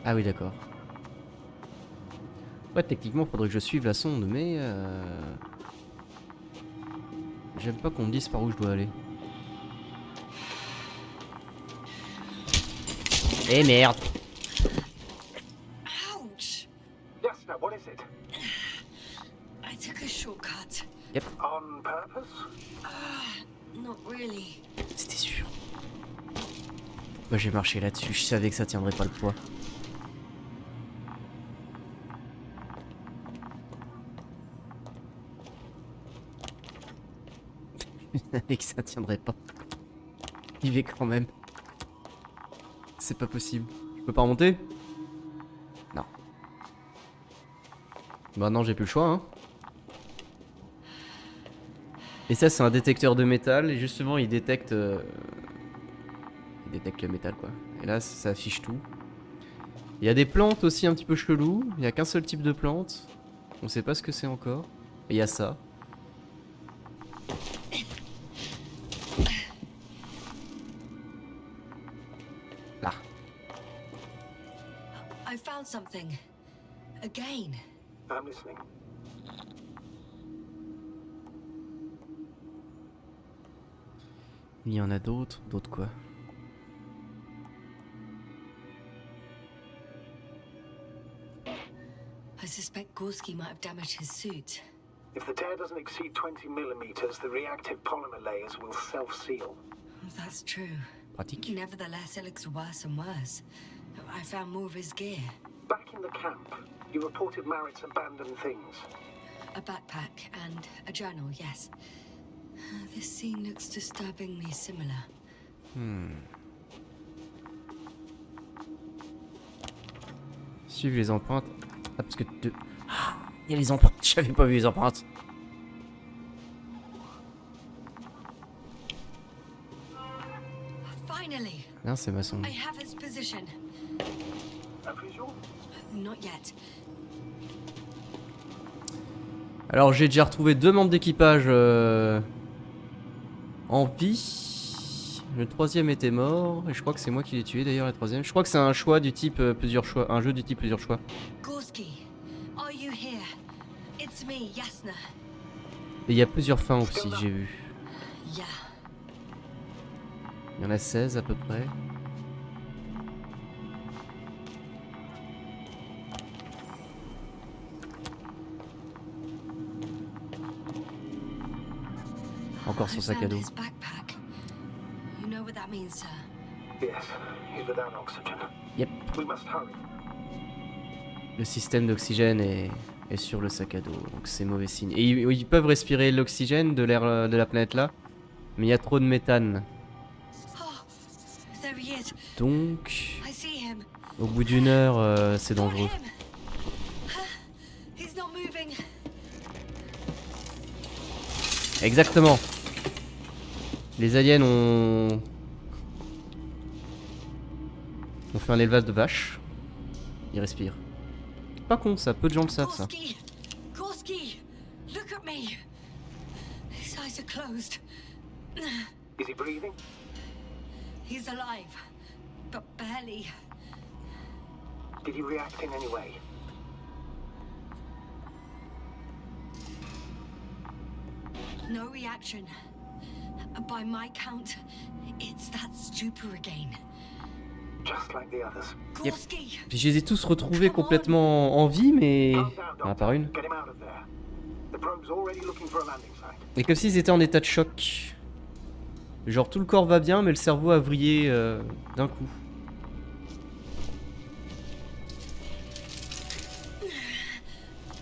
Ah oui, d'accord. Ouais, techniquement, faudrait que je suive la sonde, mais j'aime pas qu'on me dise par où je dois aller. Eh merde! Ouch! Yes, now what is it? I took a shortcut. On purpose? Not really. C'était sûr. Pourquoi j'ai marché là-dessus? Je savais que ça tiendrait pas le poids. Je savais que ça tiendrait pas. Il y vais quand même. C'est pas possible. Je peux pas remonter? Non. Bah non, j'ai plus le choix, hein. Et ça, c'est un détecteur de métal, et justement, il détecte le métal, quoi. Et là, ça affiche tout. Il y a des plantes aussi un petit peu chelou. Il n'y a qu'un seul type de plante. On sait pas ce que c'est encore. Et il y a ça. Là. I found something. Again. I'm listening. Il y en a d'autres. D'autres quoi? I suspect Gorski might have damaged his suit. If the tear doesn't exceed 20 millimeters, the reactive polymer layers will self-seal. That's true. Pratique. Nevertheless, it looks worse and worse. I found more of his gear. Back in the camp, you reported Marritt's abandoned things. A backpack and a journal, yes. This scene looks disturbingly similar. Suivre les empreintes. Ah, parce que il y a les empreintes. J'avais pas vu les empreintes. Finally, Non, c'est ma sonde. I have its position. A visual? Not yet. Alors, j'ai déjà retrouvé 2 membres d'équipage en vie. Le 3e était mort. Et je crois que c'est moi qui l'ai tué d'ailleurs, le 3e. Je crois que c'est un choix du type plusieurs choix. Un jeu du type plusieurs choix. Gorski, are you here? It's me, Yasna. Et il y a plusieurs fins aussi, j'ai vu. Yeah. Il y en a 16 à peu près. Encore son sac à dos. His backpack. You know what that means, sir? Yes, he's without oxygen. Yep. We must hurry. Le système d'oxygène est sur le sac à dos, donc c'est mauvais signe. Et ils peuvent respirer l'oxygène de l'air de la planète là, mais il y a trop de méthane. Oh, there he is. Donc, I see him. au bout d'1 heure, c'est Got dangereux. him. He's not moving. Exactement. Les aliens ont fait un élevage de vaches. Ils respirent. Pas con ça, peu de gens le savent ça. Gorski, Gorski, look at me. His eyes are closed. Is he breathing? He's alive, but barely. Did he react in any way? No reaction. By my count, it's that stupor again. Just like the others. Yep. Gorski, Puis je les ai tous retrouvés complètement en vie, mais Calm down, il y en a Doctor. pas une. Get him out of there. The probe's already looking for a landing site. Et comme s'ils étaient en état de choc. Genre tout le corps va bien, mais le cerveau a vrillé d'un coup.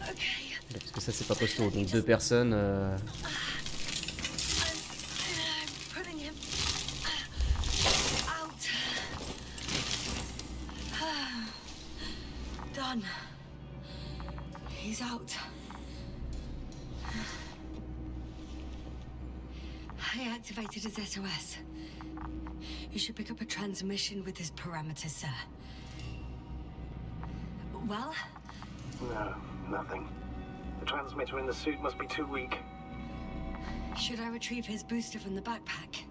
okay. Parce que ça c'est pas costaud, donc 2 personnes. I'm pulling him out. Done. He's out. I activated his SOS. You should pick up a transmission with his parameters, sir. Well? No, nothing. The transmitter in the suit must be too weak. Should I retrieve his booster from the backpack?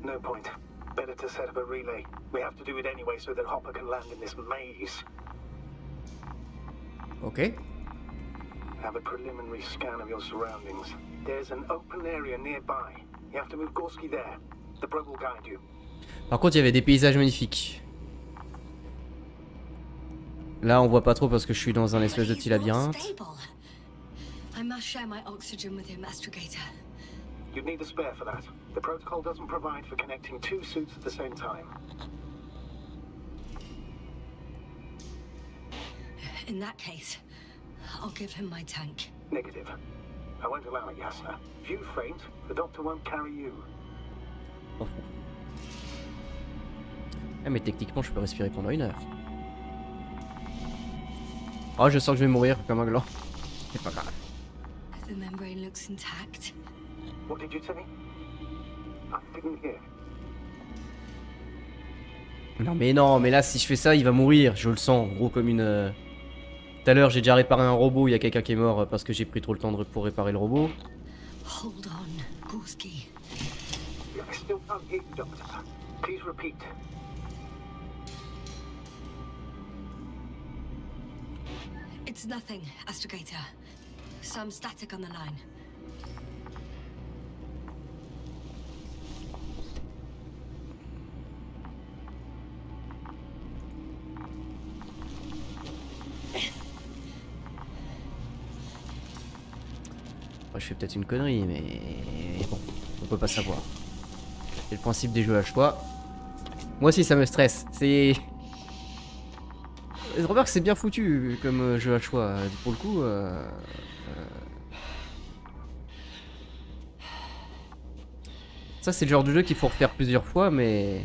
No point. Better to set up a relay. We have to do it anyway so that Hopper can land in this maze. Ok. Have a preliminary scan of your surroundings. There's an open area nearby. You have to move Gorski there. The probe will guide you. Par contre, il y avait des paysages magnifiques. Là, on voit pas trop parce que je suis dans un espèce de petit labyrinthe. I must share my oxygen with him, Astrogator. You'd need a spare for that. The protocol doesn't provide for connecting two suits at the same time. In that case, I'll give him my tank. Negative. I won't allow it, Yasna. If you faint, the doctor won't carry you. Oh. Ah, mais techniquement, je peux respirer pendant 1 heure. Oh, je sens que je vais mourir comme un gland. C'est pas grave. The membrane looks intact. What did you say? I didn't hear. Non, mais là, si je fais ça, il va mourir. Je le sens, gros comme une... Tout à l'heure, j'ai déjà réparé un robot. Il y a quelqu'un qui est mort parce que j'ai pris trop le temps pour réparer le robot. Hold on, Gorski. I still can't hear you, Doctor. Please repeat. It's nothing, Astrogator. Some static on the line. Je fais peut-être une connerie, mais bon, on peut pas savoir. C'est le principe des jeux à choix. Moi aussi, ça me stresse. C'est... Je remarque que c'est bien foutu comme jeu à choix. Pour le coup... Ça, c'est le genre de jeu qu'il faut refaire plusieurs fois, mais...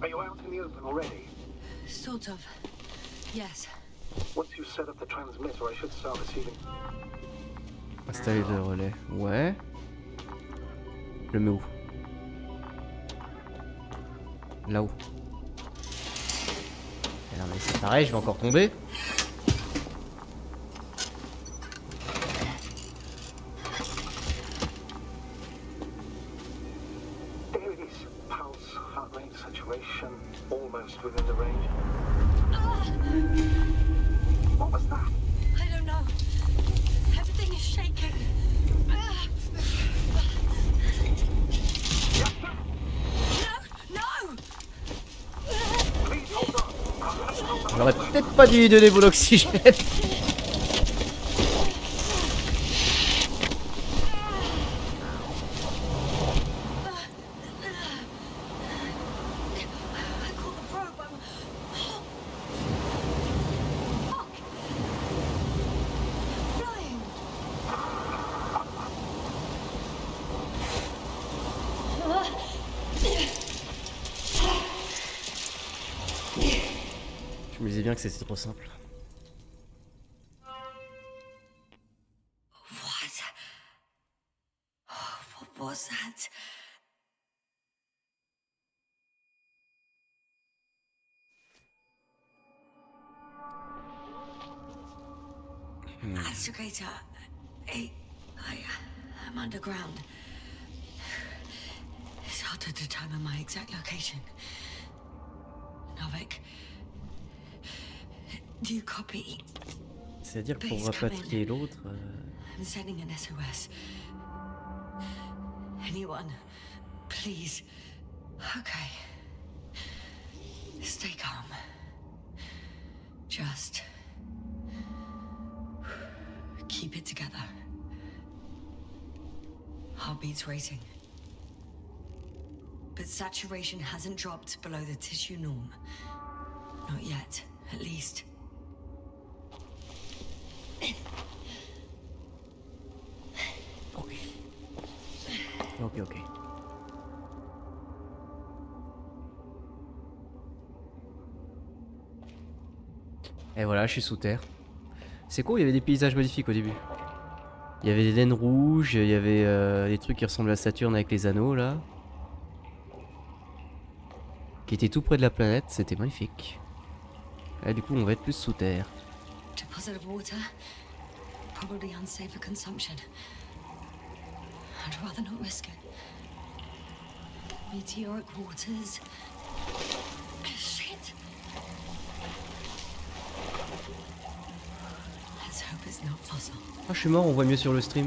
Are you out in the open already? Sort of. Yes. Once you set up the transmitter, I should start receiving. Installer le relais. Ouais. Je le mets où? Là-haut. Non mais c'est pareil, je vais encore tomber. There it is. Pulse, heart rate, saturation, almost within the range. What was that? I don't know. Everything is shaking. No! Please hold on. J'aurais peut-être pas dû lui donner de l'oxygène. Je me disais bien que c'était trop simple. What was that? Astrogator, I'm underground. It's hard to determine my exact location. Novik, do you copy? C'est-à-dire pour rapatrier l'autre... I'm sending an SOS. Anyone, please. Okay. Stay calm. Just keep it together. Heartbeat's racing. But saturation hasn't dropped below the tissue norm. Not yet, at least. Ok. Et voilà, je suis sous terre. C'est cool, il y avait des paysages magnifiques au début. Il y avait des laines rouges, il y avait des trucs qui ressemblaient à Saturne avec les anneaux là. Qui étaient tout près de la planète, c'était magnifique. Et du coup, on va être plus sous terre. Deposit of water, probably unsafe for consumption. I'd rather not risk it. Meteoric waters. Shit. Let's hope it's not fossil. Ah, je suis mort, on voit mieux sur le stream.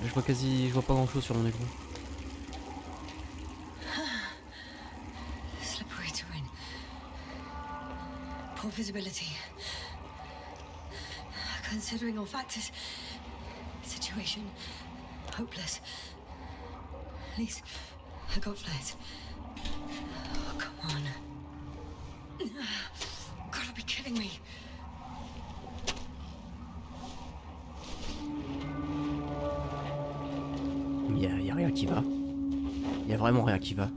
Je vois pas grand chose sur mon écran. Slippery terrain. Poor visibility. Considering all factors, situation hopeless. At least I got flares. Oh, come on. Gotta be kidding me. Y a rien qui va. Y a vraiment rien qui va.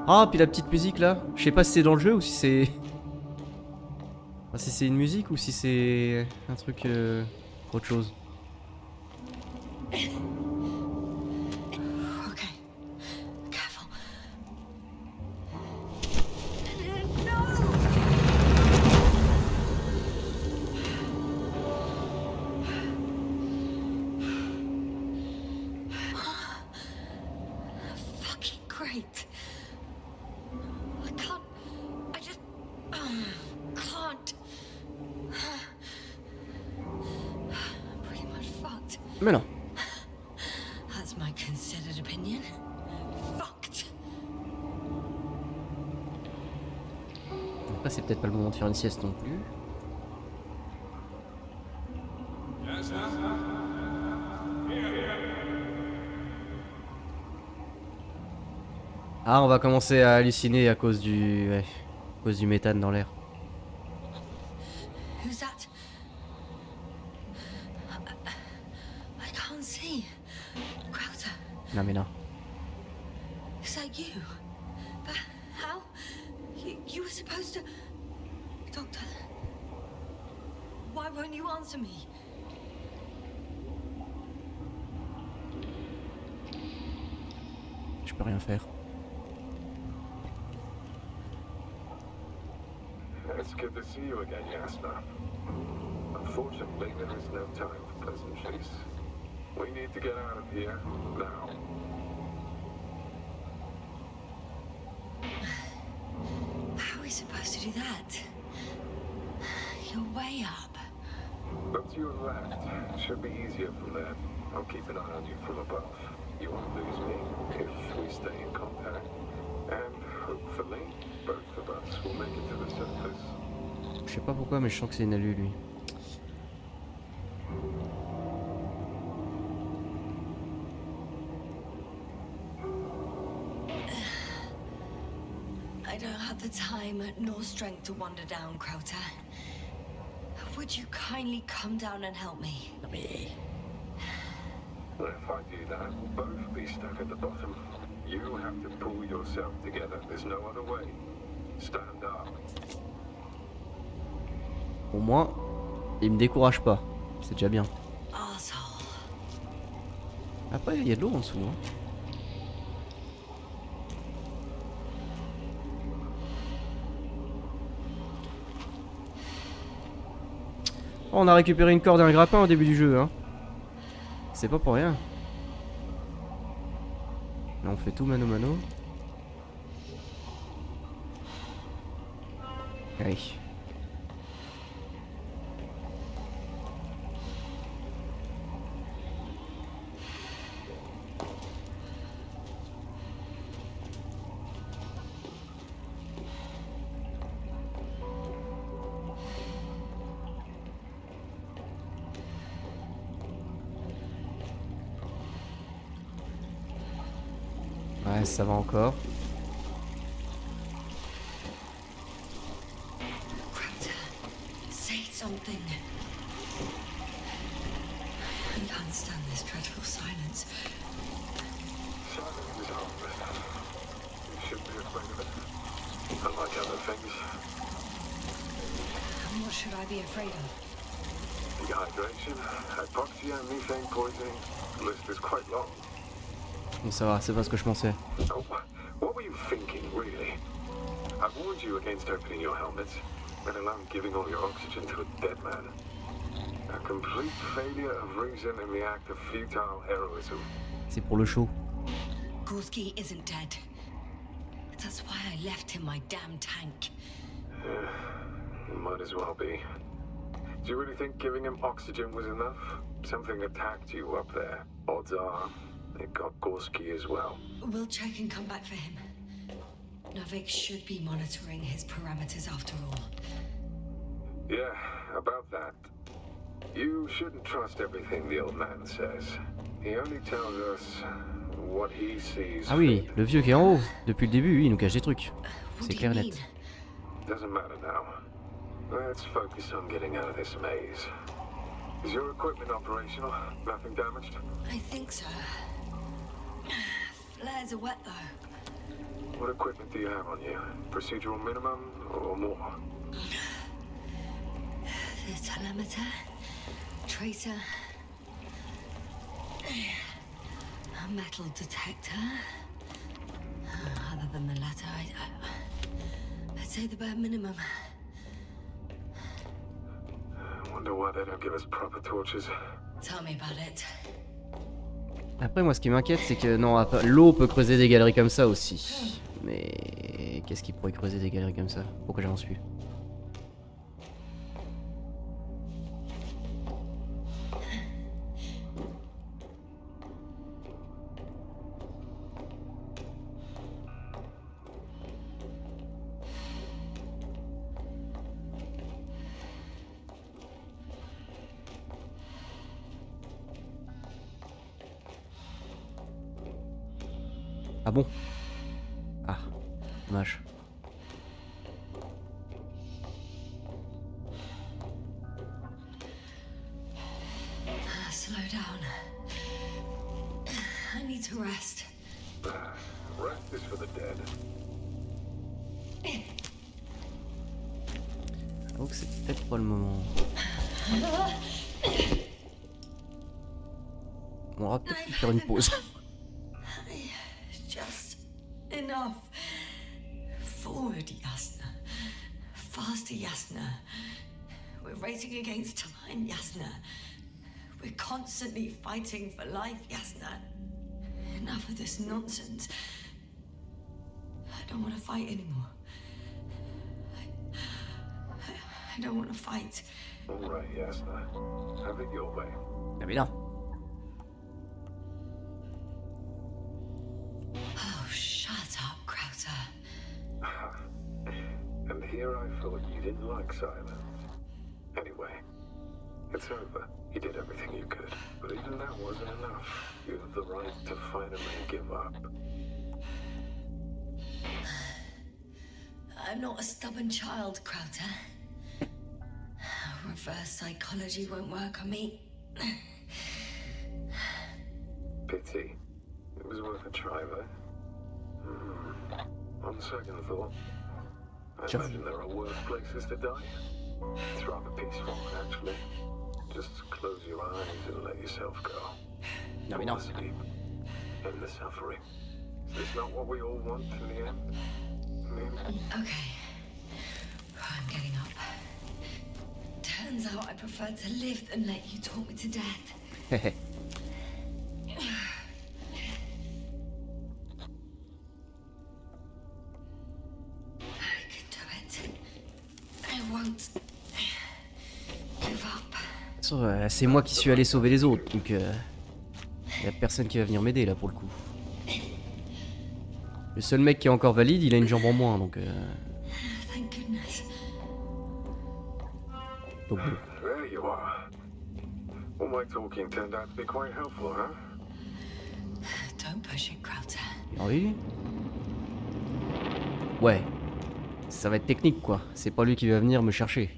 Ah, puis la petite musique là. Je sais pas si c'est dans le jeu ou si c'est... Enfin, si c'est une musique ou si c'est un truc autre chose. Okay. Careful. Fucking great. I can't. I just can't. Pretty much fucked. Mais non. That's my considered opinion. Fucked. Après, c'est peut-être pas le moment de faire une sieste non plus. Ah, on va commencer à halluciner à cause du... Ouais, à cause du méthane dans l'air. Who's that? I can't see. Crowther, Non mais non. is that you? But how? You were supposed to... Doctor? Why won't you answer me? Je peux rien faire. It's good to see you again, Jasper. Unfortunately, there is no time for pleasantries. We need to get out of here now. How are we supposed to do that? You're way up. Up to your left. Should be easier from there. I'll keep an eye on you from above. You won't lose me if we stay in contact. And hopefully, both of us will make it to the surface. Je sais pas pourquoi, mais je sens que c'est une alu lui. I don't have the time nor strength to wander down, Crowther. Would you kindly come down and help me? Well, if I do that, we'll both be stuck at the bottom. You have to pull yourself together. There's no other way. Stand up. Au moins, il me décourage pas. C'est déjà bien. Arsehole. Après, il y a de l'eau en dessous. Hein. Oh, on a récupéré une corde et un grappin au début du jeu. Hein. C'est pas pour rien. Là, on fait tout mano mano. Allez. Ouais, ça va encore. thing. I can't stand this dreadful silence. Silence is harmless. You shouldn't be afraid of it. Unlike other things. And what should I be afraid of? Dehydration, hypoxia, methane poisoning. The list is quite long. Bon, ça va, c'est pas ce que je pensais. Oh, what were you thinking, really? I warned you against opening your helmets, let alone giving all your oxygen to a dead man. A complete failure of reason in the act of futile heroism. C'est pour le show. Gorski isn't dead. That's why I left him my damn tank. Might as well be. Do you really think giving him oxygen was enough? Something attacked you up there. Odds are, it got Gorski as well. We'll check and come back for him. Novik should be monitoring his parameters after all. Yeah, about that. You shouldn't trust everything the old man says. He only tells us what he sees. Ah oui, le vieux qui est en haut. Depuis le début, il nous cache des trucs. What C'est do clair et you net. mean? Doesn't matter now. Let's focus on getting out of this maze. Is your equipment operational? Nothing damaged? I think so. Flares are wet though. What equipment do you have on you? Procedural minimum or more? The telemeter, tracer, a metal detector. Other than the latter, I'd say the bare minimum. Wonder why they don't give us proper torches. Tell me about it. Après, moi, ce qui m'inquiète, c'est que non, l'eau peut creuser des galeries comme ça aussi. Mais qu'est-ce qui pourrait creuser des galeries comme ça? Pourquoi j'avance plus? Ah bon? Ah, dommage. Slow down. I need to rest. Rest is for the dead. Donc c'est peut-être pas le moment. On aura peut-être pu faire une pause. Just enough. Forward, Yasna. Faster, Yasna. We're racing against time, Yasna. We're constantly fighting for life, Yasna. Enough of this nonsense. I don't want to fight anymore. I don't want to fight. All right, Yasna. Have it your way. Ah mais non. Oh, shut up, Krauter. And here I thought you didn't like silence. Anyway, it's over. You did everything you could. But even that wasn't enough. You have the right to finally give up. I'm not a stubborn child, Krauter. Reverse psychology won't work on me. Pity. It was worth a try, though. On second thought, I imagine there are worse places to die. It's rather peaceful, actually. Just close your eyes and let yourself go. Non mais non. Sleep. End the suffering. Is this not what we all want in the end? Okay. I'm getting up. Turns out I prefer to live than let you talk me to death. Hehe. I can do it. I won't give up. C'est moi qui suis allé sauver les autres, donc y a personne qui va venir m'aider là pour le coup. Le seul mec qui est encore valide, il a une jambe en moins, donc Thank goodness. donc bon. There you are. All my talking turned out to be quite helpful, huh? Don't push it, Krauter. Oui. Ouais. Ça va être technique quoi. C'est pas lui qui va venir me chercher.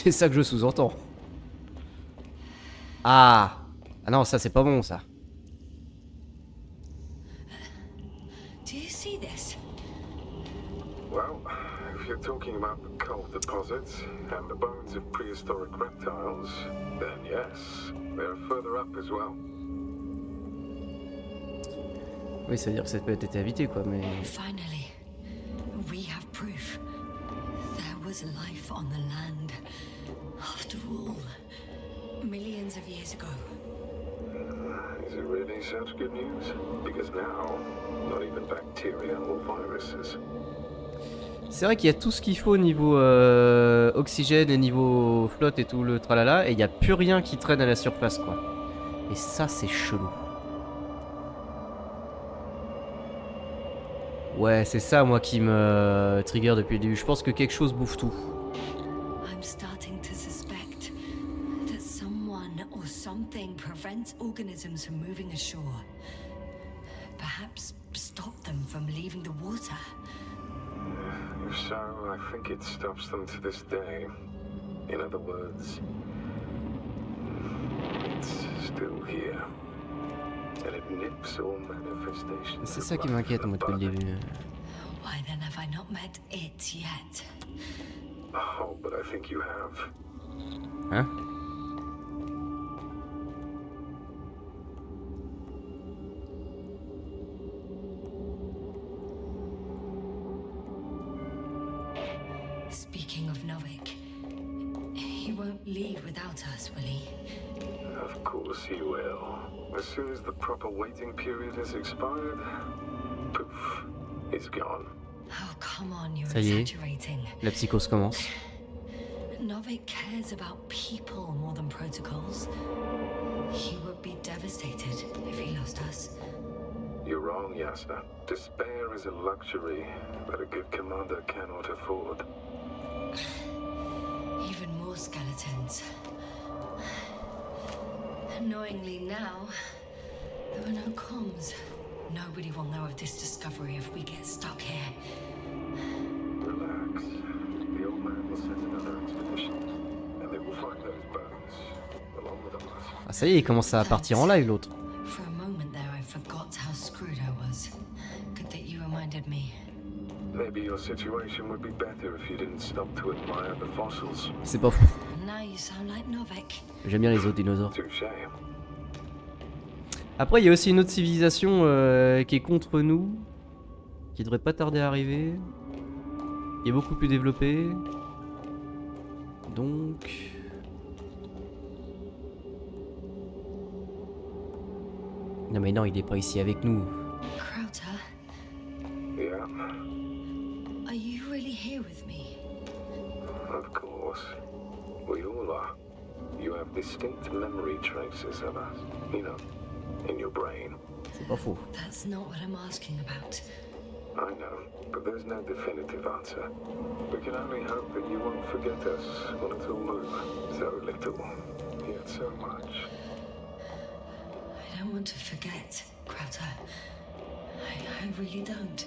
C'est ça que je sous-entends. Ah. Ah non, ça c'est pas bon ça. Do you see this? Well, if you're talking about the coal deposits and the bones of prehistoric reptiles, then yes, they're further up as well. Oui, ça veut dire que cette planète était habitée quoi, mais... Finally, we have proof. There was life on the land. After all, millions of years ago. Is it really such good news? Because now, not even bacteria or viruses. C'est vrai qu'il y a tout ce qu'il faut au niveau oxygène et niveau flotte et tout le tralala, et il n'y a plus rien qui traîne à la surface quoi. Et ça c'est chelou. Ouais, c'est ça moi qui me trigger depuis le début. Je pense que quelque chose bouffe tout. I'm starting to suspect that someone or something prevents organisms from moving ashore. Perhaps stop them from leaving the water. If so, I think it stops them to this day. In other words, it's still here. And it nips all manifestations. C'est ça qui m'inquiète moi depuis le début. Why then have I not met it yet? Oh, but I think you have. Hein? Speaking of Novik, he won't leave without us, will he? Of course he will. As soon as the proper waiting period has expired, poof, he's gone. Oh, come on, you're Ça y est, exaggerating. la psychose commence. Novik cares about people more than protocols. He would be devastated if he lost us. You're wrong, Yasna. Despair is a luxury that a good commander cannot afford. Even more skeletons. Annoyingly now, there are no comms. Nobody will know of this discovery if we get stuck here. Relax. The old man will send another expedition, and they will find those bones, along with the rest. Ah ça y est, il commence à partir en live l'autre. For a moment there, I forgot how screwed I was. Good that you reminded me. Maybe your situation would be better if you didn't stop to admire the fossils. C'est pas fou. Now you sound like Novik. J'aime bien les autres dinosaures. Touché. Après, il y a aussi une autre civilisation qui est contre nous, qui devrait pas tarder à arriver, qui est beaucoup plus développée. Donc... Non mais non, il est pas ici avec nous. Krauter, Yeah, are you really here with me? of course. We all are. You have distinct memory traces of us, you know, in your brain. C'est pas faux. That's not what I'm asking about. I know, but there's no definitive answer. We can only hope that you won't forget us when it's all over. So little, yet so much. I don't want to forget, Krauter. I really don't.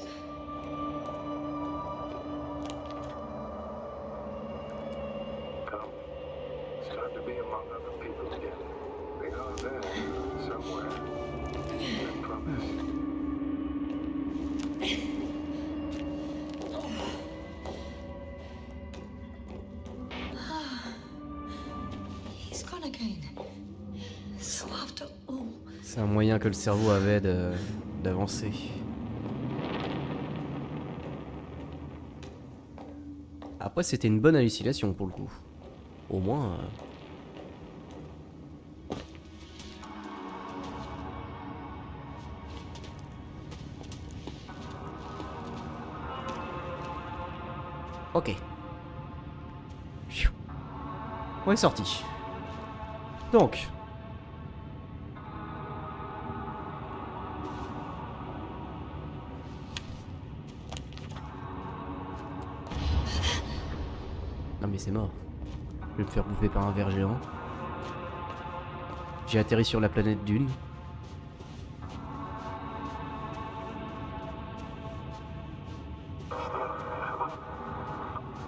Come. It's time to be among other people again. They are there, somewhere. I promise. He's gone again. So after all, C'est un moyen que le cerveau avait d'avancer. Après, c'était une bonne hallucination pour le coup. Au moins... Ok. Pfiou. On est sorti. Donc... Non mais c'est mort. Je vais me faire bouffer par un ver géant. J'ai atterri sur la planète Dune.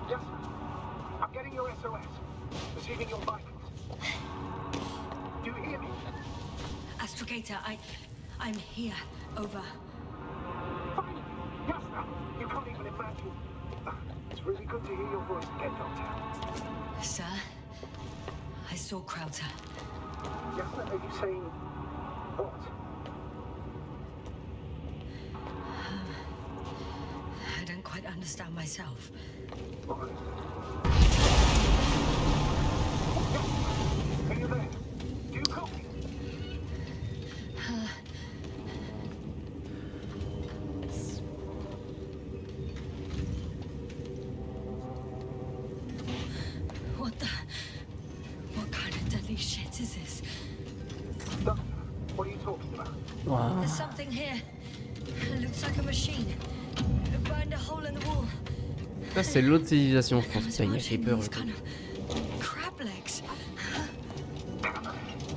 Yes, I'm getting your SOS. receiving your vitals. Do you hear me? Astrogator, I'm here. Over. Finally! Yasna! You can't even imagine. It's really good to hear your voice again, Doctor. Sir, I saw Krauter. Yasna, are you saying what? I don't quite understand myself. What? Are you there? Do you copy? What kind of deadly shit is this? Doctor, what are you talking about? Wow. There's something here. It looks like a machine. It burned a hole in the wall. Ça c'est l'autre civilisation, je pense. I Putain, il was m'a fait watching peur. these kind of crab legs.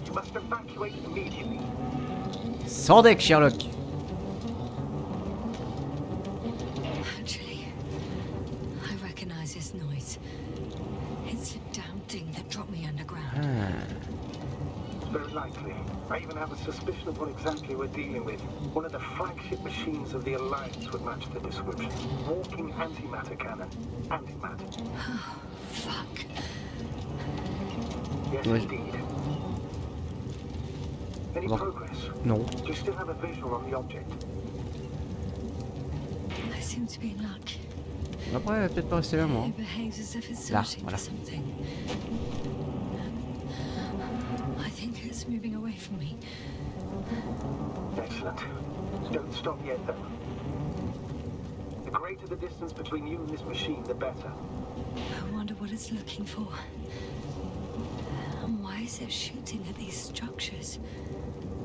You must evacuate immediately. Sans deck, Sherlock. Actually, I recognize this noise. It's the damn thing that dropped me underground. Very likely. I even have a suspicion of what exactly we're dealing with. One of the flagship machines of the Alliance would match the description. Walking antimatter cannon. Antimatter. Fuck. Yes, Oui. indeed. Any Bon. progress? Non. Do you still have a visual on the object? I seem to be in luck. Après, elle va peut-être pas rester là, moi. It behaves as if it's Là, searching voilà. for something. I think it's moving away from me. Excellent. Don't stop yet, though. The greater the distance between you and this machine, the better. I wonder what it's looking for. And why is it shooting at these structures?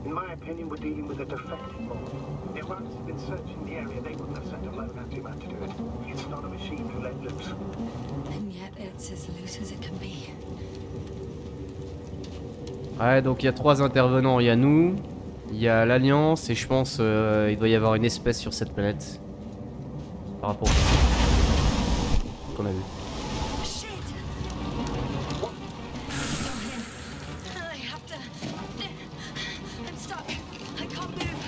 In my opinion, we're dealing with a defective model. The Alliance have been searching the area. They wouldn't have sent a lone antiman to do it. It's not a machine you let loose. And yet it's as loose as it can be. Ouais, donc il y a 3 intervenants. Il y a nous, il y a l'Alliance, et je pense il doit y avoir une espèce sur cette planète. Par rapport au qu'on a vu. Shit! Still here. I have to. I'm stuck. I can't move.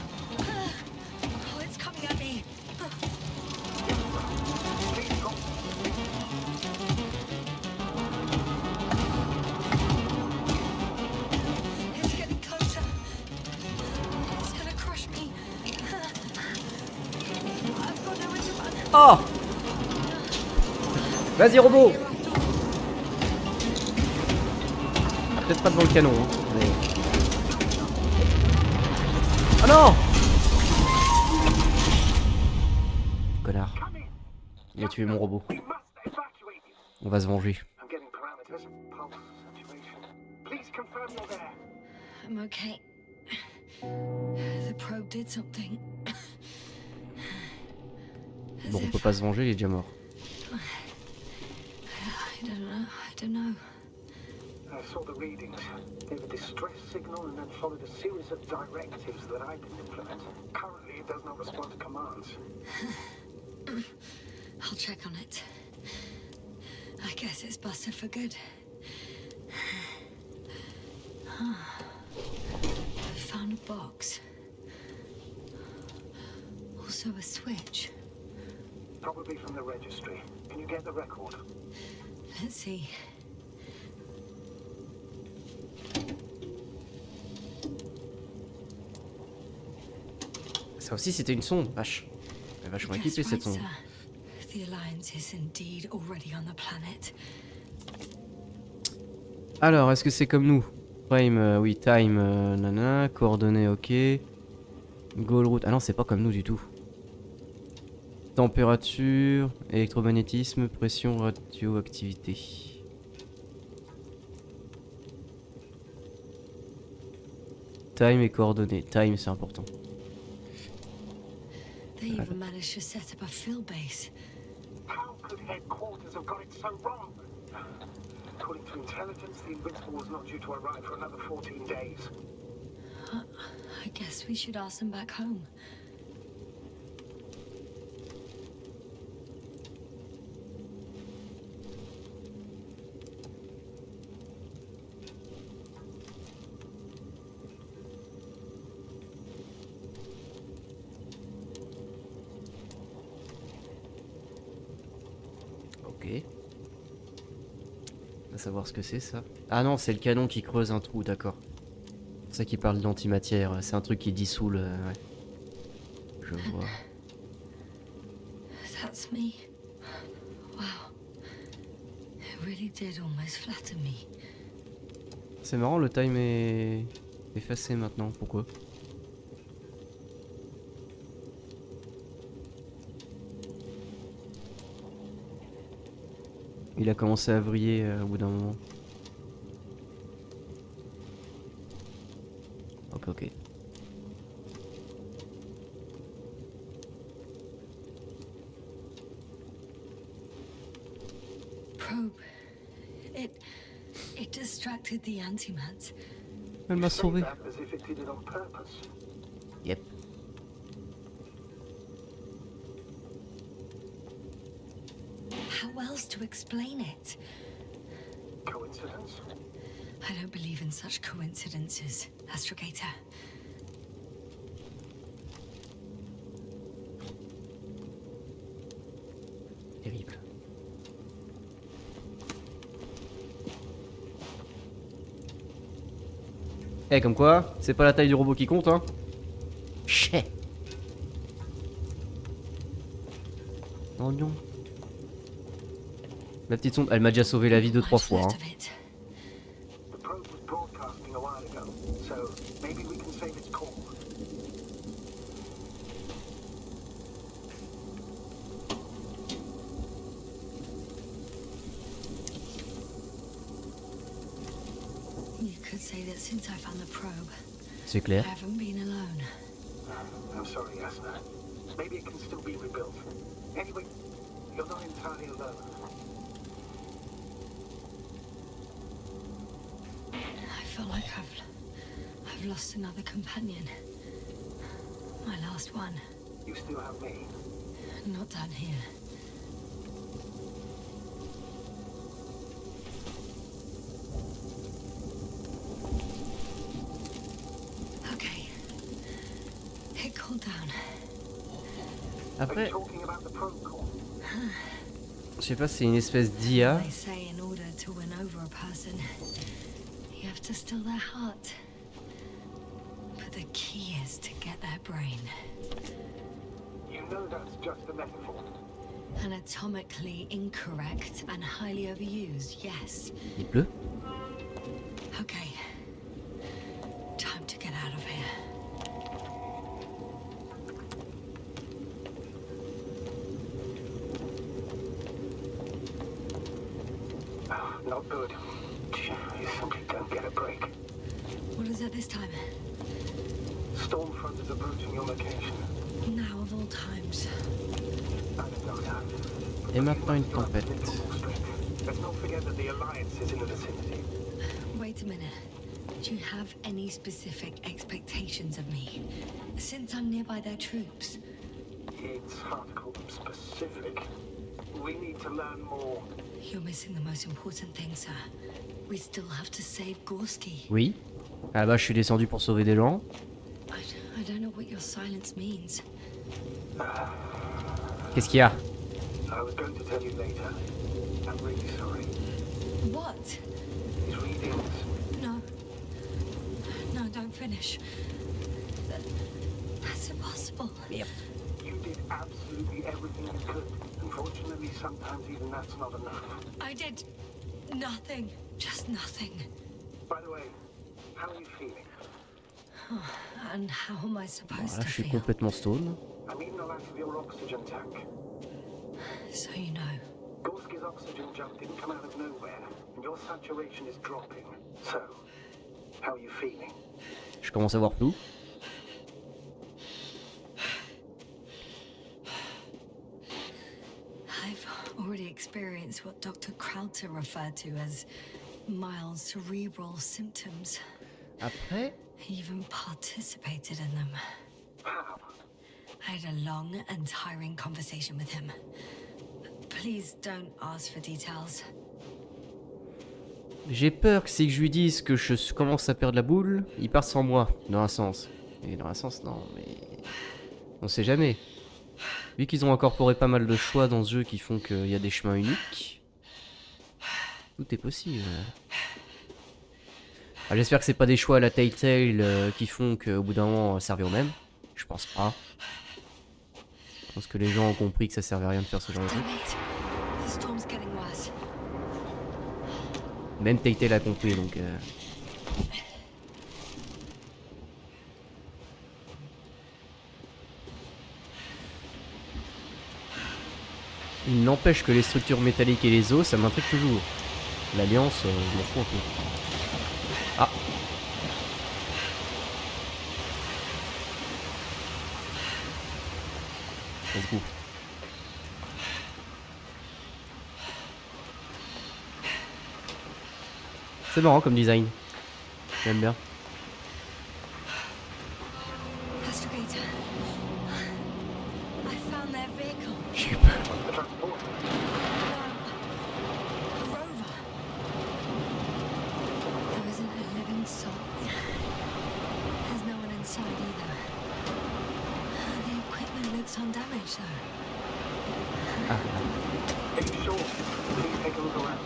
Oh, it's coming at me. It's getting closer. It's gonna crush me. I've got nowhere to run. Oh! Vas-y, robot! Ah, peut-être pas devant le canon, hein, mais... Oh non! Connard. Il a tué mon robot. We must evacuate you. On va se venger. I'm getting parameters. Pulse, saturation. Please confirm you're there. I'm okay. The probe did something. As Bon, on if- peut pas se venger, il est déjà mort. I don't know. I saw the readings. Gave a distress signal and then followed a series of directives that I didn't implement. Currently, it does not respond to commands. I'll check on it. I guess it's busted for good. I found a box. Also a switch. Probably from the registry. Can you get the record? Let's see. Ça aussi, c'était une sonde, vache. Elle est vachement Guess équipée cette right, sonde. sir. The Alliance is indeed already on the planet. Alors, est-ce que c'est comme nous? Frame, oui, time, nana, coordonnées, ok. Goal route. Ah non, c'est pas comme nous du tout. Température, électromagnétisme, pression, radioactivité. Time et coordonnées. Time, c'est important. They even managed to set up a field base. How could headquarters have got it so wrong? According to intelligence, the Invincible was not due to arrive for another 14 days. I guess we should ask them back home. Ok. On va savoir ce que c'est ça. Ah non, c'est le canon qui creuse un trou, d'accord. C'est pour ça qu'il parle d'antimatière. C'est un truc qui dissout le... Ouais. Je vois. That's me. Wow. It really did almost flatter me. C'est marrant, le time est effacé maintenant. Pourquoi? Il a commencé à vriller au bout d'un moment. Ok, ok. Probe. It distracted the antimats. Elle m'a sauvé. That as if it did it on purpose. Yep. How else to explain it? Coincidence? I don't believe in such coincidences, Astrogator. Terrible. Eh, comme quoi, c'est pas la taille du robot qui compte, hein. Chais. Oh non. Ma petite sonde, elle m'a déjà sauvé la vie 2-3 fois. Hein. The probe was broadcasting a while ago, so maybe we can save its call. You could say that since I found the probe, C'est clair. I haven't been alone. I'm sorry, Asna. Maybe it can still be rebuilt. Anyway, you're not entirely alone. I feel like I've lost another companion. My last one. You still have me. Not down here. Okay. It cooled down. Are you Après, talking about the probe call? je sais pas, c'est une espèce d'IA. They say in order to win over a person, you have to steal their heart. But the key is to get their brain. You know that's just a metaphor. Anatomically incorrect and highly overused, yes. Il pleut. Okay. Time to get out of here. Not good. You simply don't get a break. What is it this time? Storm front is approaching your location. Now of all times. Et maintenant une tempête. Let's not forget that the Alliance is in the vicinity. Wait a minute. Do you have any specific expectations of me? Since I'm nearby their troops. It's hard to call them specific. We need to learn more. You're missing the most important thing, sir. We still have to save Gorski. Oui. Ah bah je suis descendu pour sauver des gens. I don't know what your silence means. Qu'est-ce qu'il y a? I was going to tell you later. I'm really sorry. What? His readings. No. No, don't finish. That's impossible. Merde. You did absolutely everything you could. Unfortunately, sometimes even that's not enough. I did nothing. Just nothing. By the way, how are you feeling? And how am I supposed Voilà, to je suis feel? complètement stone. I'm eating a lot of your oxygen tank. So you know. Gorski's oxygen jump didn't come out of nowhere, and your saturation is dropping. So, how are you feeling? Je commence à voir flou. I've already experienced what Dr. Krauter referred to as mild cerebral symptoms. Après, He even participated in them. How? I had a long and tiring conversation with him. Please don't ask for details. j'ai peur que si je lui dise que je commence à perdre la boule, il part sans moi, dans un sens. Et dans un sens, non, mais... On sait jamais. Vu qu'ils ont incorporé pas mal de choix dans ce jeu qui font qu'il y a des chemins uniques, tout est possible. Ah, j'espère que c'est pas des choix à la Telltale qui font qu'au bout d'un moment ça revient au même. Je pense pas. Je pense que les gens ont compris que ça servait à rien de faire ce genre de truc. Même Telltale a compris donc... Il n'empêche que les structures métalliques et les os, ça m'intrigue toujours. L'alliance, je m'en fous un peu. Ah. Let's go. C'est marrant comme design. J'aime bien. Astrogator. I found their vehicle. J'ai eu peur. No. A rover. There isn't a living soul. There's no one inside either. The equipment looks undamaged though. Are you sure? Please take a look around.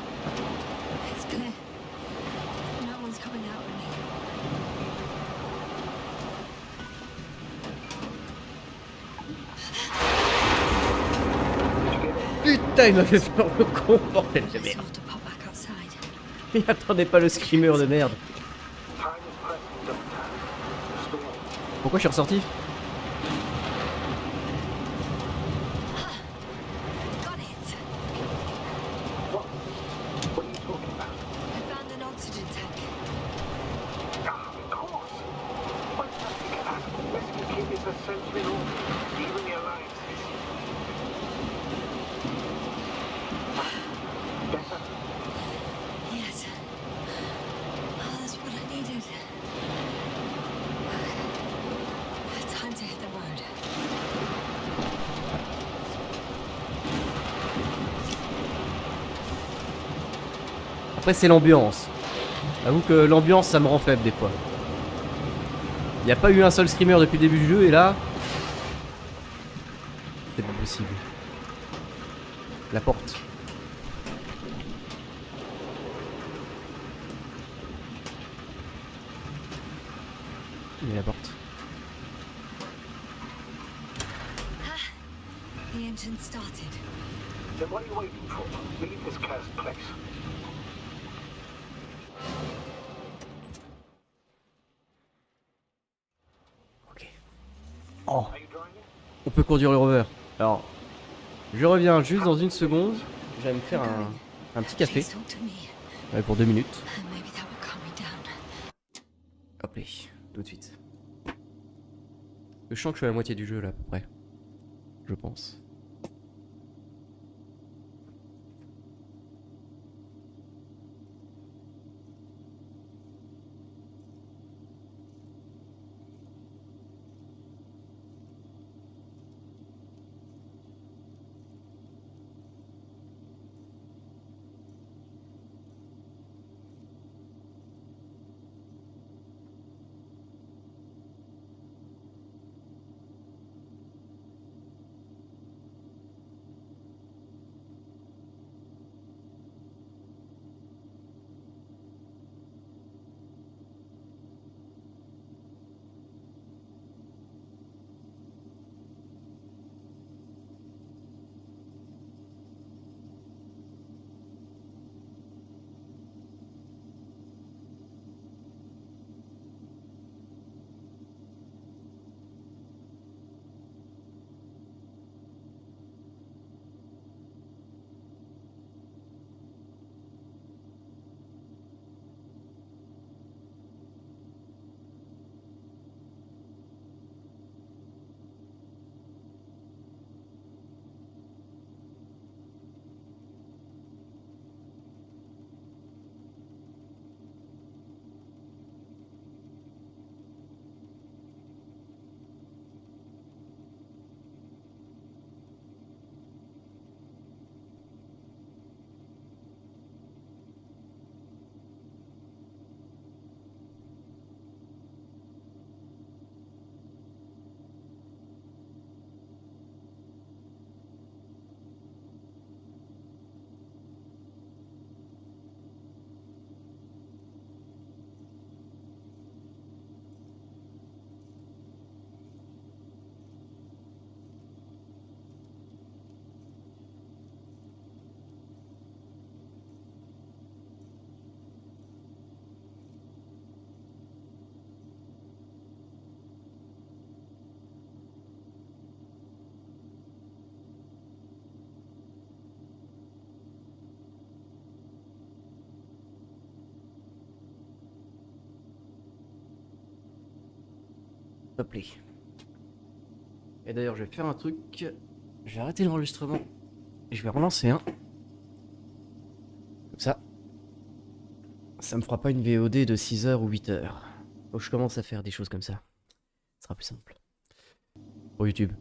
It's clear. No one's coming out of me. Putain, il m'a fait peur le con, bordel de merde. Resolve to pop back outside. Il attendait pas le screamer de merde. Time is pressing, Doctor. The storm. Pourquoi je suis ressorti? Got it. What? What are you talking about? I found an oxygen tank. Ah, of course. Why did I think of that? Rescue Kid is a sensory organ. Even the Alliances. Better? Yes. Oh, that's what I needed. Time to hit the road. Après c'est l'ambiance. J'avoue que l'ambiance ça me rend faible des fois. Il n'y a pas eu un seul screamer depuis le début du jeu et là... C'est pas possible. La porte. Mais la porte. The engine started. Then what are you waiting for? Leave this cursed place. Ok. Oh, Are you driving? on peut conduire le rover. Alors, je reviens juste dans une seconde. J'allais me faire un petit café. Please talk to me. Ouais, pour 2 minutes. Maybe that will calm me down. Hop là, tout de suite. Je sens que je suis à la moitié du jeu là à peu près. Je pense. Hop-les. Et d'ailleurs, je vais faire un truc. Je vais arrêter l'enregistrement. Et je vais relancer un. Comme ça. Ça me fera pas une VOD de 6 heures ou 8 heures. Faut que je commence à faire des choses comme ça. Ce sera plus simple. Pour YouTube.